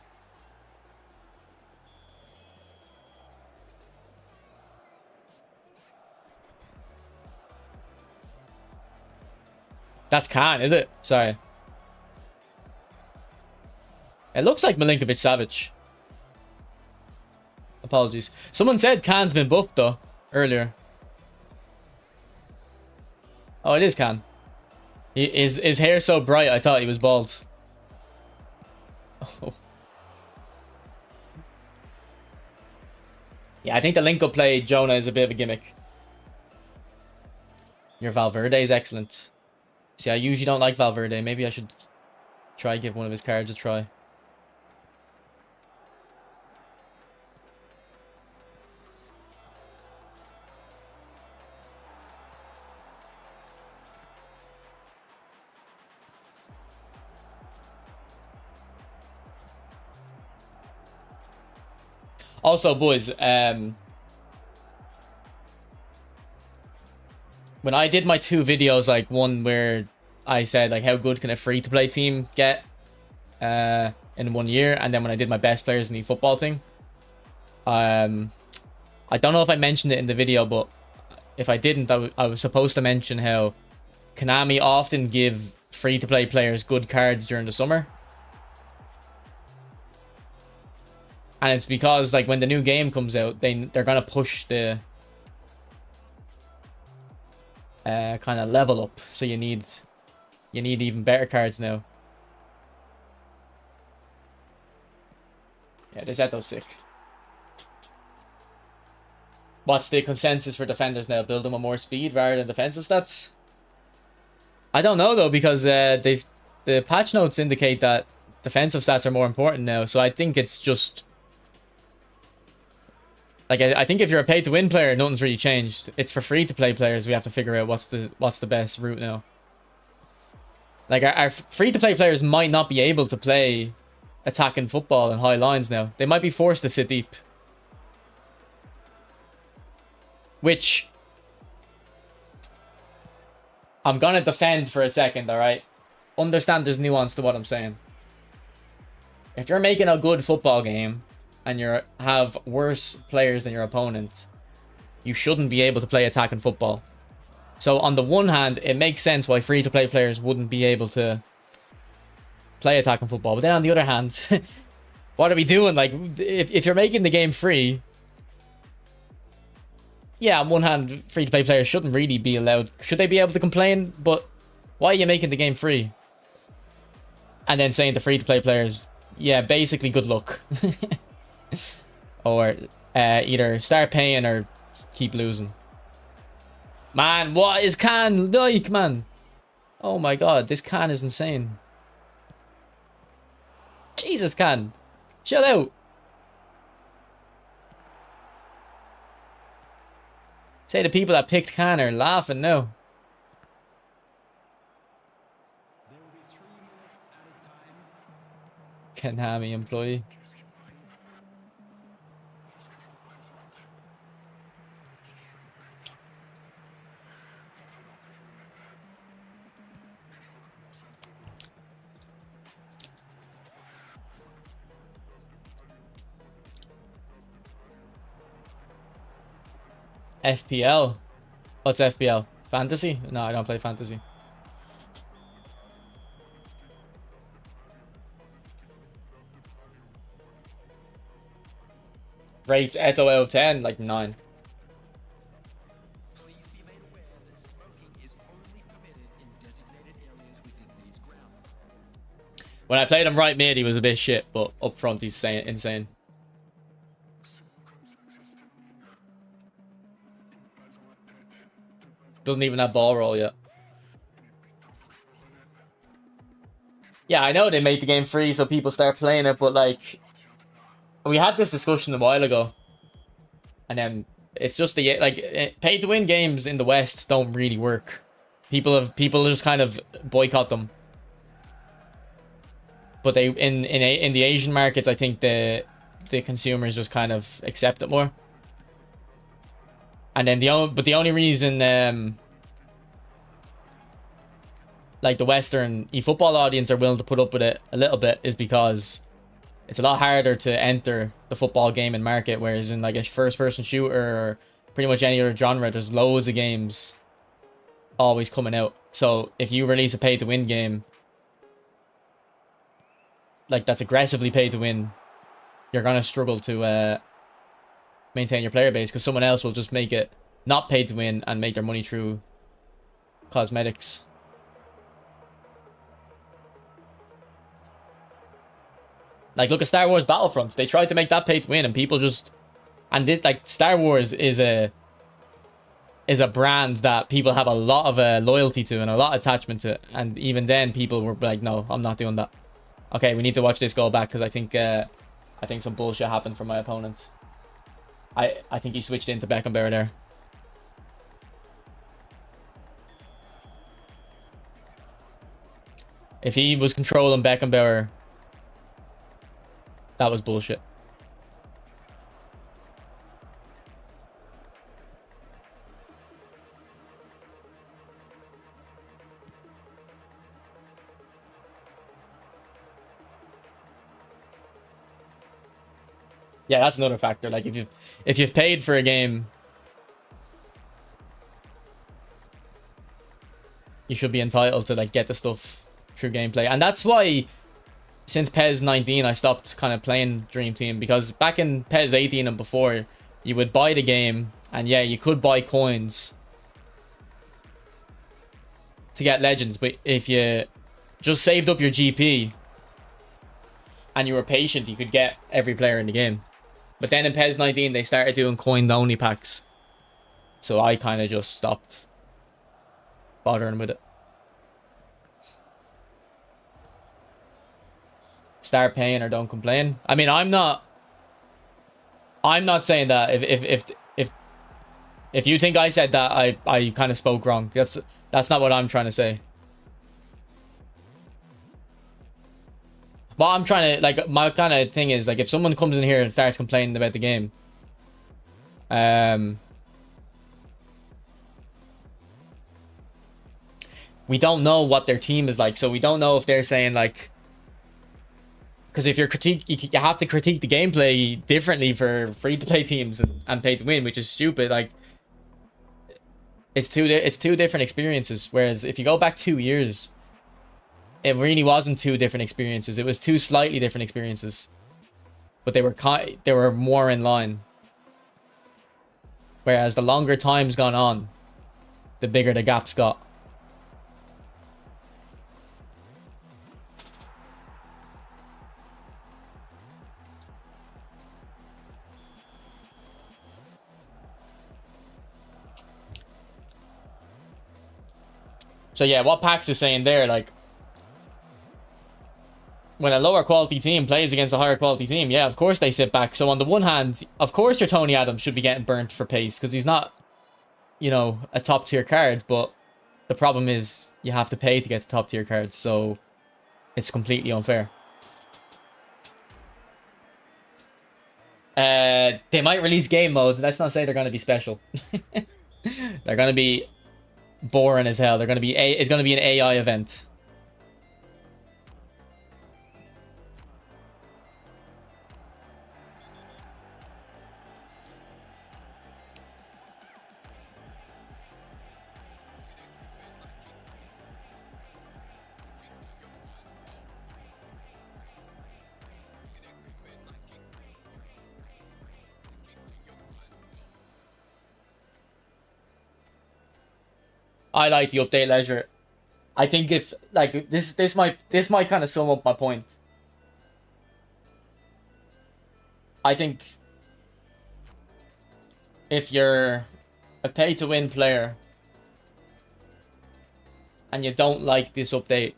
That's Khan, is it? Sorry. It looks like Milinkovic-Savic. Apologies. Someone said Khan's been buffed though earlier. Oh, it is Khan. His hair so bright, I thought he was bald. Oh. Yeah, I think the link-up play, Jonah, is a bit of a gimmick. Your Valverde is excellent. See, I usually don't like Valverde. Maybe I should try give one of his cards a try. Also, boys, when I did my 2 videos, like one where I said like how good can a free-to-play team get in 1 year, and then when I did my best players in the football thing, I don't know if I mentioned it in the video, but if I didn't, I was supposed to mention how Konami often give free-to-play players good cards during the summer. And it's because like when the new game comes out, they're gonna push the kind of level up. So you need even better cards now. Yeah, this Eto'o's sick. What's the consensus for defenders now? Build them with more speed rather than defensive stats? I don't know though, because the patch notes indicate that defensive stats are more important now. So I think it's just like I think if you're a pay-to-win player, nothing's really changed. It's for free-to-play players we have to figure out what's the best route now. Like our free-to-play players might not be able to play attacking football in high lines now. They might be forced to sit deep. Which I'm gonna defend for a second, alright? Understand there's nuance to what I'm saying. If you're making a good football game and you have worse players than your opponent, you shouldn't be able to play attacking football. So on the one hand, it makes sense why free-to-play players wouldn't be able to play attacking football. But then on the other hand, what are we doing? Like, if you're making the game free, yeah, on one hand, free-to-play players shouldn't really be allowed. Should they be able to complain? But why are you making the game free? And then saying to free-to-play players, yeah, basically good luck. Or either start paying or keep losing. Man, what is Can like, man? Oh my god, this Can is insane. Jesus, Can. Chill out. Say the people that picked Can are laughing now. Konami employee. FPL. What's FPL? Fantasy? No, I don't play fantasy. Rates Eto'O out of 10, like 9. Please be made aware that smoking is only permitted in designated areas within these grounds. When I played him right mid, he was a bit shit, but up front, he's insane. Doesn't even have ball roll yet. Yeah, I know they made the game free so people start playing it, but like, we had this discussion a while ago. And then it's just the like pay-to-win games in the West don't really work. People just kind of boycott them. But they in the Asian markets, I think the consumers just kind of accept it more. And then the only reason like the Western eFootball audience are willing to put up with it a little bit is because it's a lot harder to enter the football gaming market, whereas in like a first-person shooter or pretty much any other genre, there's loads of games always coming out. So if you release a pay-to-win game, like that's aggressively pay-to-win, you're gonna struggle to maintain your player base because someone else will just make it not pay-to-win and make their money through cosmetics. Like, look at Star Wars Battlefront. They tried to make that pay to win, and people just... And this, like, Star Wars is a brand that people have a lot of loyalty to and a lot of attachment to. And even then, people were like, no, I'm not doing that. Okay, we need to watch this go back, because I think some bullshit happened from my opponent. I think he switched into Beckenbauer there. If he was controlling Beckenbauer... That was bullshit. Yeah, that's another factor. Like if you've paid for a game, you should be entitled to like get the stuff through gameplay. And that's why since PES 19 I stopped kind of playing Dream Team, because back in PES 18 and before, you would buy the game and yeah, you could buy coins to get legends, but if you just saved up your GP and you were patient, you could get every player in the game. But then in PES 19 they started doing coin only packs, so I kind of just stopped bothering with it. Start paying or don't complain. I mean, I'm not saying that. If you think I said that, I kind of spoke wrong. That's not what I'm trying to say. What I'm trying to, like, my kind of thing is, like, if someone comes in here and starts complaining about the game, we don't know what their team is like, so we don't know if they're saying, like, because if you're you have to critique the gameplay differently for free-to-play teams and pay-to-win, which is stupid. Like, it's two different experiences. Whereas if you go back 2 years, it really wasn't two different experiences. It was two slightly different experiences, but they were more in line. Whereas the longer time's gone on, the bigger the gaps got. So yeah, what Pax is saying there, like, when a lower quality team plays against a higher quality team, yeah, of course they sit back. So on the one hand, of course your Tony Adams should be getting burnt for pace, because he's not, you know, a top tier card, but the problem is you have to pay to get the top tier cards, so it's completely unfair. They might release game modes. Let's not say they're going to be special. They're going to be boring as hell. They're going to be it's going to be an AI event. I like the update leisure. I think if, like, this might kind of sum up my point. I think if you're a pay to win player and you don't like this update,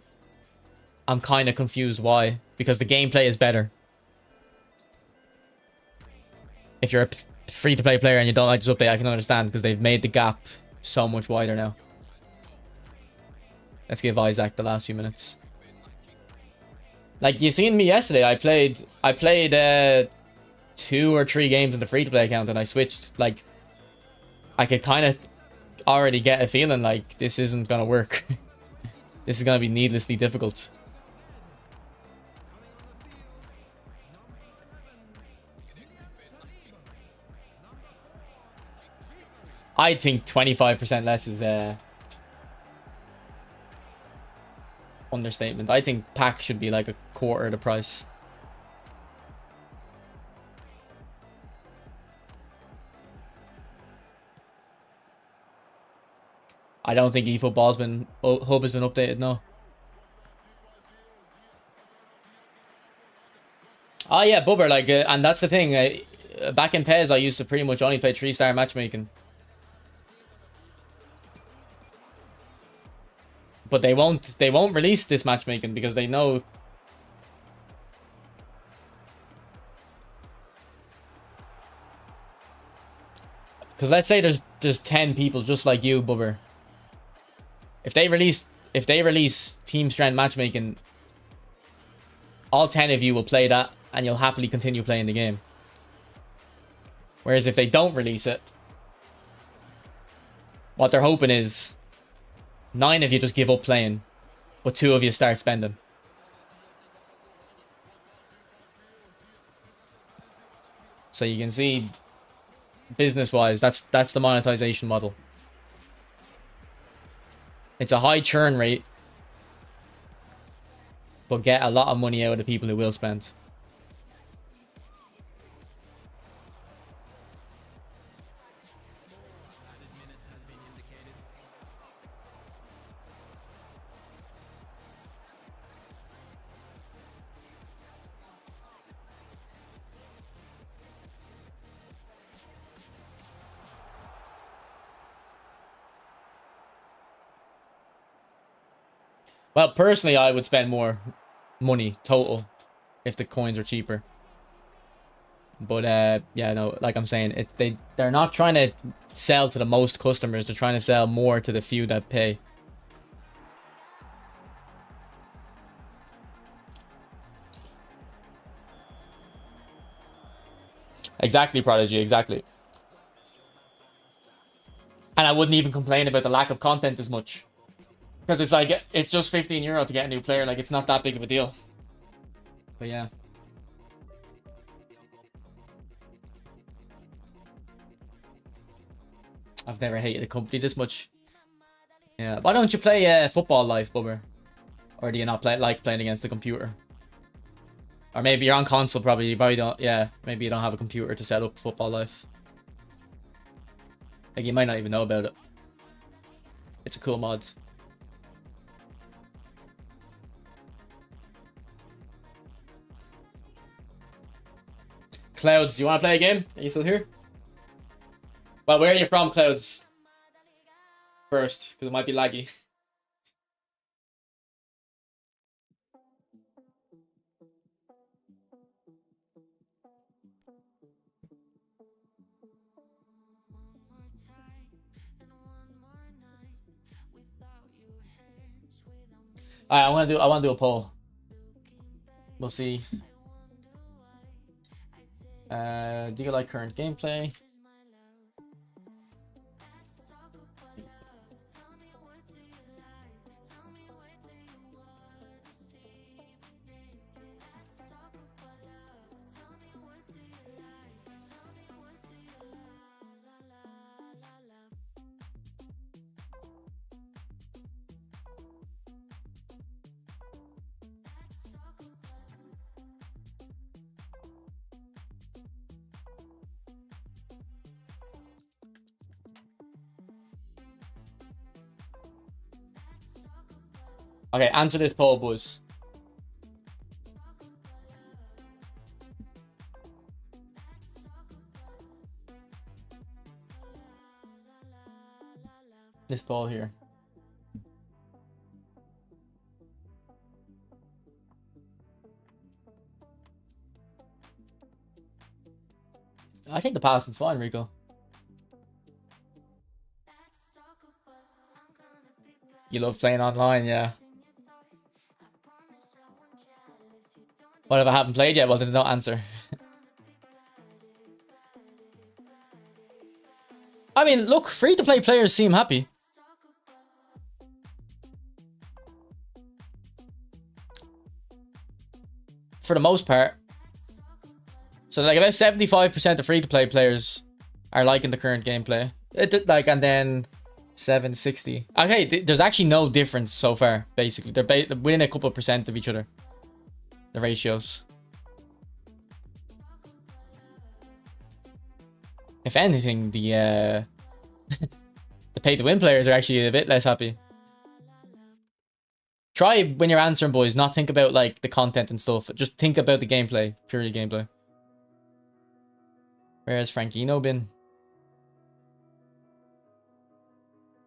I'm kind of confused why, because the gameplay is better. If you're a free to play player and you don't like this update, I can understand, because they've made the gap so much wider now. Let's give Isaac the last few minutes. Like, you seen me yesterday, I played 2 or 3 games in the free-to-play account, and I switched. Like, I could kind of already get a feeling like this isn't going to work. This is going to be needlessly difficult. I think 25% less is understatement. I think pack should be like a quarter of the price. I don't think eFootball's hub has been updated, no. Oh yeah, Bubber, like, and that's the thing. Back in PES, I used to pretty much only play 3-star matchmaking. But they won't release this matchmaking because they know. Because let's say there's 10 people just like you, Bubber. If they release team strength matchmaking, all 10 of you will play that and you'll happily continue playing the game. Whereas if they don't release it, what they're hoping is 9 of you just give up playing, but 2 of you start spending. So you can see, business-wise, that's the monetization model. It's a high churn rate, but get a lot of money out of the people who will spend. Well, personally, I would spend more money total if the coins are cheaper. But yeah, no, like I'm saying, they're not trying to sell to the most customers. They're trying to sell more to the few that pay. Exactly, Prodigy, exactly. And I wouldn't even complain about the lack of content as much. Because it's like, it's just €15 to get a new player. Like, it's not that big of a deal. But yeah. I've never hated a company this much. Yeah. Why don't you play Football Life, Bubber? Or do you not like playing against the computer? Or maybe you're on console, probably. You probably don't. Yeah, maybe you don't have a computer to set up Football Life. Like, you might not even know about it. It's a cool mod. Clouds, do you want to play a game? Are you still here? Well, where are you from, Clouds? First, because it might be laggy. Alright, I want to do a poll. We'll see. Do you like current gameplay? Okay, answer this poll, boys. This poll here. I think the passing's fine, Rico. You love playing online, yeah. What if I haven't played yet? Well, then don't answer. I mean, look, free-to-play players seem happy. For the most part. So, like, about 75% of free-to-play players are liking the current gameplay. And then 760. Okay, there's actually no difference so far, basically. They're within a couple % of each other. The ratios. If anything, the the pay-to-win players are actually a bit less happy. Try, when you're answering, boys, not think about, like, the content and stuff. Just think about the gameplay. Purely gameplay. Where has Frankino been?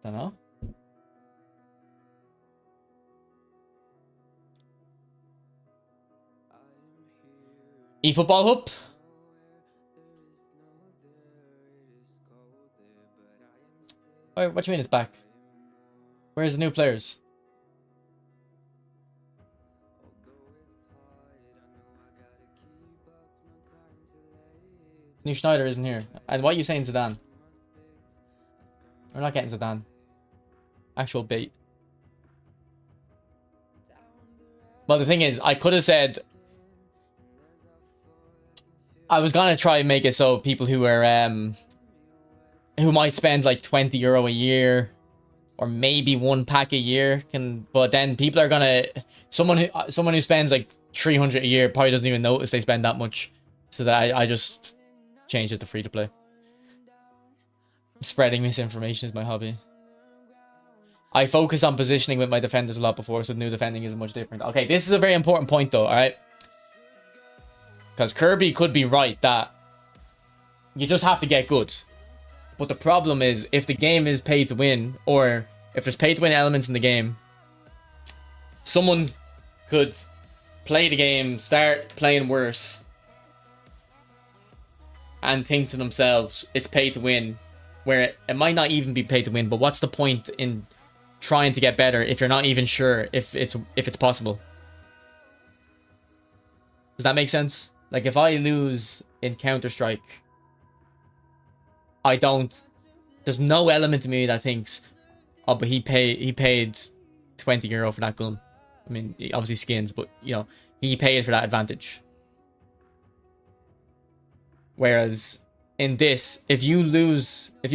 Don't know. eFootball Hub? Oh, what do you mean it's back? Where's the new players? New Sneijder isn't here. And what are you saying, Zidane? We're not getting Zidane. Actual bait. Well, the thing is, I could have said... I was gonna try and make it so people who are who might spend like €20 a year or maybe one pack a year can, but then people are gonna, someone who spends like 300 a year probably doesn't even notice they spend that much. So that I just changed it to free to play. Spreading misinformation is my hobby. I focus on positioning with my defenders a lot before, so new defending isn't much different. Okay, this is a very important point though, alright? Because Kirby could be right that you just have to get good. But the problem is, if the game is pay to win, or if there's pay to win elements in the game, someone could play the game, start playing worse, and think to themselves, it's pay to win, where it might not even be pay to win, but what's the point in trying to get better if you're not even sure if it's possible? Does that make sense? Like, if I lose in Counter-Strike, there's no element in me that thinks, oh, but he paid €20 for that gun. I mean, obviously skins, but, you know, he paid for that advantage. Whereas in this, if you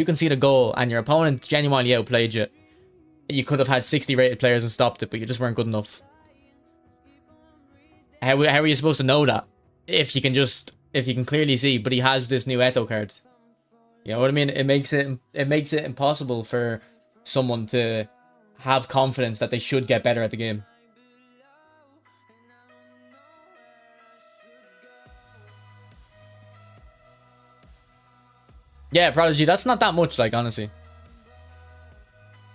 concede a goal and your opponent genuinely outplayed you, you could have had 60 rated players and stopped it, but you just weren't good enough. How are you supposed to know that? If you can clearly see, but he has this new Eto'O card. You know what I mean? It makes it impossible for someone to have confidence that they should get better at the game. Yeah, Prodigy, that's not that much, like, honestly.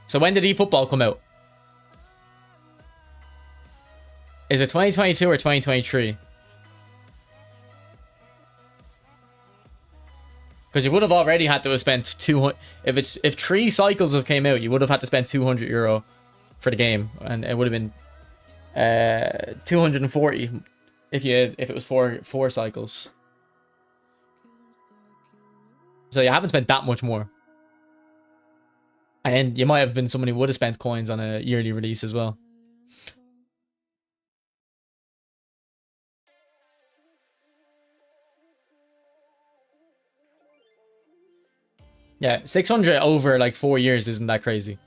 So when did eFootball come out? Is it 2022 or 2023? Because you would have already had to have spent 200. If 3 cycles have came out, you would have had to spend €200 for the game, and it would have been 240 if it was four cycles. So you haven't spent that much more. And you might have been someone who would have spent coins on a yearly release as well. Yeah, 600 over like 4 years isn't that crazy.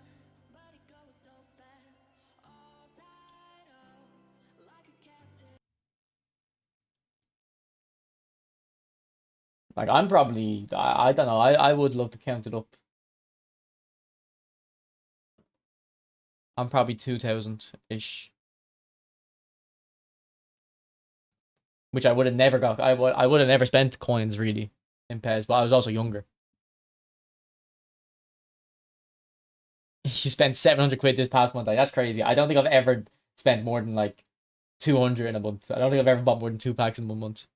Like, I'm probably, I don't know, I would love to count it up. I'm probably 2,000-ish. Which I would have never got. I would have never spent coins really in PES, but I was also younger. You spent 700 quid this past month. Like, that's crazy. I don't think I've ever spent more than like 200 in a month. I don't think I've ever bought more than 2 packs in 1 month.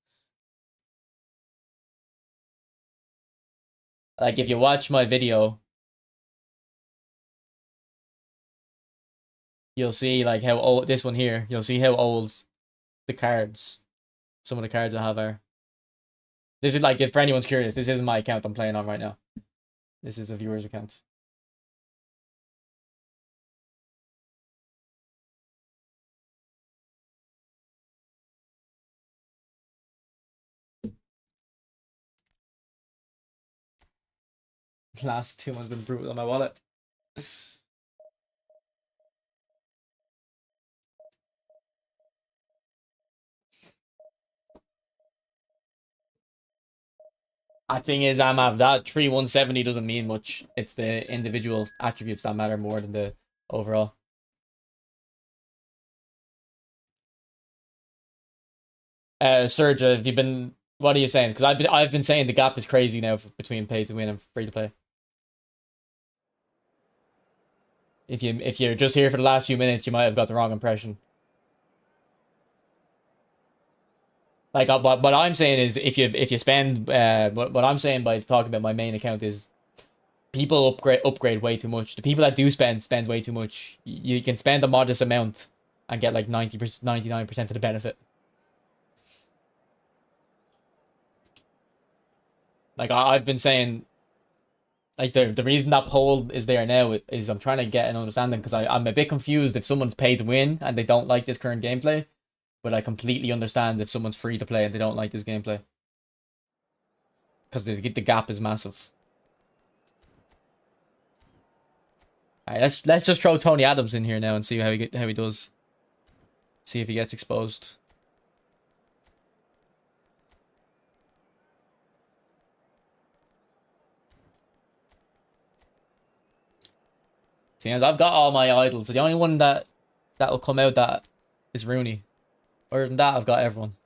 Like, if you watch my video, you'll see like how old this one here. You'll see how old the cards, some of the cards I have are. This is like, if for anyone's curious, this isn't my account I'm playing on right now. This is a viewer's account. Last 2 months been brutal on my wallet. Thing is, Amav, that 3170 doesn't mean much. It's the individual attributes that matter more than the overall. Serge, have you been? What are you saying? Because I've been saying the gap is crazy now between pay to win and free to play. If you're just here for the last few minutes, you might have got the wrong impression. Like, what I'm saying is, if you spend, what I'm saying by talking about my main account is, people upgrade way too much. The people that do spend way too much. You can spend a modest amount and get like 90%, 99% of the benefit. Like, I've been saying, like, the reason that poll is there now is I'm trying to get an understanding, because I'm a bit confused if someone's paid to win and they don't like this current gameplay, but I completely understand if someone's free to play and they don't like this gameplay. because the gap is massive. All right, let's just throw Tony Adams in here now and see how he does. See if he gets exposed. I've got all my idols. The only one that'll come out that is Rooney. Other than that, I've got everyone.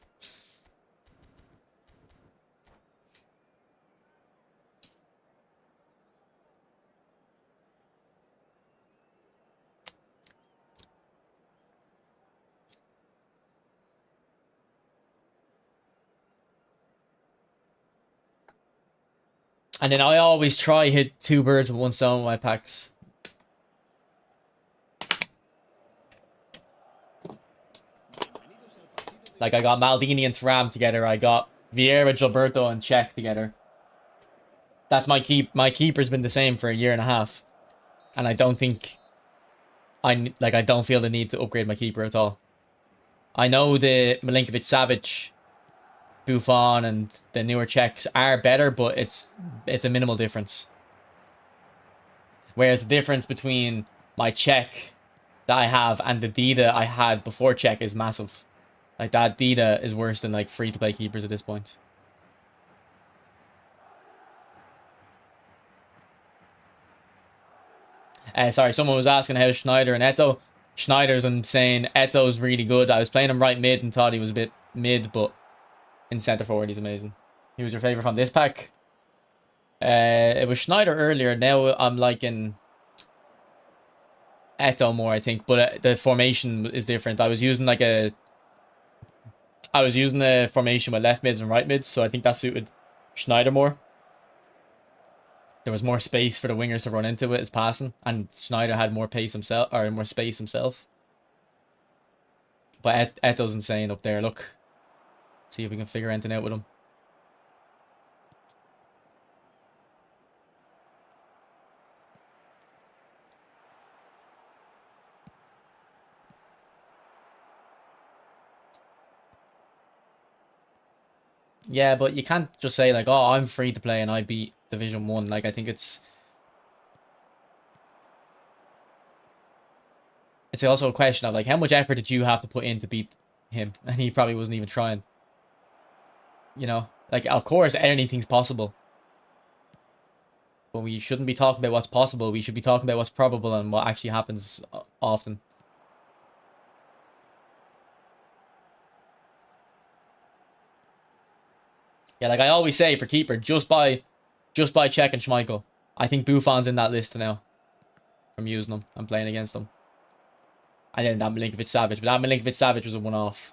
And then I always try hit 2 birds with 1 stone with my packs. Like I got Maldini and Thuram together. I got Vieira, Gilberto, and Czech together. That's my My keeper's been the same for a year and a half, and I don't think I don't feel the need to upgrade my keeper at all. I know the Milinkovic, Savic, Buffon, and the newer Czechs are better, but it's a minimal difference. Whereas the difference between my Czech that I have and the Dida I had before Czech is massive. Like that Dida is worse than like free to play keepers at this point. Sorry, someone was asking how Sneijder and Eto'O. Sneijder's insane. Eto'o's really good. I was playing him right mid and thought he was a bit mid, but in centre forward he's amazing. Who was your favourite from this pack? It was Sneijder earlier. Now I'm liking Eto'o more, I think, but the formation is different. I was using a formation with left mids and right mids, so I think that suited Sneijder more. There was more space for the wingers to run into with his passing, and Sneijder had more pace himself, or more space himself. But Eto'o's insane up there. Look, see if we can figure anything out with him. Yeah, but you can't just say like, oh, I'm free to play and I beat Division 1. Like, I think it's also a question of like, how much effort did you have to put in to beat him? And he probably wasn't even trying. You know, like, of course, anything's possible. But we shouldn't be talking about what's possible. We should be talking about what's probable and what actually happens often. Yeah, like I always say for keeper, just buy Czech and Schmeichel. I think Buffon's in that list now. From using them and playing against them. And then that Milinkovic Savic. But that Milinkovic Savic was a one-off.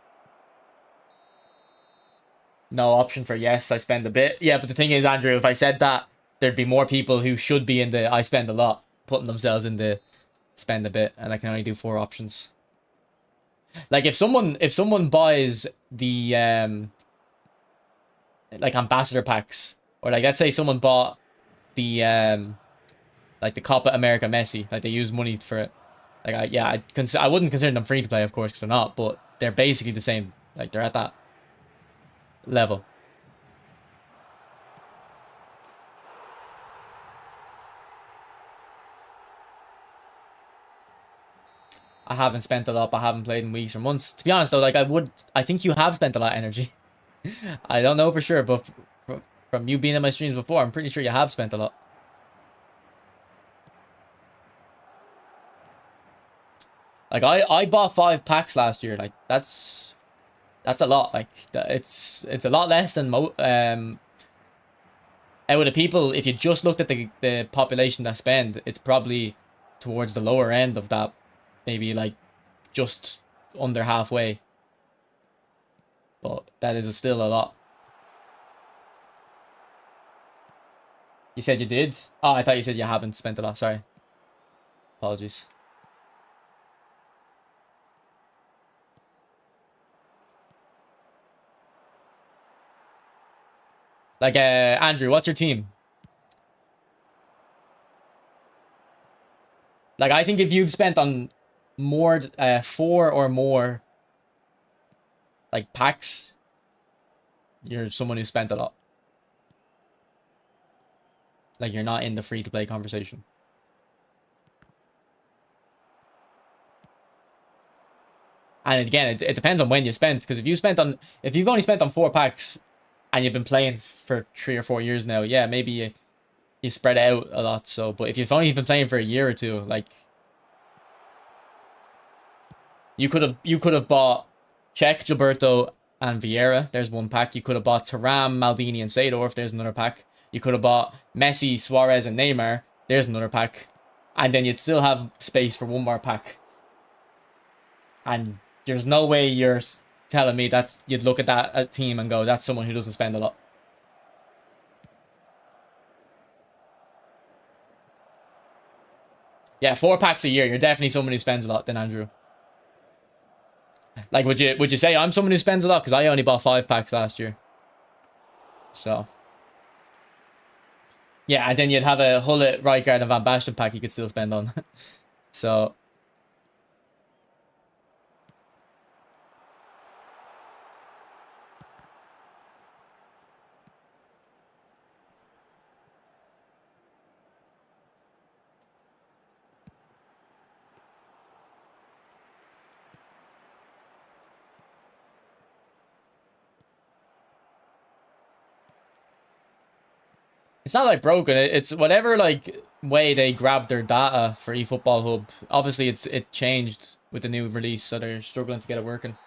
No option for yes, I spend a bit. Yeah, but the thing is, Andrew, if I said that, there'd be more people who should be in the I spend a lot, putting themselves in the spend a bit, and I can only do 4 options. Like if someone buys the like ambassador packs, or like let's say someone bought the like the Copa America Messi, like they use money for it. Like I wouldn't consider them free to play, of course, because they're not, but they're basically the same. Like they're at that level. I haven't spent a lot, but I haven't played in weeks or months. To be honest though, like I think you have spent a lot of energy. I don't know for sure, but from you being in my streams before, I'm pretty sure you have spent a lot. Like I bought 5 packs last year. Like that's a lot. Like it's a lot less than out of the people. If you just looked at the population that spend, it's probably towards the lower end of that. Maybe like just under halfway. But that is still a lot. You said you did? Oh, I thought you said you haven't spent a lot. Sorry. Apologies. Like, Andrew, what's your team? Like, I think if you've spent on more, 4 or more, like, packs, you're someone who spent a lot. Like, you're not in the free-to-play conversation. And again, it depends on when you spent. Because if you've only spent on 4 packs and you've been playing for 3 or 4 years now, yeah, maybe you spread out a lot. So, but if you've only been playing for a year or two, like, you could have bought Czech, Gilberto, and Vieira. There's 1 pack. You could have bought Thuram, Maldini, and Seedorf. There's another pack. You could have bought Messi, Suarez, and Neymar. There's another pack. And then you'd still have space for 1 more pack. And there's no way you're telling me that you'd look at that team and go, that's someone who doesn't spend a lot. Yeah, 4 packs a year. You're definitely someone who spends a lot then, Andrew. Like, would you say I'm someone who spends a lot? Because I only bought 5 packs last year. So. Yeah, and then you'd have a Hullet, Rijkaard, and Van Basten pack you could still spend on. So. It's not like broken. It's whatever like way they grabbed their data for eFootball Hub. Obviously, it changed with the new release, so they're struggling to get it working.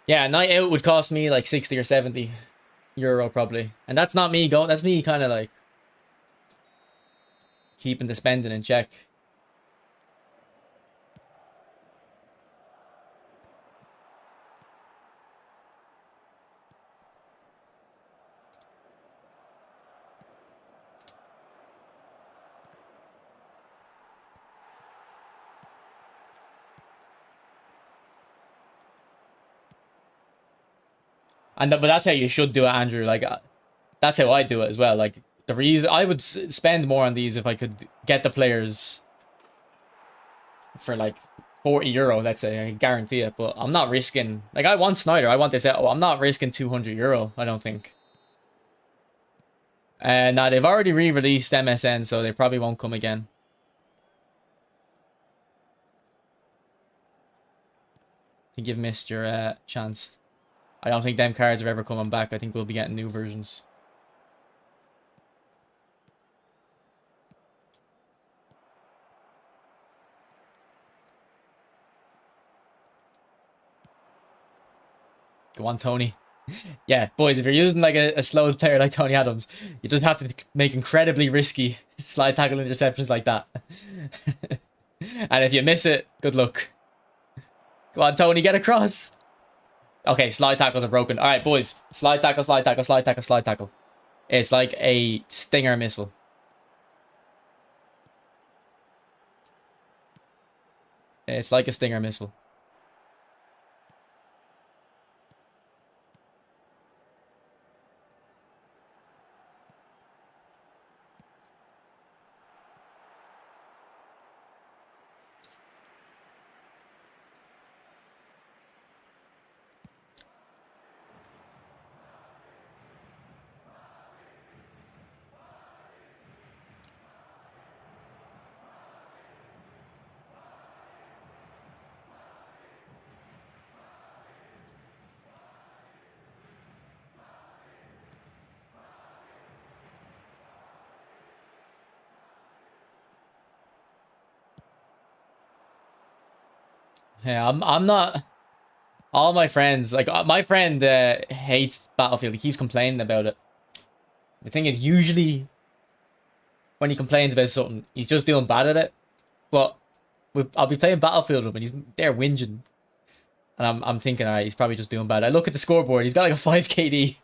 Yeah, a night out would cost me like 60 or 70 euro probably, and that's not me going. That's me kind of like keeping the spending in check. But that's how you should do it, Andrew. Like, that's how I do it as well. Like, the reason I would spend more on these if I could get the players for like 40 euro, let's say, I guarantee it. But I'm not risking. Like, I want Sneijder. I want this. Oh, I'm not risking 200 euro. I don't think. And now they've already re-released MSN, so they probably won't come again. I think you've missed your chance. I don't think them cards are ever coming back. I think we'll be getting new versions. Go on, Tony. Yeah, boys, if you're using like a slow player like Tony Adams, you just have to make incredibly risky slide tackle interceptions like that. And if you miss it, good luck. Go on, Tony, get across. Okay, slide tackles are broken. All right, boys. Slide tackle, slide tackle, slide tackle, slide tackle. It's like a Stinger missile. It's like a Stinger missile. Yeah, I'm not. All my friends, like my friend hates Battlefield. He keeps complaining about it. The thing is, usually when he complains about something, he's just doing bad at it. But I'll be playing Battlefield with him, and he's there whinging, and I'm thinking, alright, he's probably just doing bad. I look at the scoreboard; he's got like a 5 KD.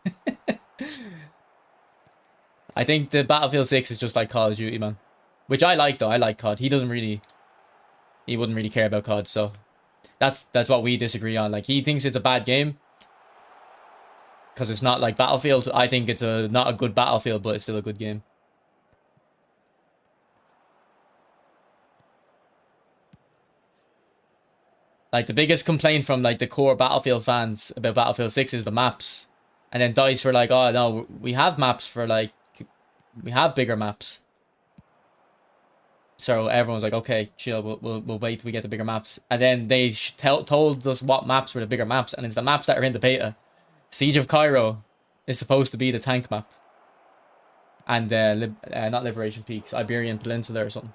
I think the Battlefield 6 is just like Call of Duty, man. Which I like though. I like COD. He wouldn't really care about COD, so that's what we disagree on. Like, he thinks it's a bad game because it's not like Battlefield. I think it's not a good Battlefield, but it's still a good game. Like the biggest complaint from like the core Battlefield fans about Battlefield 6 is the maps. And then DICE were like, oh no, we have maps for like, we have bigger maps. So everyone's like, okay, chill, we'll wait till we get the bigger maps. And then they told us what maps were the bigger maps, and it's the maps that are in the beta. Siege of Cairo is supposed to be the tank map. And not Liberation Peaks, Iberian Peninsula or something.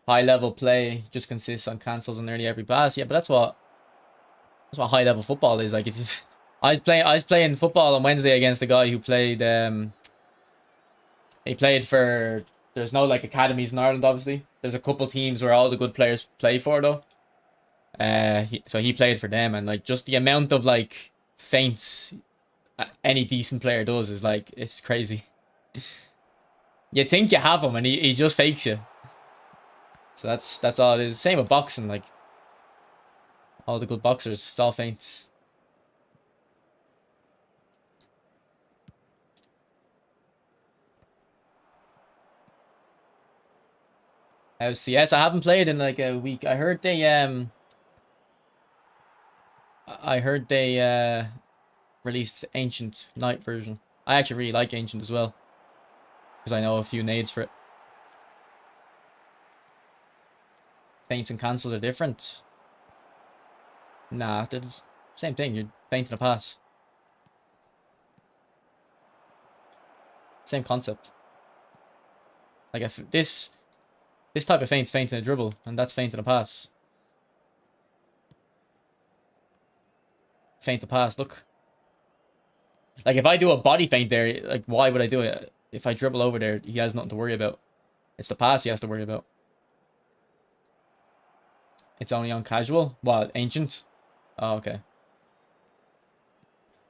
High level play just consists on cancels on nearly every pass. Yeah, but that's what high level football is. Like if you, I was playing football on Wednesday against a guy who played he played for, there's no like academies in Ireland obviously. There's a couple teams where all the good players play for though. So he played for them, and like just the amount of like feints any decent player does is like, it's crazy. You think you have him and he just fakes you. So that's all it is. Same with boxing, like all the good boxers stall feints. How's CS? I haven't played in like a week. I heard they released Ancient Night version. I actually really like Ancient as well, because I know a few nades for it. Feints and cancels are different. Nah, they're the same thing. You're feinting a pass. Same concept. Like if this type of feint's feinting a dribble, and that's feinting a pass. Feint the pass, look. Like if I do a body feint there, like why would I do it? If I dribble over there, he has nothing to worry about. It's the pass he has to worry about. It's only on casual? What, Ancient? Oh, okay.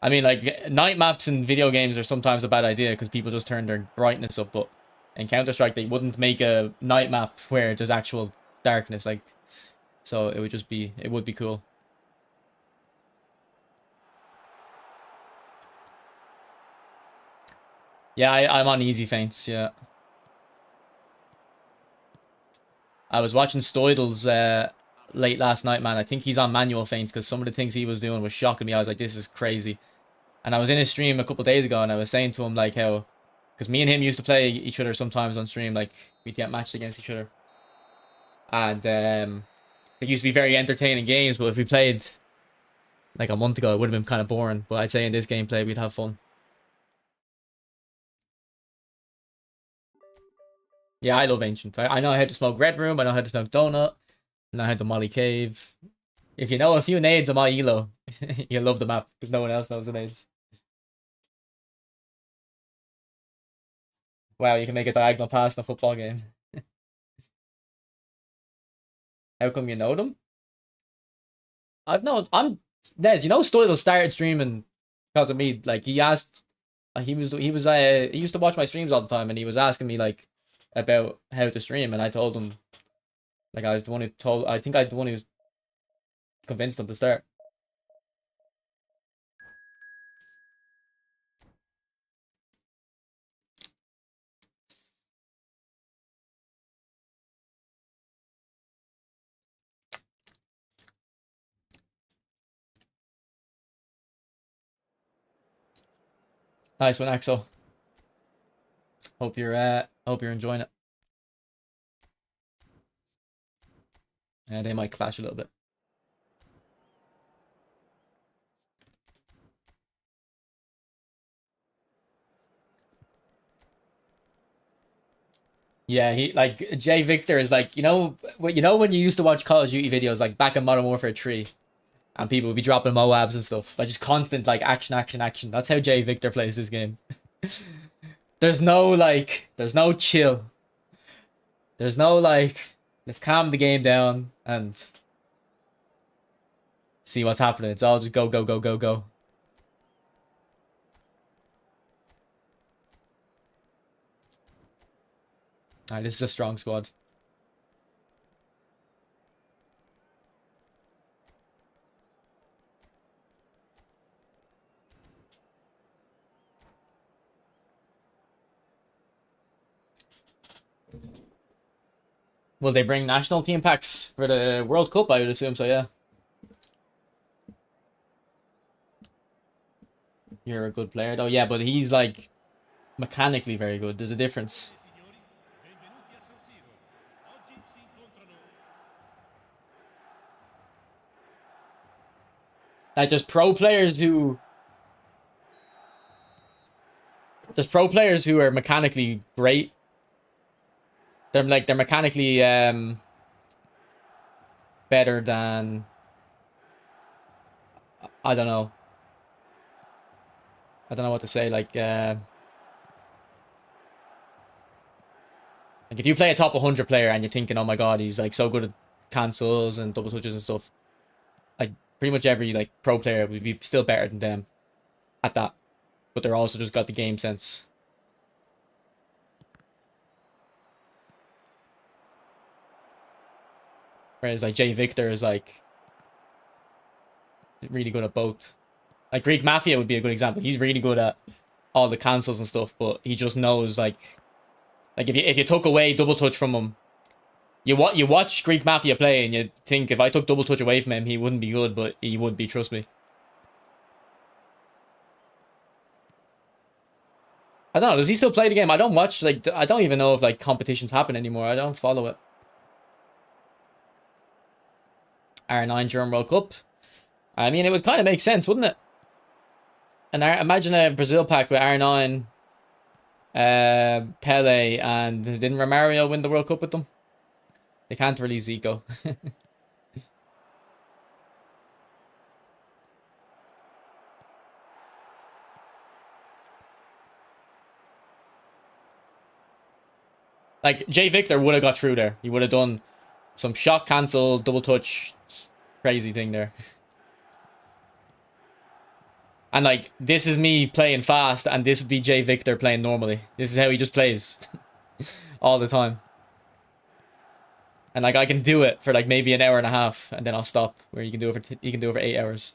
I mean, like, night maps in video games are sometimes a bad idea because people just turn their brightness up, but in Counter-Strike, they wouldn't make a night map where there's actual darkness, like, so it would just be, it would be cool. Yeah, I'm on easy feints, yeah. I was watching Stoidles late last night, man. I think he's on manual feints because some of the things he was doing was shocking me. I was like, this is crazy. And I was in his stream a couple days ago, and I was saying to him, like, how, because me and him used to play each other sometimes on stream, like, we'd get matched against each other. And it used to be very entertaining games, but if we played like a month ago, it would have been kind of boring. But I'd say in this gameplay, we'd have fun. Yeah, I love Ancient. I know how to smoke Red Room, I know how to smoke Donut, I know how to Molly Cave. If you know a few nades of my elo, you'll love the map, because no one else knows the nades. Wow, you can make a diagonal pass in a football game. How come you know them? I'm Nez, you know Stoidle started streaming because of me. Like he asked, he used to watch my streams all the time, and he was asking me like about how to stream, and I told him, like, I was the one who told, I think I the one who convinced him to start. Nice one, Axel. Hope you're enjoying it. They might clash a little bit. Yeah, he like Jay Victor is like, you know when you used to watch Call of Duty videos like back in Modern Warfare 3, and people would be dropping Moabs and stuff, like just constant like action, action, action. That's how Jay Victor plays this game. There's no chill. There's no like, let's calm the game down and see what's happening. It's all just go, go, go, go, go. Alright, this is a strong squad. Will they bring national team packs for the World Cup? I would assume so, yeah. You're a good player, though. Yeah, but he's, like, mechanically very good. There's a difference. Like, there's pro players who are mechanically great. They're mechanically better than, I don't know. I don't know what to say. Like if you play a top 100 player and you're thinking, oh my god, he's like so good at cancels and double touches and stuff. Like pretty much every like pro player would be still better than them at that. But they're also just got the game sense. Whereas like Jay Victor is like really good at both. Like Greek Mafia would be a good example. He's really good at all the cancels and stuff, but he just knows like if you took away double touch from him, you watch Greek Mafia play and you think if I took double touch away from him, he wouldn't be good, but he would be, trust me. I don't know, does he still play the game? I don't watch, like, I don't even know if like competitions happen anymore. I don't follow it. R9 during World Cup. I mean, it would kind of make sense, wouldn't it? And imagine a Brazil pack with R9, Pele, and didn't Romario win the World Cup with them? They can't release Zico. Like, Jay Victor would have got through there. He would have done some shot cancel, double touch, crazy thing there. And, like, this is me playing fast, and this would be Jay Victor playing normally. This is how he just plays. All the time. And, like, I can do it for, like, maybe an hour and a half, and then I'll stop. Where you can do it for 8 hours.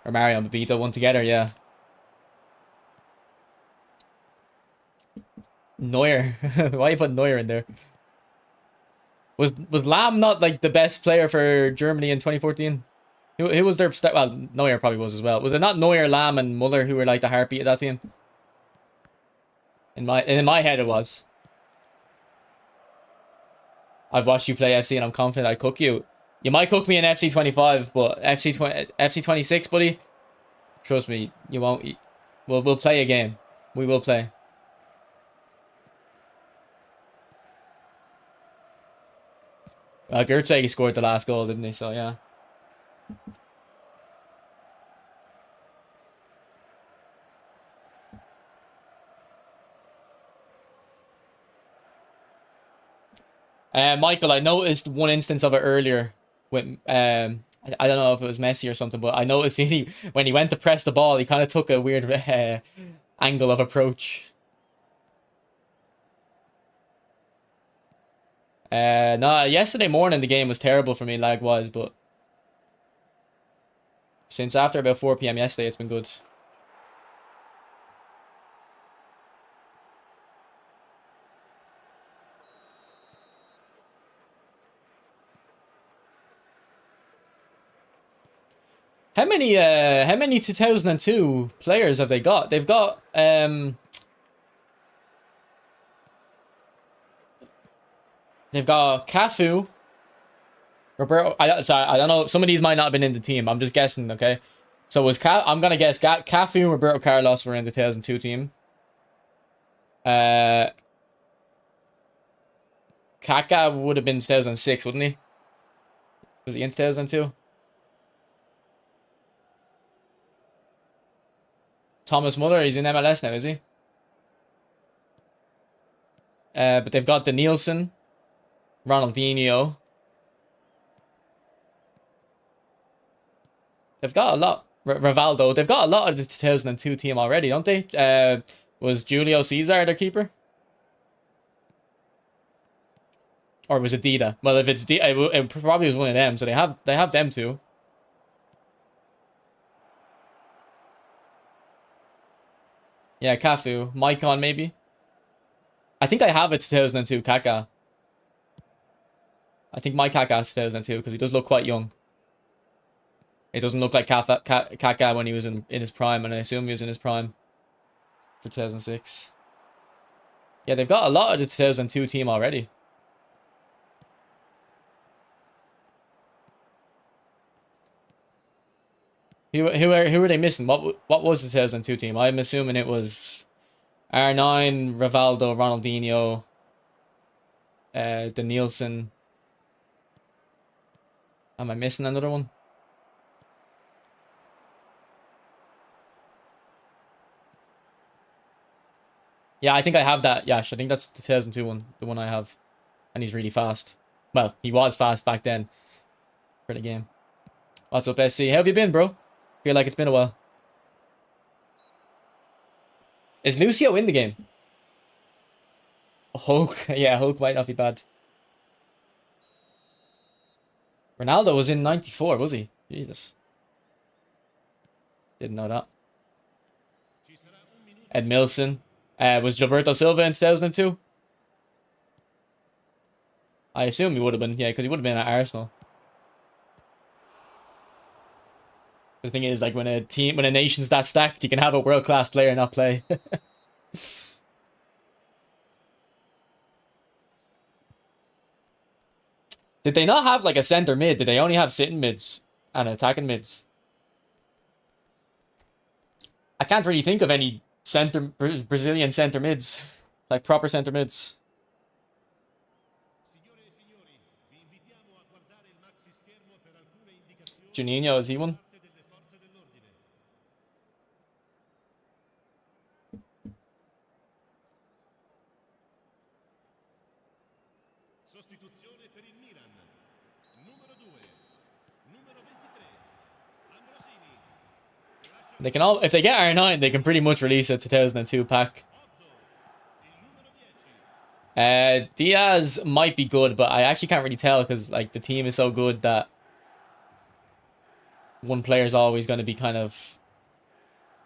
Or Mario and Babito one together, yeah. Neuer. Why you put Neuer in there? Was Lam not, like, the best player for Germany in 2014? Who was their start? Well, Neuer probably was as well. Was it not Neuer, Lam, and Muller who were like the heartbeat of that team? In my head, it was. I've watched you play FC, and I'm confident I cook you. You might cook me in FC 25, but FC 26, buddy. Trust me, you won't. We'll play a game. We will play. Well, Gertzeg scored the last goal, didn't he? So yeah. Michael, I noticed one instance of it earlier with I don't know if it was Messi or something, but I noticed when he went to press the ball, he kind of took a weird angle of approach. No, yesterday morning the game was terrible for me lag-wise, but since after about 4 p.m. yesterday, it's been good. How many 2002 players have they got? They've got Cafu, Roberto. I don't know. Some of these might not have been in the team. I'm just guessing. Okay, so I'm gonna guess Cafu and Roberto Carlos were in the 2002 team. Kaká would have been 2006, wouldn't he? Was he in 2002? Thomas Muller, he's in MLS now, is he? But they've got the Nielsen, Ronaldinho. They've got a lot. Rivaldo. They've got a lot of the 2002 team already, don't they? Was Julio Cesar their keeper? Or was it Dida? Well, if it's Dida, it probably was one of them. So they have them too. Yeah, Cafu. Maicon, maybe. I think I have a 2002 Kaká. I think my Kaká is 2002 because he does look quite young. It doesn't look like Kaká when he was in his prime, and I assume he was in his prime for 2006. Yeah, they've got a lot of the 2002 team already. Who are they missing? What was the 2002 team? I'm assuming it was R9, Rivaldo, Ronaldinho, Danielson. Am I missing another one? Yeah, I think I have that. Yash, I think that's the 2002 one, the one I have. And he's really fast. Well, he was fast back then for the game. What's up, SC? How have you been, bro? Feel like it's been a while. Is Lucio in the game? Hulk. Yeah, Hulk might not be bad. Ronaldo was in 94, was he? Jesus. Didn't know that. Ed Milson. Was Gilberto Silva in 2002? I assume he would have been, yeah, because he would have been at Arsenal. The thing is, like, when a nation's that stacked, you can have a world-class player not play. Did they not have, like, a center mid? Did they only have sitting mids and attacking mids? I can't really think of any Brazilian center mids. Like, proper center mids. Juninho, is he one? They can all, if they get R9, they can pretty much release a 2002 pack. Diaz might be good, but I actually can't really tell because, like, the team is so good that one player is always going to be kind of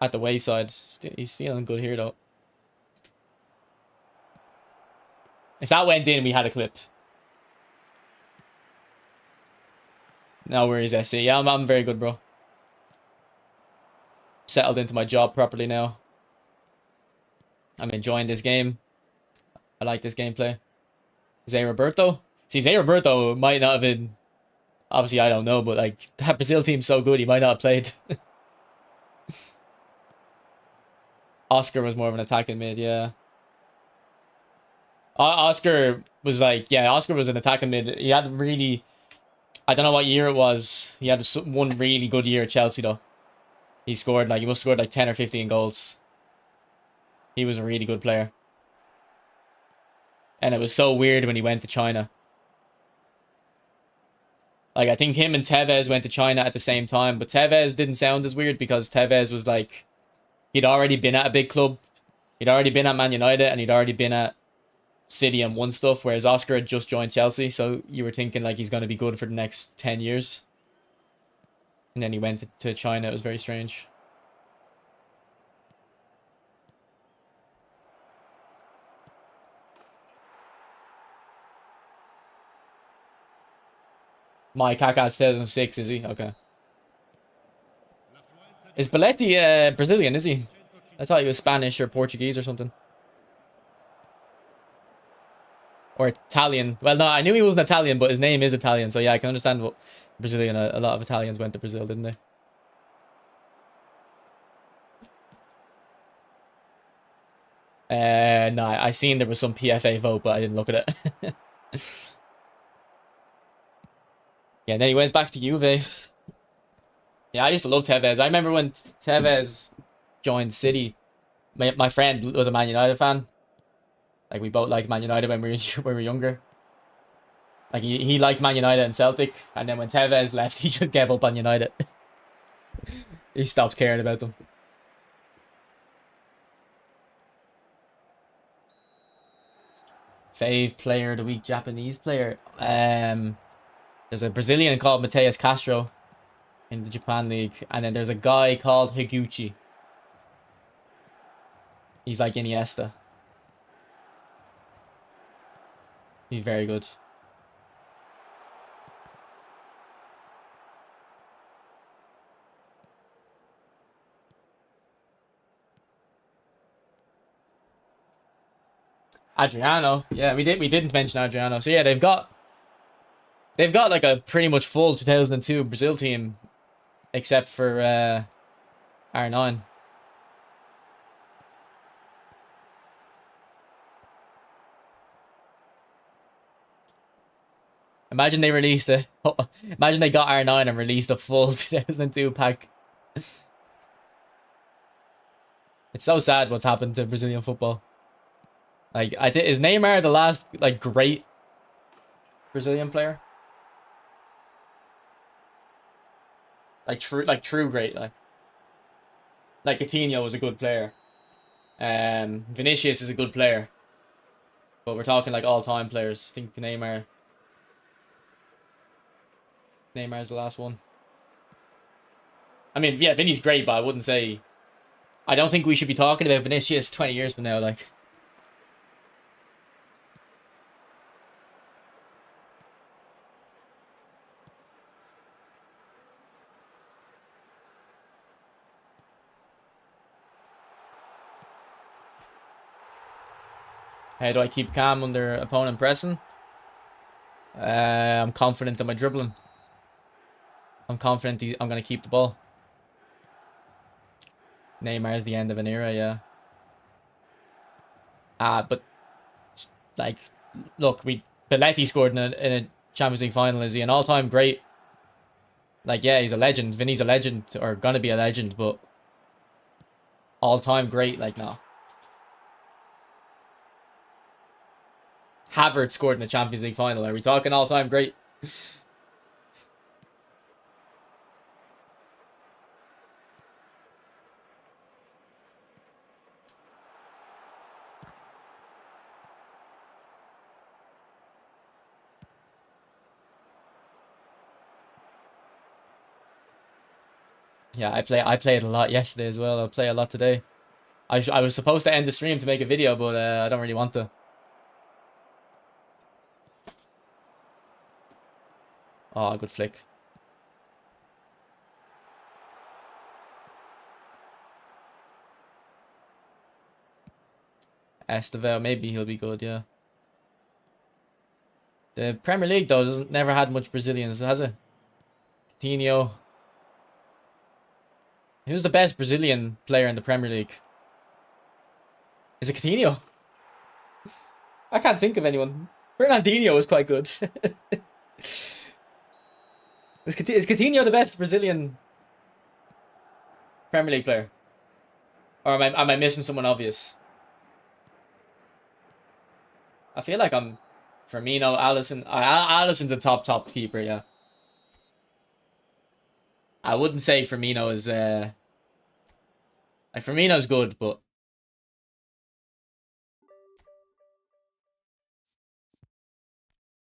at the wayside. He's feeling good here, though. If that went in, we had a clip. No worries, SC. Yeah, I'm very good, bro. Settled into my job properly now. I'm enjoying this game. I like this gameplay. Zé Roberto? See, Zé Roberto might not have been... Obviously, I don't know, but, like, that Brazil team's so good, he might not have played. Oscar was more of an attacking mid, yeah. Oscar was like... Yeah, Oscar was an attacking mid. He had really... I don't know what year it was. He had one really good year at Chelsea, though. He scored, like... He must have scored, like, 10 or 15 goals. He was a really good player. And it was so weird when he went to China. Like, I think him and Tevez went to China at the same time, but Tevez didn't sound as weird because Tevez was like, he'd already been at a big club. He'd already been at Man United and he'd already been at City and won stuff, whereas Oscar had just joined Chelsea, so you were thinking like he's going to be good for the next 10 years. And then he went to China. It was very strange. My Kaká's 2006, is he? Okay. Is Belletti Brazilian, is he? I thought he was Spanish or Portuguese or something. Or Italian. Well, no, I knew he wasn't Italian, but his name is Italian. So yeah, I can understand what Brazilian. A lot of Italians went to Brazil, didn't they? No, I seen there was some PFA vote, but I didn't look at it. Yeah, and then he went back to Juve. Yeah, I used to love Tevez. I remember when Tevez joined City, my friend was a Man United fan. Like, we both liked Man United when we were younger. Like, he liked Man United and Celtic, and then when Tevez left, he just gave up on United. He stopped caring about them. Fave player of the week, Japanese player. There's a Brazilian called Mateus Castro in the Japan League, and then there's a guy called Higuchi. He's like Iniesta. Be very good. Adriano. Yeah, we didn't mention Adriano. So yeah, they've got like a pretty much full 2002 Brazil team, except for R9. Imagine they released a. Imagine they got R9 and released a full 2002 pack. It's so sad what's happened to Brazilian football. Like, is Neymar the last like great Brazilian player? Like true great. Like Coutinho was a good player. Vinicius is a good player. But we're talking like all-time players. I think Neymar's the last one. I mean, yeah, Vinny's great, but I wouldn't say. I don't think we should be talking about Vinicius 20 years from now. Like, how do I keep calm under opponent pressing? I'm confident in my dribbling. I'm confident I'm going to keep the ball. Neymar's the end of an era, yeah. But like, look, Belletti scored in a Champions League final. Is he an all-time great? Like, yeah, he's a legend. Vinny's a legend, or gonna be a legend, but all-time great, like, no. Havertz scored in the Champions League final. Are we talking all-time great? Yeah, I played a lot yesterday as well. I'll play a lot today. I was supposed to end the stream to make a video, but I don't really want to. Oh, good flick. Estevao, maybe he'll be good, yeah. The Premier League, though, doesn't never had much Brazilians, has it? Coutinho. Who's the best Brazilian player in the Premier League? Is it Coutinho? I can't think of anyone. Fernandinho was quite good. Is Coutinho the best Brazilian Premier League player? Or am I missing someone obvious? I feel like I'm Firmino, Alisson. Alisson's a top keeper, yeah. I wouldn't say Firmino is like Firmino's good, but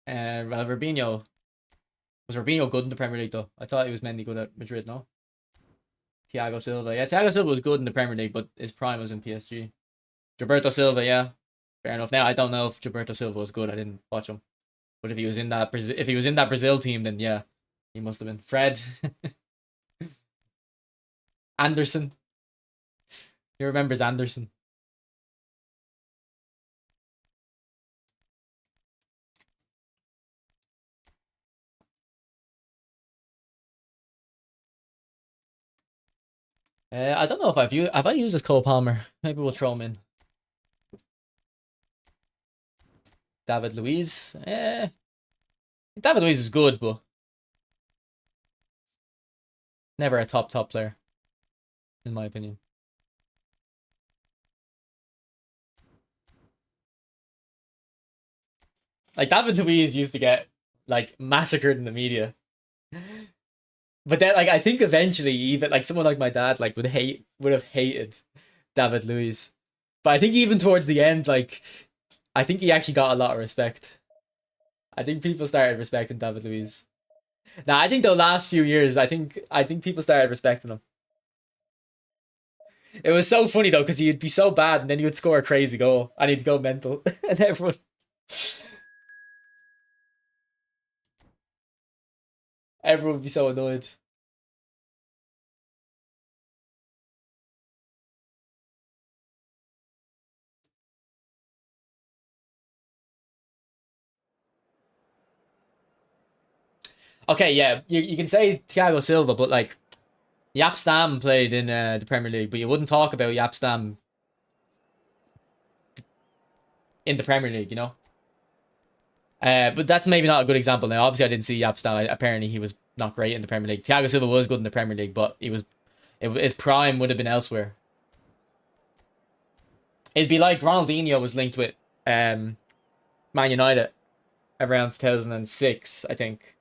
well, Robinho. Was Robinho good in the Premier League though? I thought he was mainly good at Madrid, no? Thiago Silva. Yeah, Thiago Silva was good in the Premier League, but his prime was in PSG. Gilberto Silva, yeah. Fair enough. Now I don't know if Gilberto Silva was good. I didn't watch him. But if he was in that Brazil team, then yeah, he must have been. Fred. Anderson. He remembers Anderson. I don't know if have I used this Cole Palmer. Maybe we'll throw him in. David Luiz. David Luiz is good, but never a top player, in my opinion. Like David Luiz used to get like massacred in the media. But then like I think eventually even like someone like my dad like would have hated David Luiz. But I think even towards the end, like I think he actually got a lot of respect. I think people started respecting David Luiz. Now I think the last few years, I think people started respecting him. It was so funny though, because he'd be so bad and then he would score a crazy goal and he'd go mental. And everyone Everyone would be so annoyed. Okay, yeah, you can say Thiago Silva, but like Yap Stam played in the Premier League, but you wouldn't talk about Yap Stam in the Premier League, you know? But that's maybe not a good example now. Obviously, I didn't see Yap Stam. Apparently, he was not great in the Premier League. Thiago Silva was good in the Premier League, but his prime would have been elsewhere. It'd be like Ronaldinho was linked with Man United around 2006, I think.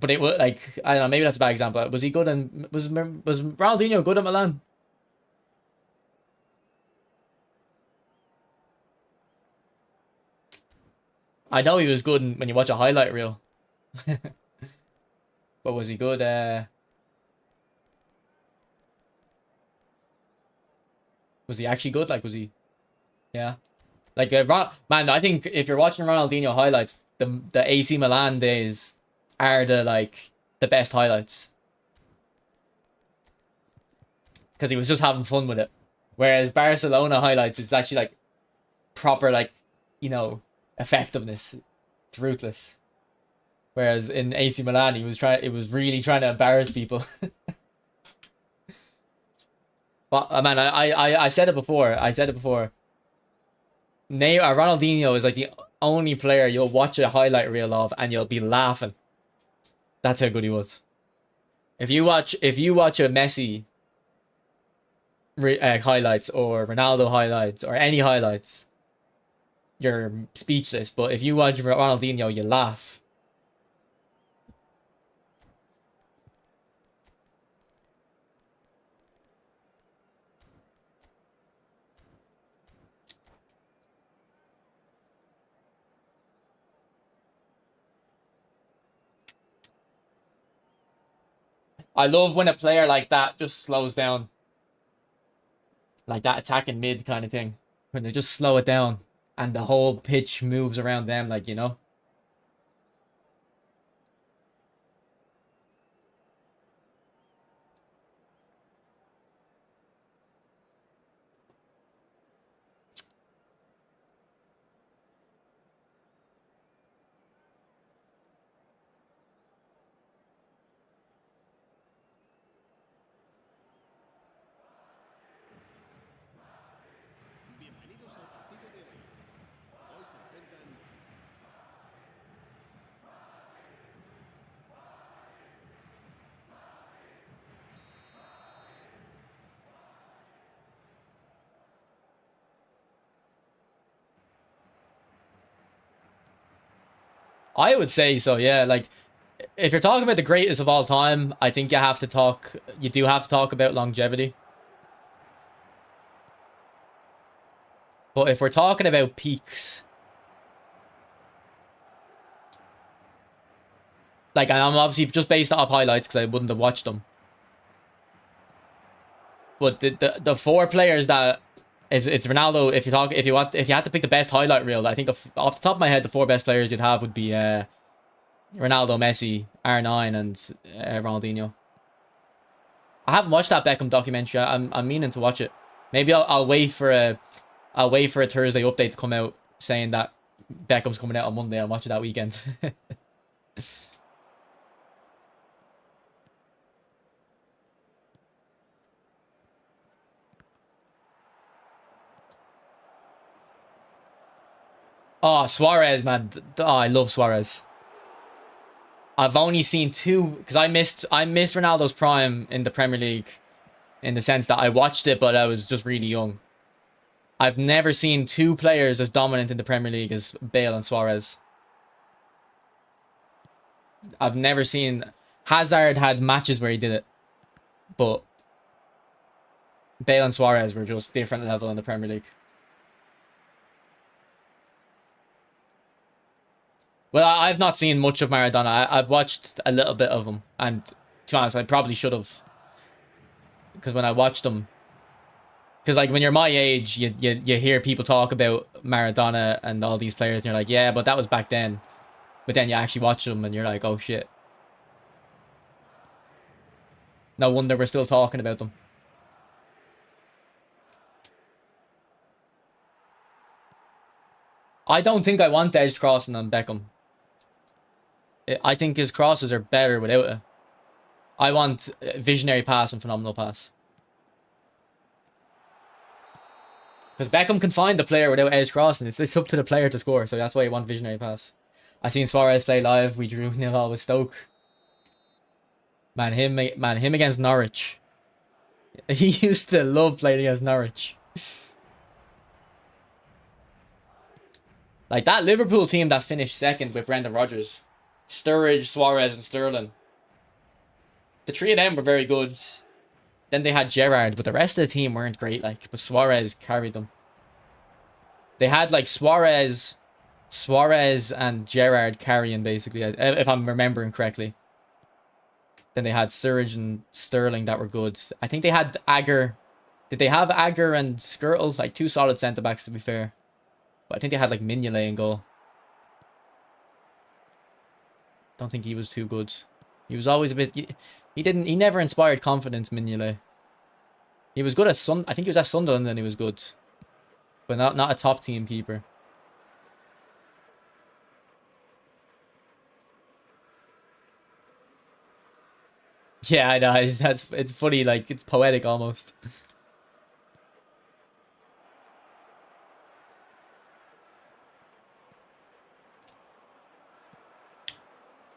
But it was like, I don't know, maybe that's a bad example. Was he good and was Ronaldinho good at Milan? I know he was good when you watch a highlight reel. But was he good? Was he actually good? Like, was he? Yeah. Like, man, I think if you're watching Ronaldinho highlights, the AC Milan days are the best highlights because he was just having fun with it. Whereas Barcelona highlights is actually like proper, like, you know, effectiveness. It's ruthless. Whereas in AC Milan, it was really trying to embarrass people. But man, I said it before. I said it before. Ronaldinho is like the only player you'll watch a highlight reel of and you'll be laughing. That's how good he was. If you watch a Messi highlights or Ronaldo highlights or any highlights, you're speechless. But if you watch Ronaldinho, you laugh. I love when a player like that just slows down. Like that attacking mid kind of thing. When they just slow it down and the whole pitch moves around them, like, you know? Bienvenidos al partido de hoy. Hoy se enfrentan. I would say so, yeah. Like, if you're talking about the greatest of all time, I think you do have to talk about longevity. But if we're talking about peaks, like, and I'm obviously just based off highlights because I wouldn't have watched them. But the four players that it's Ronaldo. If you had to pick the best highlight reel, I think off the top of my head, the four best players you'd have would be Ronaldo, Messi, R9, and Ronaldinho. I haven't watched that Beckham documentary. I'm meaning to watch it. Maybe I'll wait for a Thursday update to come out saying that Beckham's coming out on Monday. I'll watch it that weekend. Oh, Suarez, man. Oh, I love Suarez. I've only seen two because I missed Ronaldo's prime in the Premier League in the sense that I watched it, but I was just really young. I've never seen two players as dominant in the Premier League as Bale and Suarez. I've never seen Hazard had matches where he did it, but Bale and Suarez were just different level in the Premier League. Well, I've not seen much of Maradona. I've watched a little bit of him, and to be honest, I probably should have, because when I watched him, Because like when you're my age, you hear people talk about Maradona and all these players, and you're like, yeah, but that was back then. But then you actually watch them, and you're like, oh shit. No wonder we're still talking about them. I don't think I want edge crossing on Beckham. I think his crosses are better without it. I want visionary pass and phenomenal pass. Because Beckham can find the player without edge crossing. It's up to the player to score, so that's why I want visionary pass. I seen Suarez play live. We drew 0-0 with Stoke. Man, him against Norwich. He used to love playing against Norwich. Like that Liverpool team that finished second with Brendan Rodgers. Sturridge, Suarez, and Sterling. The three of them were very good. Then they had Gerrard, but the rest of the team weren't great. Like, but Suarez carried them. They had like Suarez, and Gerrard carrying basically, if I'm remembering correctly. Then they had Sturridge and Sterling that were good. I think they had Agger. Did they have Agger and Skirtle? Like two solid centre backs to be fair. But I think they had like Mignolet in goal. Don't think he was too good. He was always a bit. He never inspired confidence, Mignolet. He was good at I think he was at Sunderland and he was good. But not a top team keeper. Yeah, I know. It's funny, like it's poetic almost.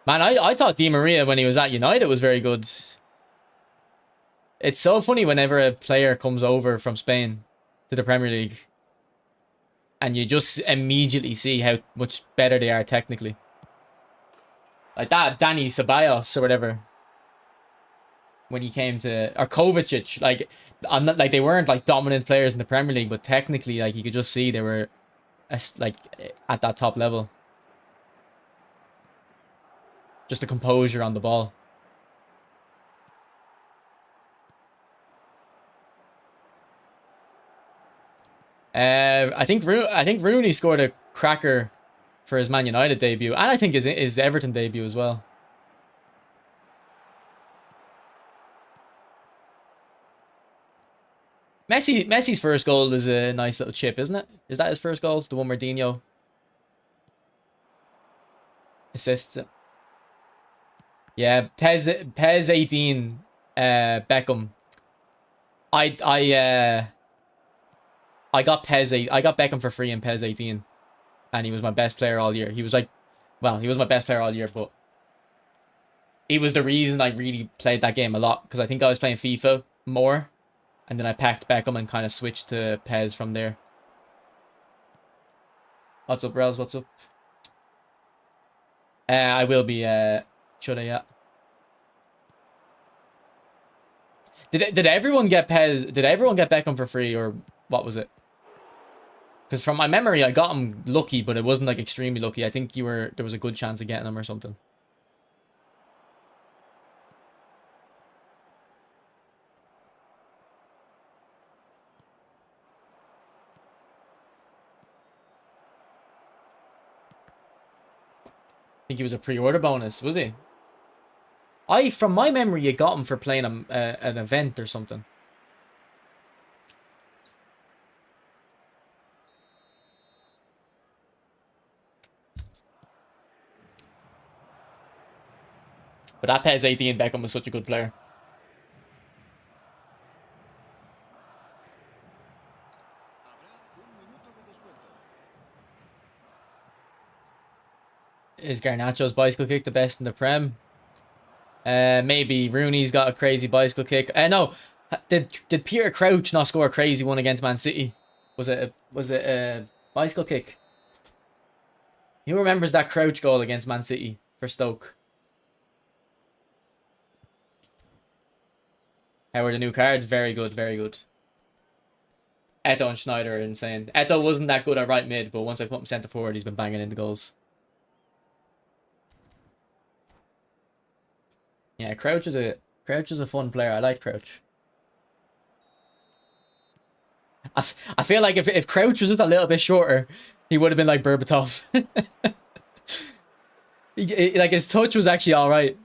Man, I thought Di Maria when he was at United was very good. It's so funny whenever a player comes over from Spain to the Premier League and you just immediately see how much better they are technically. Like that Danny Ceballos or whatever. When he came to, or Kovacic, like I'm not like they weren't like dominant players in the Premier League, but technically like you could just see they were like at that top level. Just the composure on the ball. I think Rooney scored a cracker for his Man United debut, and I think his Everton debut as well. Messi's first goal is a nice little chip, isn't it? Is that his first goal? The one where Dino assists it. Yeah, Pez 18, Beckham. I got I got Beckham for free in Pez 18, and he was my best player all year. He was like, well, he was my best player all year, but he was the reason I really played that game a lot because I think I was playing FIFA more, and then I packed Beckham and kind of switched to Pez from there. What's up, Rels? What's up? I will be. Should I? Yeah. Did everyone get Pez? Did everyone get Beckham for free, or what was it? Because from my memory, I got him lucky, but it wasn't like extremely lucky. I think there was a good chance of getting him or something. I think he was a pre-order bonus, was he? From my memory, you got him for playing an event or something. But that PES 18 Beckham was such a good player. Is Garnacho's bicycle kick the best in the Prem? Maybe Rooney's got a crazy bicycle kick. No, did Peter Crouch not score a crazy one against Man City? Was it a bicycle kick? Who remembers that Crouch goal against Man City for Stoke? How are the new cards? Very good, very good. Eto'O and Sneijder are insane. Eto'o wasn't that good at right mid, but once I put him centre forward, he's been banging into goals. Yeah, Crouch is a fun player. I like Crouch. I feel like if Crouch was just a little bit shorter, he would have been like Berbatov. Like his touch was actually all right.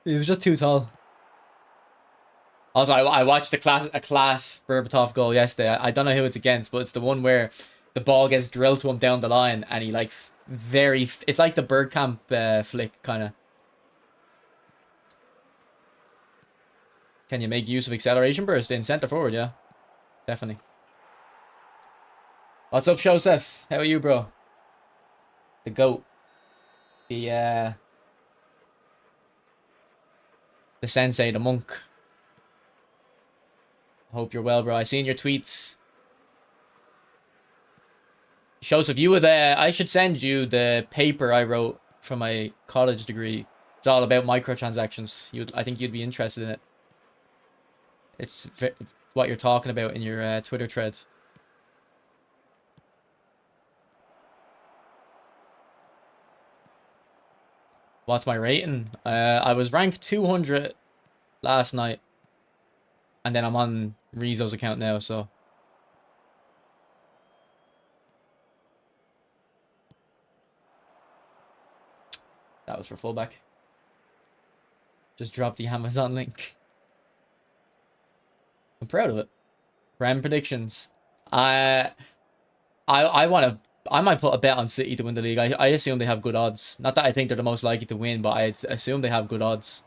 He was just too tall. Also, I watched a class Berbatov goal yesterday. I don't know who it's against, but it's the one where the ball gets drilled to him down the line, and he like it's like the Bergkamp flick kind of. Can you make use of acceleration burst in center forward? Yeah, definitely. What's up, Joseph? How are you, bro? The goat. The sensei, the monk. Hope you're well, bro. I seen your tweets. Joseph, you would I should send you the paper I wrote for my college degree. It's all about microtransactions. I think you'd be interested in it. It's what you're talking about in your Twitter thread. What's my rating? I was ranked 200 last night. And then I'm on Rizzo's account now, so. That was for fullback. Just drop the Amazon link. I'm proud of it. Prem predictions. I might put a bet on City to win the league. I assume they have good odds. Not that I think they're the most likely to win, but I assume they have good odds.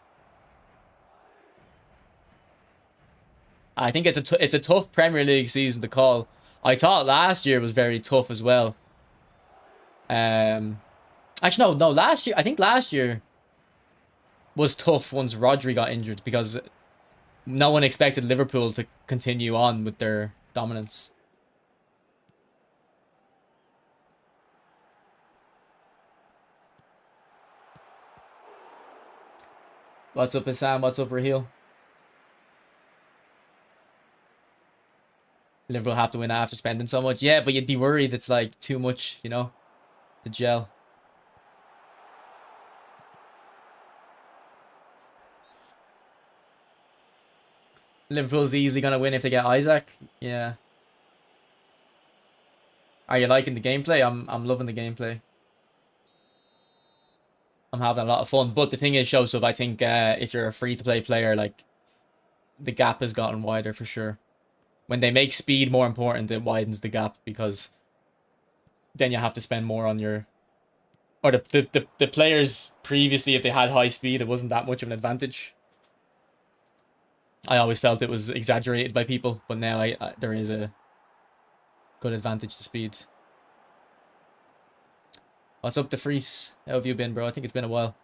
I think it's a tough Premier League season to call. I thought last year was very tough as well. Actually no, last year I think last year was tough once Rodri got injured because no one expected Liverpool to continue on with their dominance. What's up, Sam? What's up, Raheel? Liverpool have to win after spending so much. Yeah, but you'd be worried it's like too much, you know, to gel. Liverpool's easily going to win if they get Isaac. Yeah. Are you liking the gameplay? I'm loving the gameplay. I'm having a lot of fun. But the thing is, Joseph, I think if you're a free-to-play player, like, the gap has gotten wider for sure. When they make speed more important, it widens the gap because then you have to spend more on your... Or the players previously, if they had high speed, it wasn't that much of an advantage. I always felt it was exaggerated by people, but now there is a good advantage to speed. What's up, DeFreeze? How have you been, bro? I think it's been a while.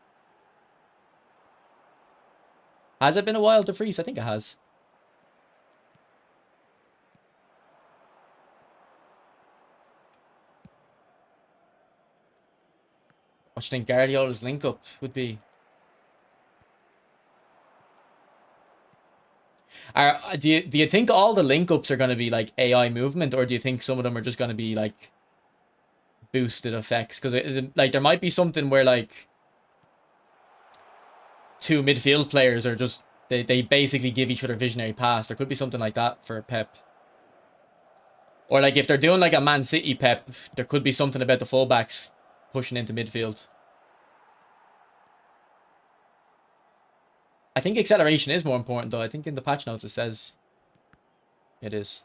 Has it been a while, DeFreeze? I think it has. What do you think Guardiola's link-up would be? Do you think all the link-ups are going to be like AI movement, or do you think some of them are just going to be like boosted effects? Because like there might be something where like two midfield players are just they basically give each other visionary pass. There could be something like that for Pep. Or like if they're doing like a Man City Pep, there could be something about the fullbacks pushing into midfield. I think acceleration is more important though. I think in the patch notes it says it is.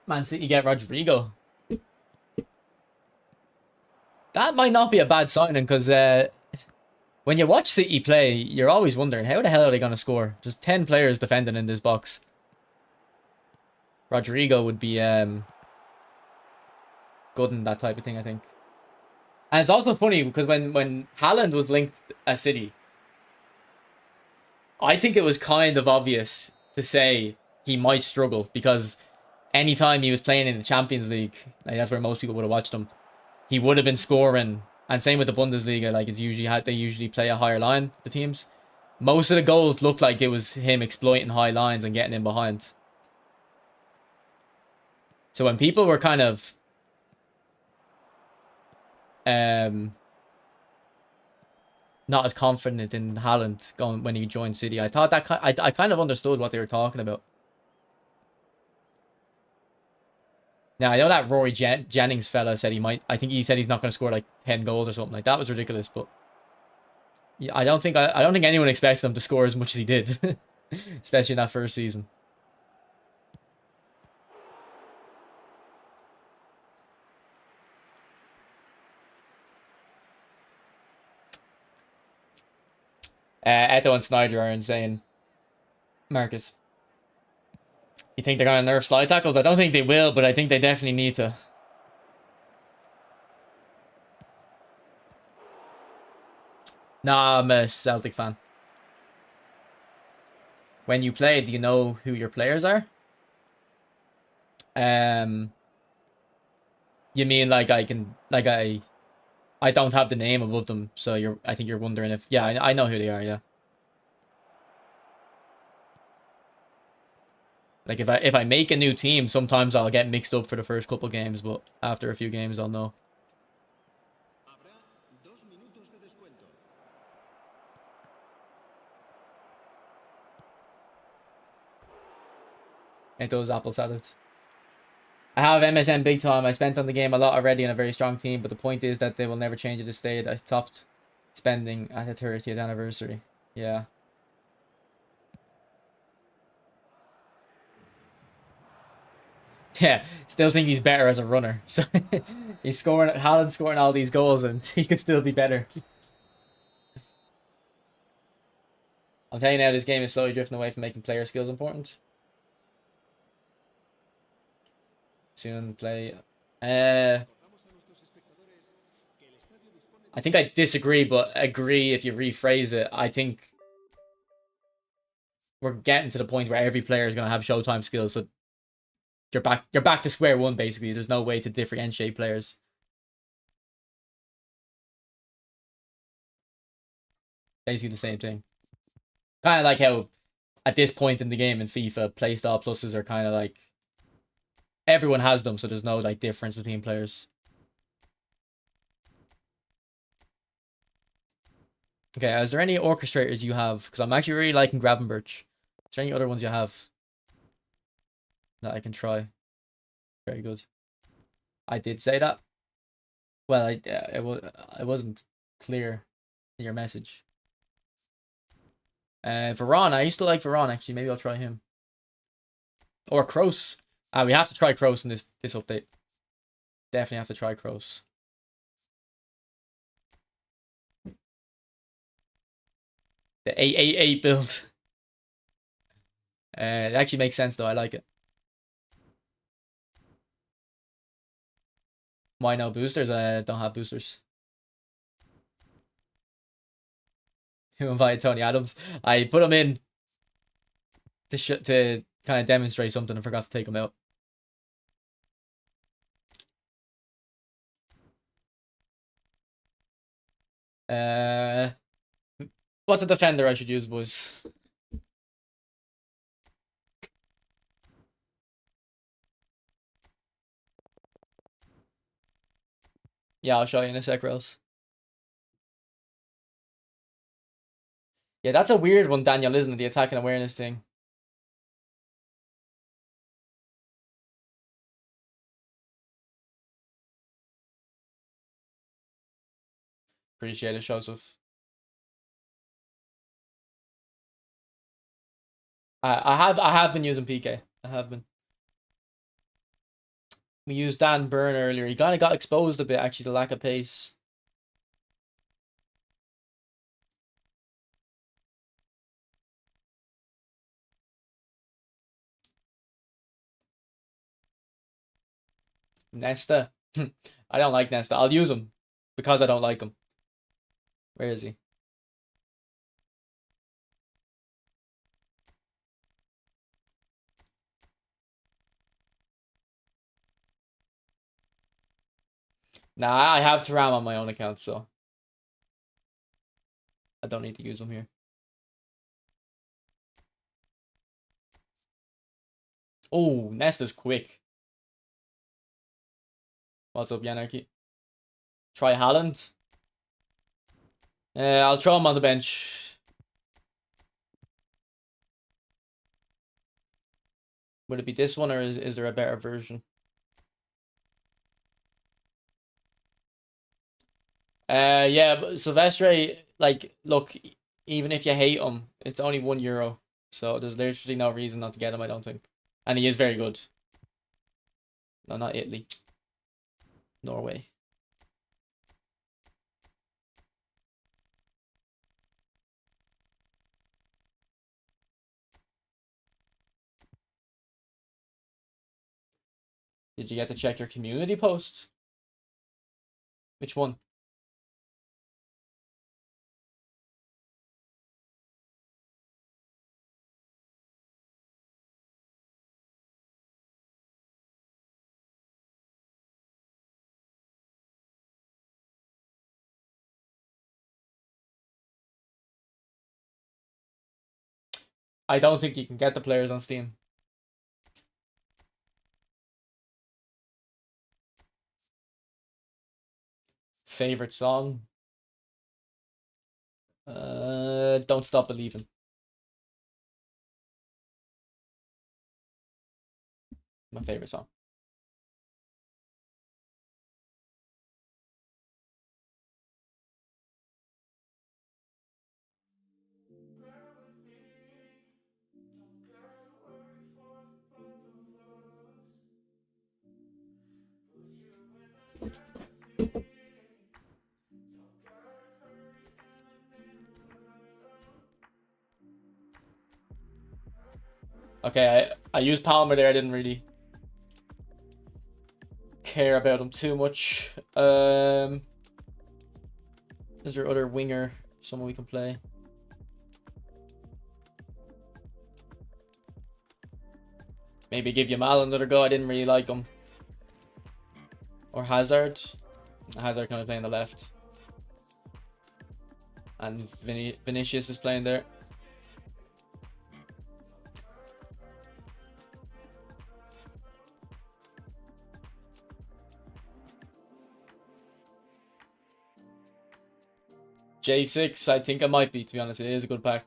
Man City get Rodrigo. That might not be a bad signing because when you watch City play, you're always wondering how the hell are they going to score? Just 10 players defending in this box. Rodrigo would be good in that type of thing, I think. And it's also funny because when Haaland was linked at City, I think it was kind of obvious to say he might struggle because anytime he was playing in the Champions League, like that's where most people would have watched him, he would have been scoring. And same with the Bundesliga, like they usually play a higher line, the teams. Most of the goals looked like it was him exploiting high lines and getting in behind. So when people were kind of not as confident in Haaland going when he joined City. I thought that I kind of understood what they were talking about. Now I know that Rory Jennings fella said he might. I think he said he's not going to score like 10 goals or something like that. That was ridiculous, but yeah, I don't think anyone expected him to score as much as he did, especially in that first season. Eto'O and Sneijder are insane. Marcus, you think they're going to nerf slide tackles? I don't think they will, but I think they definitely need to. Nah, I'm a Celtic fan. When you play, do you know who your players are? Um, you mean like I don't have the name above them, so I think you're wondering if yeah, I know who they are, yeah. Like if I make a new team, sometimes I'll get mixed up for the first couple games, but after a few games I'll know. Ain't those apple salad. I have MSN big time. I spent on the game a lot already in a very strong team, but the point is that they will never change it to state. I stopped spending at the 30th anniversary. Yeah. Yeah, still think he's better as a runner. So he's scoring, Haaland scoring all these goals, and he could still be better. I'm telling you now, this game is slowly drifting away from making player skills important. Soon play. I think I disagree, but agree if you rephrase it. I think we're getting to the point where every player is going to have Showtime skills, so you're back to square one basically. There's no way to differentiate players. Basically the same thing. Kind of like how at this point in the game in FIFA, playstyle pluses are kind of like everyone has them, so there's no like difference between players. Okay, is there any orchestrators you have? Because I'm actually really liking Gravenberch. Is there any other ones you have that I can try? Very good. I did say that. Well, it wasn't clear in your message. Varane, I used to like Varane actually. Maybe I'll try him. Or Kroos. We have to try Kroos in this update. Definitely have to try Kroos. The 888 build. It actually makes sense though. I like it. Why no boosters? I don't have boosters. Who invited Tony Adams? I put him in to kind of demonstrate something and forgot to take him out. What's a defender I should use, boys? Yeah, I'll show you in a sec, Rose. Yeah, that's a weird one, Daniel, isn't it? The attack and awareness thing. Appreciate it, Joseph. I have been using PK. I have been. We used Dan Burn earlier. He kind of got exposed a bit, actually, the lack of pace. Nesta. I don't like Nesta. I'll use him because I don't like him. Where is he? Nah, I have Taram on my own account, so I don't need to use him here. Oh, Nesta's quick. What's up, Yanarchy? Try Haaland. I'll throw him on the bench. Would it be this one, or is there a better version? Yeah, but Silvestre, like, look, even if you hate him, it's only €1, so there's literally no reason not to get him, I don't think. And he is very good. No, not Italy. Norway. Did you get to check your community post? Which one? I don't think you can get the players on Steam. Favorite song? Don't Stop Believing. My favorite song. Okay, I used Palmer there. I didn't really care about him too much. Is there other winger? Someone we can play? Maybe give Yamal another go. I didn't really like him. Or Hazard. Hazard can play on the left. And Vinicius is playing there. J6, I think I might be, to be honest. It is a good pack.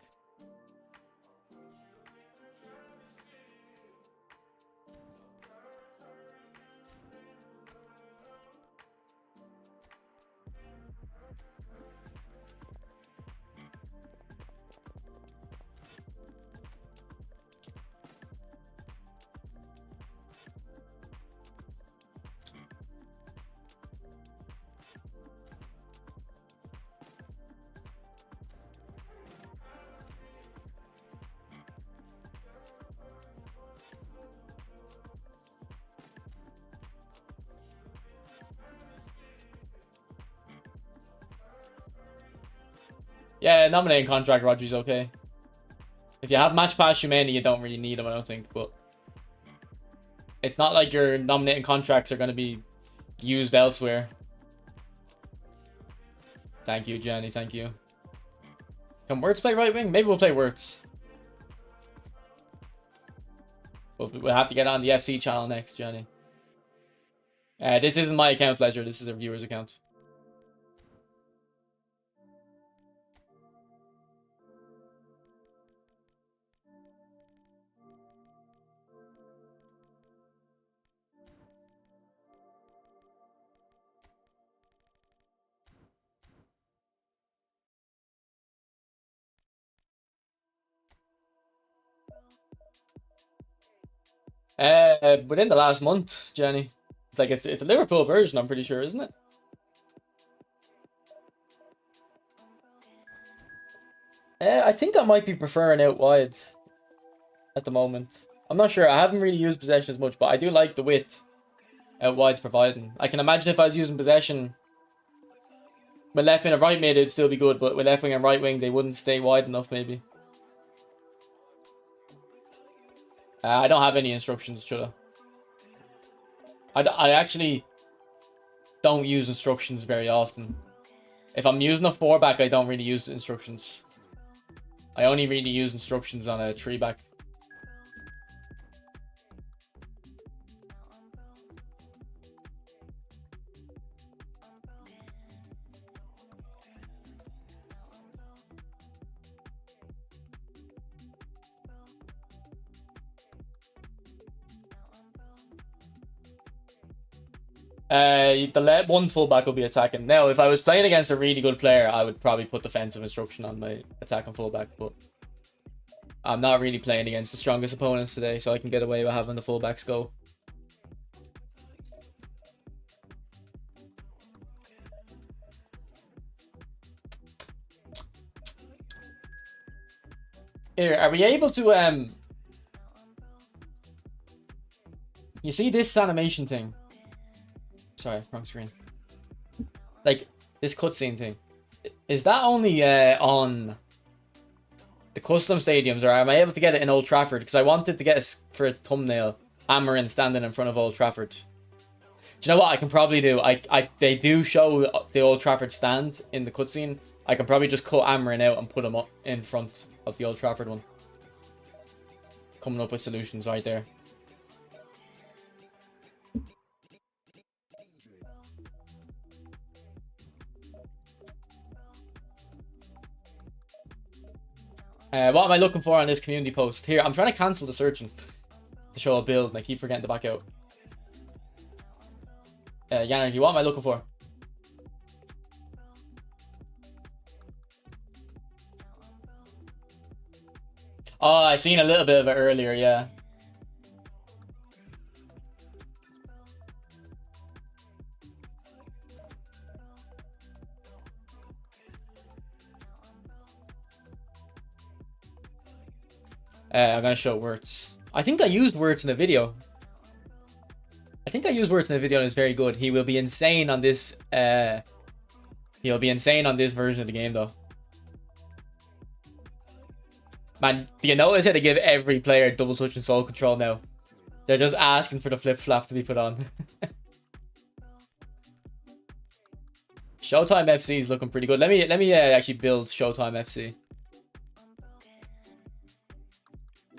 Yeah, nominating contract Rodri's okay. If you have match pass Humani, you don't really need him, I don't think, but it's not like your nominating contracts are going to be used elsewhere. Thank you, Jenny, thank you. Can Wirtz play right wing? Maybe we'll play Wirtz. We'll have to get on the FC channel next, Jenny. This isn't my account, Ledger. This is a viewer's account. Within the last month, Jenny. It's like it's a Liverpool version, I'm pretty sure, isn't it? I think I might be preferring out wide at the moment. I'm not sure. I haven't really used possession as much, but I do like the width out wide's providing. I can imagine if I was using possession with left wing and right mid, it'd still be good, but with left wing and right wing, they wouldn't stay wide enough, maybe. I don't have any instructions, should I? I actually don't use instructions very often. If I'm using a 4-back, I don't really use instructions. I only really use instructions on a 3-back. The one fullback will be attacking. Now, if I was playing against a really good player, I would probably put defensive instruction on my attacking fullback, but I'm not really playing against the strongest opponents today, so I can get away with having the fullbacks go. Here, are we able to you see this animation thing? Sorry, wrong screen. Like this cutscene thing. Is that only on the custom stadiums, or am I able to get it in Old Trafford? Because I wanted to get it for a thumbnail, Amarin standing in front of Old Trafford. Do you know what I can probably do? They do show the Old Trafford stand in the cutscene. I can probably just cut Amarin out and put him up in front of the Old Trafford one. Coming up with solutions right there. What am I looking for on this community post? Here, I'm trying to cancel the searching to show a build, and I keep forgetting to back out. Yannick, what am I looking for? Oh, I seen a little bit of it earlier, yeah. I'm gonna show words. I think I used words in the video. I think I used words in the video and it's very good. He will be insane on this. He'll be insane on this version of the game though. Man, do you notice how they give every player double touch and soul control now? They're just asking for the flip flap to be put on. Showtime FC is looking pretty good. Let me actually build Showtime FC.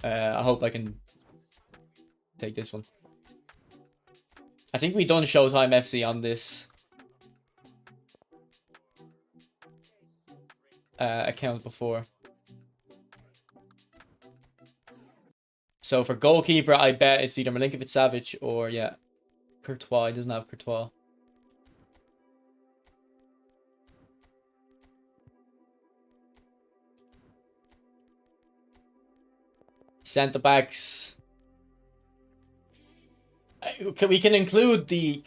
I hope I can take this one. I think we done Showtime FC on this account before. So for goalkeeper, I bet it's either Milinkovic-Savic or, yeah, Courtois. He doesn't have Courtois. Centre backs. Can we include the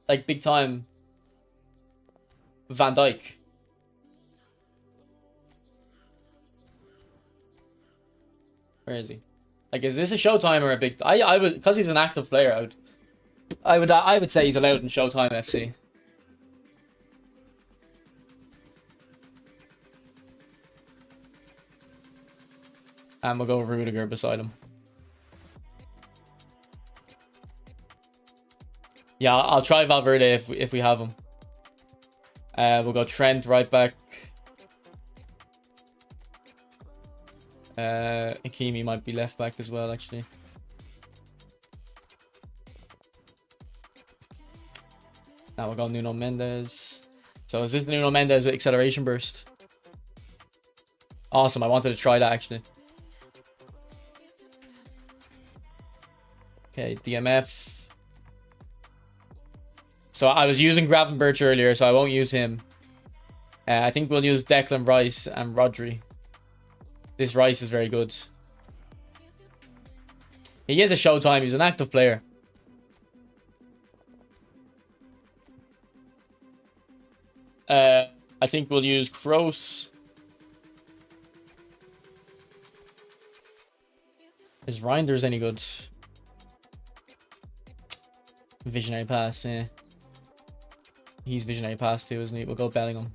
like big time Van Dijk? Where is he? Like, is this a Showtime or a big? I would, because he's an active player. I would say he's allowed in Showtime FC. And we'll go Rudiger beside him. Yeah, I'll try Valverde if we have him. We'll go Trent right back. Hakimi might be left back as well, actually. Now we'll go Nuno Mendes. So is this Nuno Mendes with acceleration burst? Awesome, I wanted to try that actually. Okay, DMF. So I was using Gravenberch earlier, so I won't use him. I think we'll use Declan Rice and Rodri. This Rice is very good. He is a Showtime. He's an active player. I think we'll use Kroos. Is Reinders any good? Visionary pass, yeah. He's visionary pass too, isn't he? We'll go Bellingham.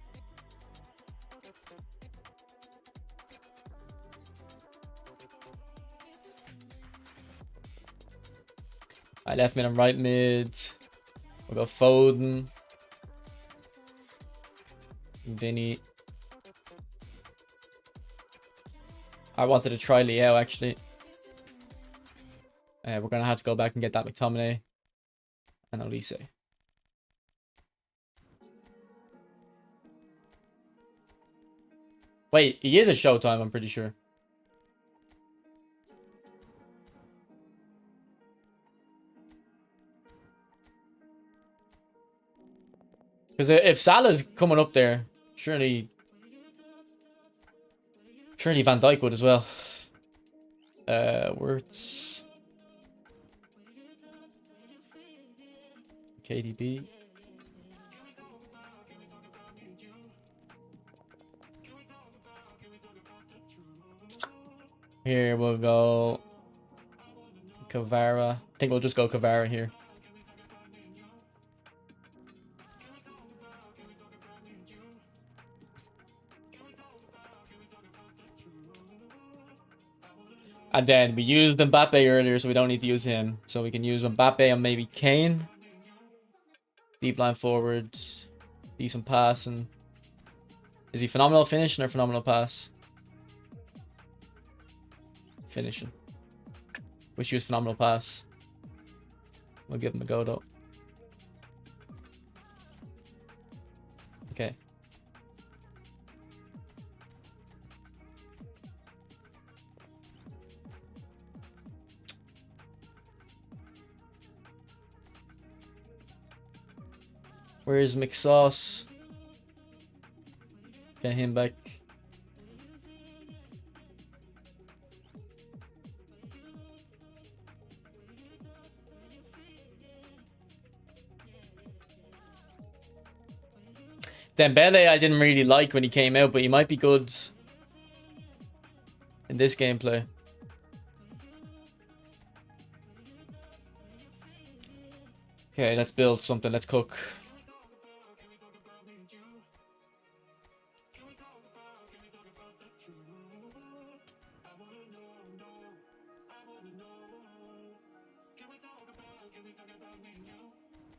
Right, left mid and right mid. We'll go Foden. Vinny. I wanted to try Leo actually. We're going to have to go back and get that McTominay and Elise. Wait, he is a Showtime, I'm pretty sure. Because if Salah's coming up there, surely Van Dijk would as well. Words. KDB. Here we'll go Kvara. I think we'll just go Kvara here. And then we used Mbappe earlier, so we don't need to use him. So we can use Mbappe and maybe Kane. Deep line forward. Decent passing. Is he phenomenal finishing or phenomenal pass? Finishing. Wish he was phenomenal pass. We'll give him a go though. Okay. Where's McSauce? Get him back. Dembele I didn't really like when he came out, but he might be good in this gameplay. Okay, let's build something. Let's cook.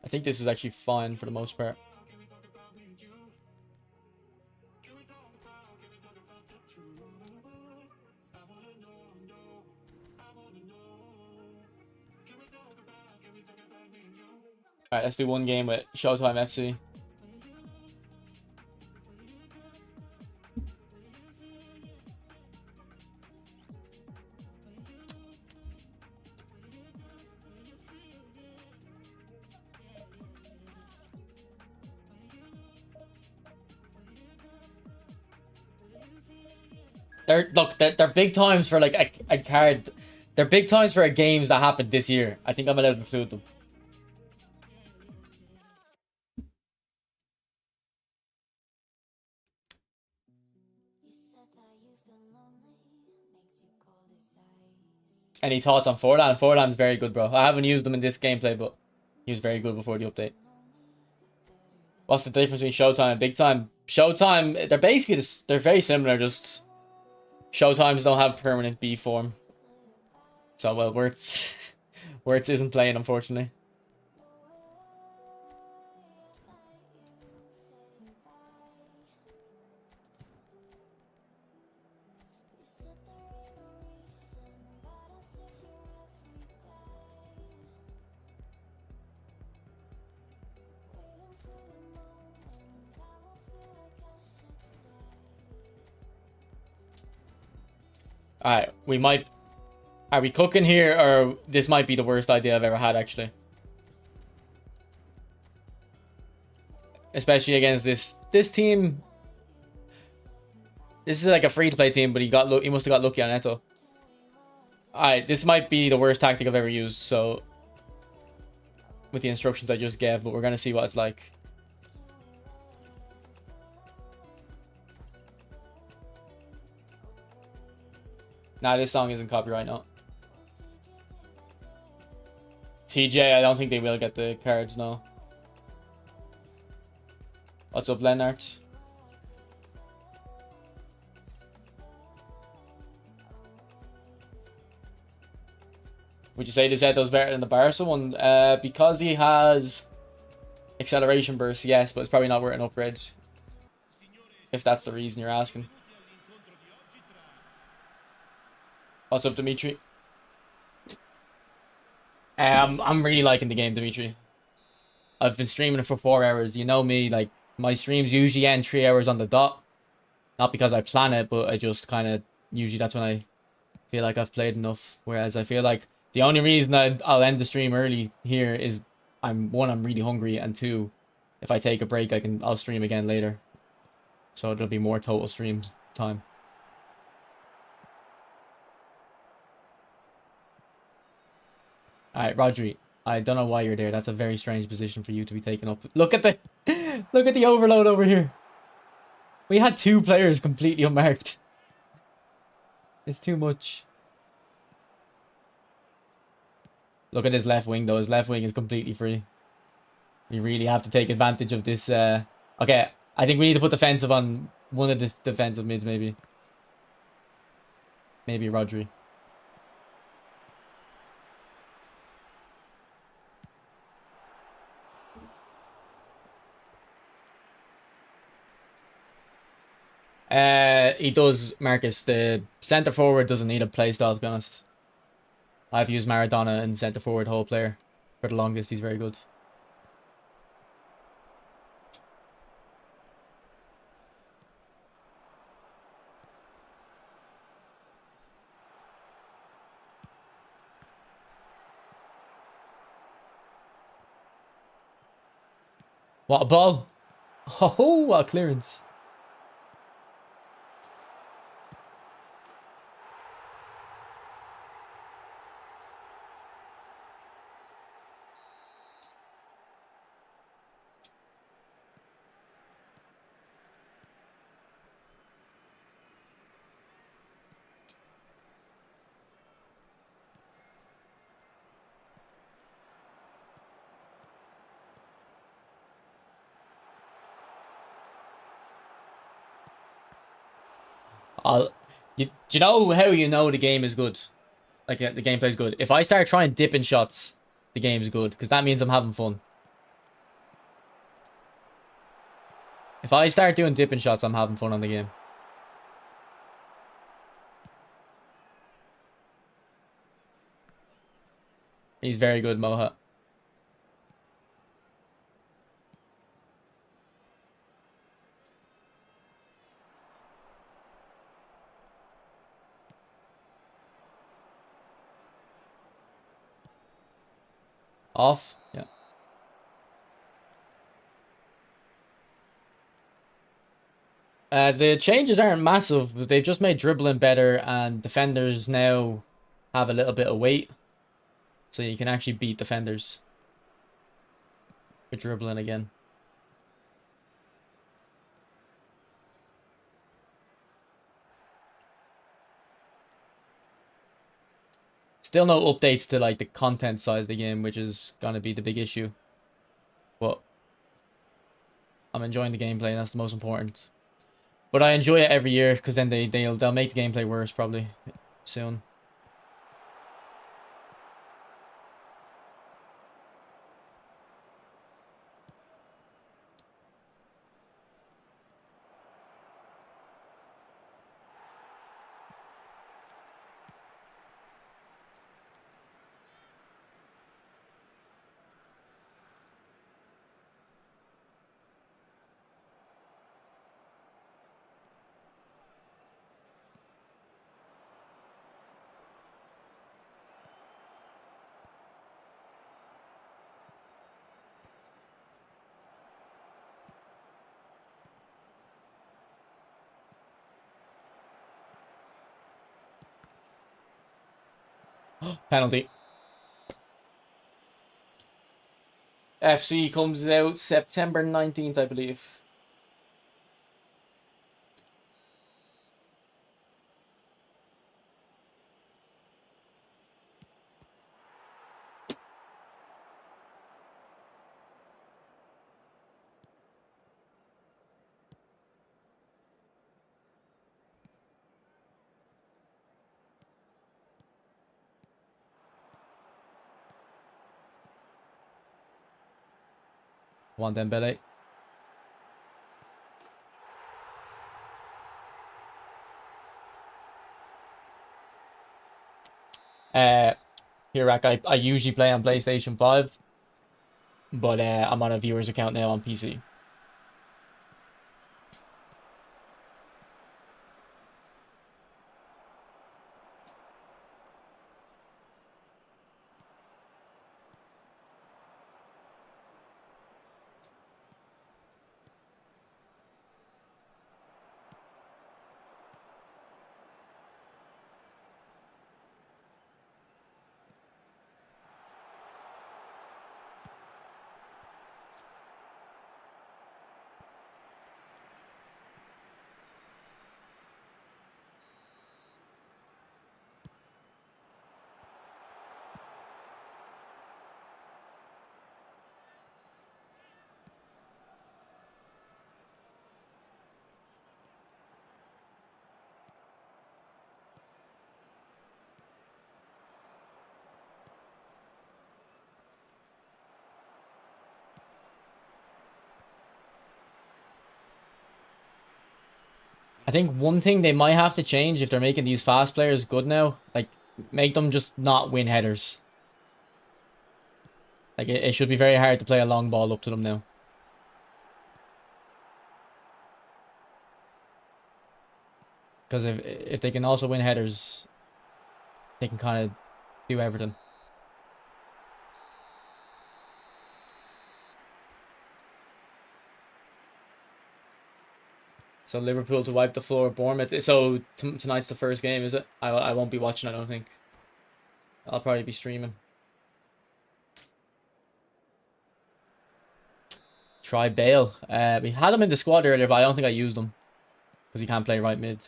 I think this is actually fine for the most part. Alright, let's do one game with Showtime FC. They're big times for like a card. They're big times for games that happened this year. I think I'm allowed to include them. Any thoughts on Forlan? Forlan's very good, bro. I haven't used them in this gameplay, but he was very good before the update. What's the difference between Showtime and Big Time? Showtime, they're basically just, they're very similar, just Showtimes don't have permanent B form. So, well, Wirtz isn't playing, unfortunately. Alright, we might... Are we cooking here, or this might be the worst idea I've ever had, actually? Especially against this team. This is like a free-to-play team, but he must have got lucky on Eto'O. Alright, this might be the worst tactic I've ever used, so... With the instructions I just gave, but we're going to see what it's like. Nah, this song isn't copyright, no. TJ, I don't think they will get the cards, no. What's up, Lennart? Would you say this Eto'O's better than the Barca one? Because he has acceleration burst, yes, but it's probably not worth an upgrade. If that's the reason you're asking. What's up, Dimitri? I'm really liking the game, Dimitri. I've been streaming it for 4 hours. You know me, like, my streams usually end 3 hours on the dot. Not because I plan it, but I just kind of... Usually that's when I feel like I've played enough. Whereas I feel like the only reason I'll end the stream early here is... I'm really hungry, and 2, If I take a break, I'll stream again later. So there'll be more total stream time. Alright, Rodri. I don't know why you're there. That's a very strange position for you to be taken up. Look at the look at the overload over here. We had 2 players completely unmarked. It's too much. Look at his left wing though. His left wing is completely free. We really have to take advantage of this. Okay, I think we need to put defensive on one of the defensive mids maybe. Maybe Rodri. He does, Marcus. The centre forward doesn't need a play style, to be honest. I've used Maradona in centre forward whole player for the longest. He's very good. What a ball! Oh, what a clearance! Do you know how you know the game is good? Like the gameplay is good. If I start trying dipping shots, the game is good because that means I'm having fun. If I start doing dipping shots, I'm having fun on the game. He's very good, Moha. Off. Yeah. The changes aren't massive, but they've just made dribbling better, and defenders now have a little bit of weight, so you can actually beat defenders with dribbling again. Still no updates to like the content side of the game, which is gonna be the big issue. But I'm enjoying the gameplay, and that's the most important. But I enjoy it every year because then they'll make the gameplay worse probably soon. Penalty. FC comes out September 19th, I believe. One Dembele. Here, Rack, I usually play on PlayStation 5, but I'm on a viewer's account now on PC. I think one thing they might have to change if they're making these fast players good now, like make them just not win headers. Like it should be very hard to play a long ball up to them now. Because if they can also win headers, they can kind of do everything. So Liverpool to wipe the floor of Bournemouth. So tonight's the first game, is it? I won't be watching, I don't think. I'll probably be streaming. Try Bale. We had him in the squad earlier, but I don't think I used him. Because he can't play right mid.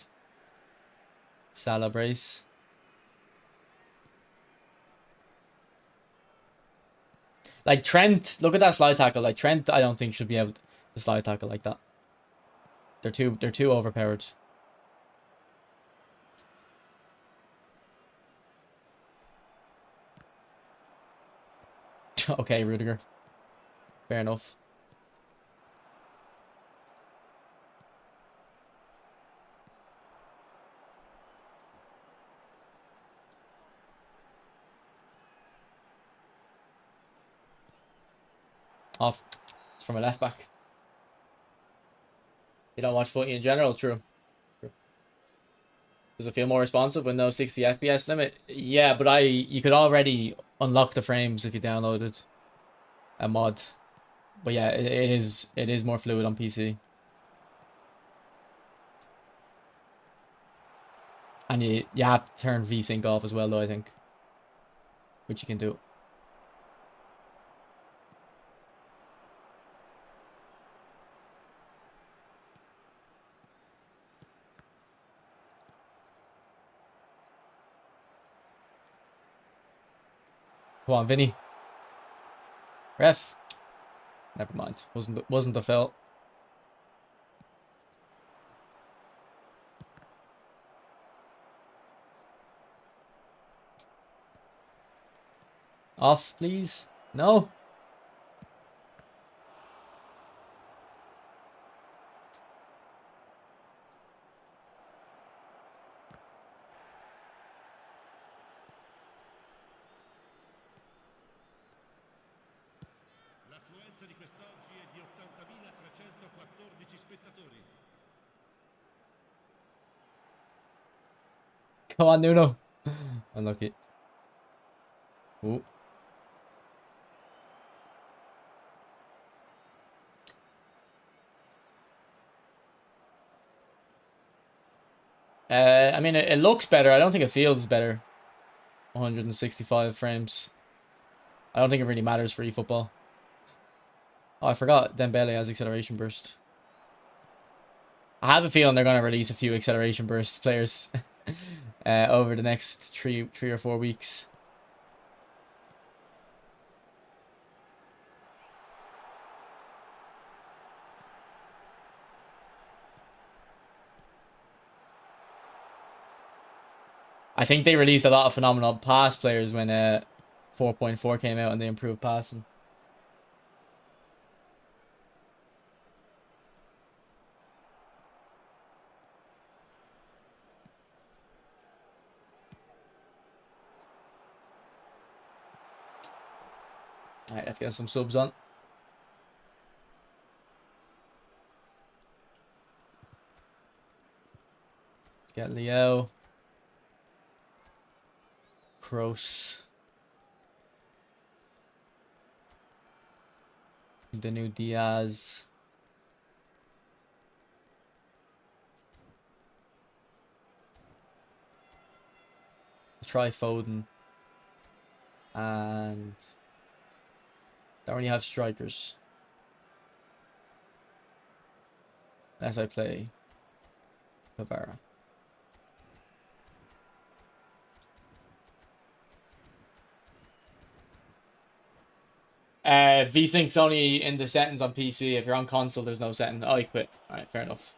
Salah brace. Like Trent, look at that slide tackle. Like Trent, I don't think should be able to slide tackle like that. They're too overpowered. Okay, Rudiger. Fair enough. Off. It's from a left back. You don't watch footy in general, true. Does it feel more responsive with no 60 FPS limit? Yeah, but you could already unlock the frames if you downloaded a mod. But yeah, it is more fluid on PC. And you have to turn VSync off as well though, I think. Which you can do. Come on, Vinny. Ref. Never mind. Wasn't the foul. Off, please. No. L'affluenza di quest'oggi è di 80.314 spettatori. Come on, Nuno. Unlucky. Ooh. I mean, it looks better. I don't think it feels better. 165 frames. I don't think it really matters for eFootball. Oh, I forgot Dembele has acceleration burst. I have a feeling they're going to release a few acceleration burst players over the next three or 4 weeks. I think they released a lot of phenomenal pass players when 4.4 came out and they improved passing. Alright, let's get some subs on. Get Leo. Kroos. The new Diaz. Try Foden. And don't really have strikers. As I play Pavara. VSync's only in the settings on PC. If you're on console, there's no setting. Oh, you quit. Alright, fair enough.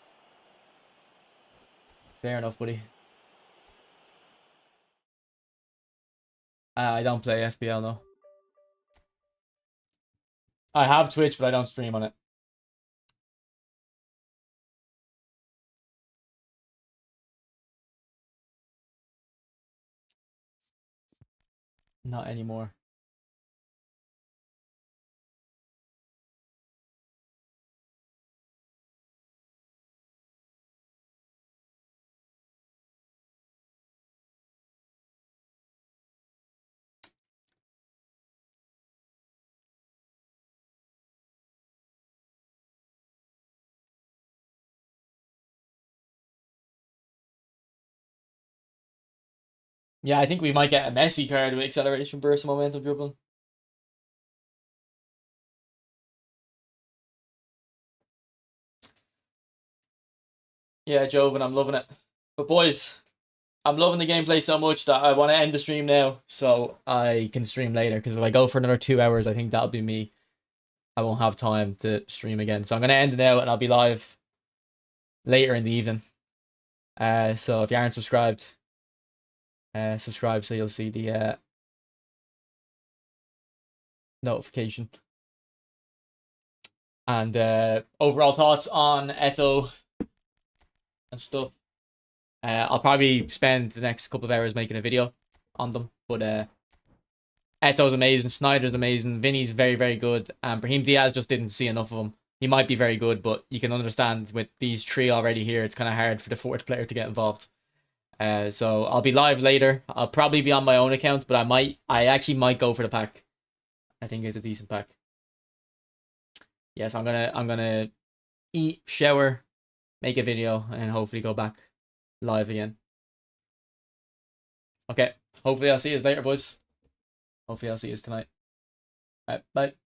Fair enough, buddy. I don't play FPL, no. I have Twitch, but I don't stream on it. Not anymore. Yeah, I think we might get a Messi card with acceleration, burst, momentum, dribbling. Yeah, Joven, I'm loving it. But boys, I'm loving the gameplay so much that I want to end the stream now so I can stream later. Because if I go for another 2 hours, I think that'll be me. I won't have time to stream again. So I'm going to end it now and I'll be live later in the evening. So if you aren't subscribed, subscribe so you'll see the notification. And overall thoughts on Eto'O and stuff. I'll probably spend the next couple of hours making a video on them. But Eto'o's amazing, Sneijder's amazing, Vinny's very, very good, and Brahim Diaz just didn't see enough of him. He might be very good, but you can understand with these three already here, it's kind of hard for the fourth player to get involved. So I'll be live later. I'll probably be on my own account, but I actually might go for the pack. I think it's a decent pack. Yes, I'm gonna eat, shower, make a video, and hopefully go back live again. Okay, hopefully I'll see you later, boys. Hopefully I'll see you tonight. Alright, bye.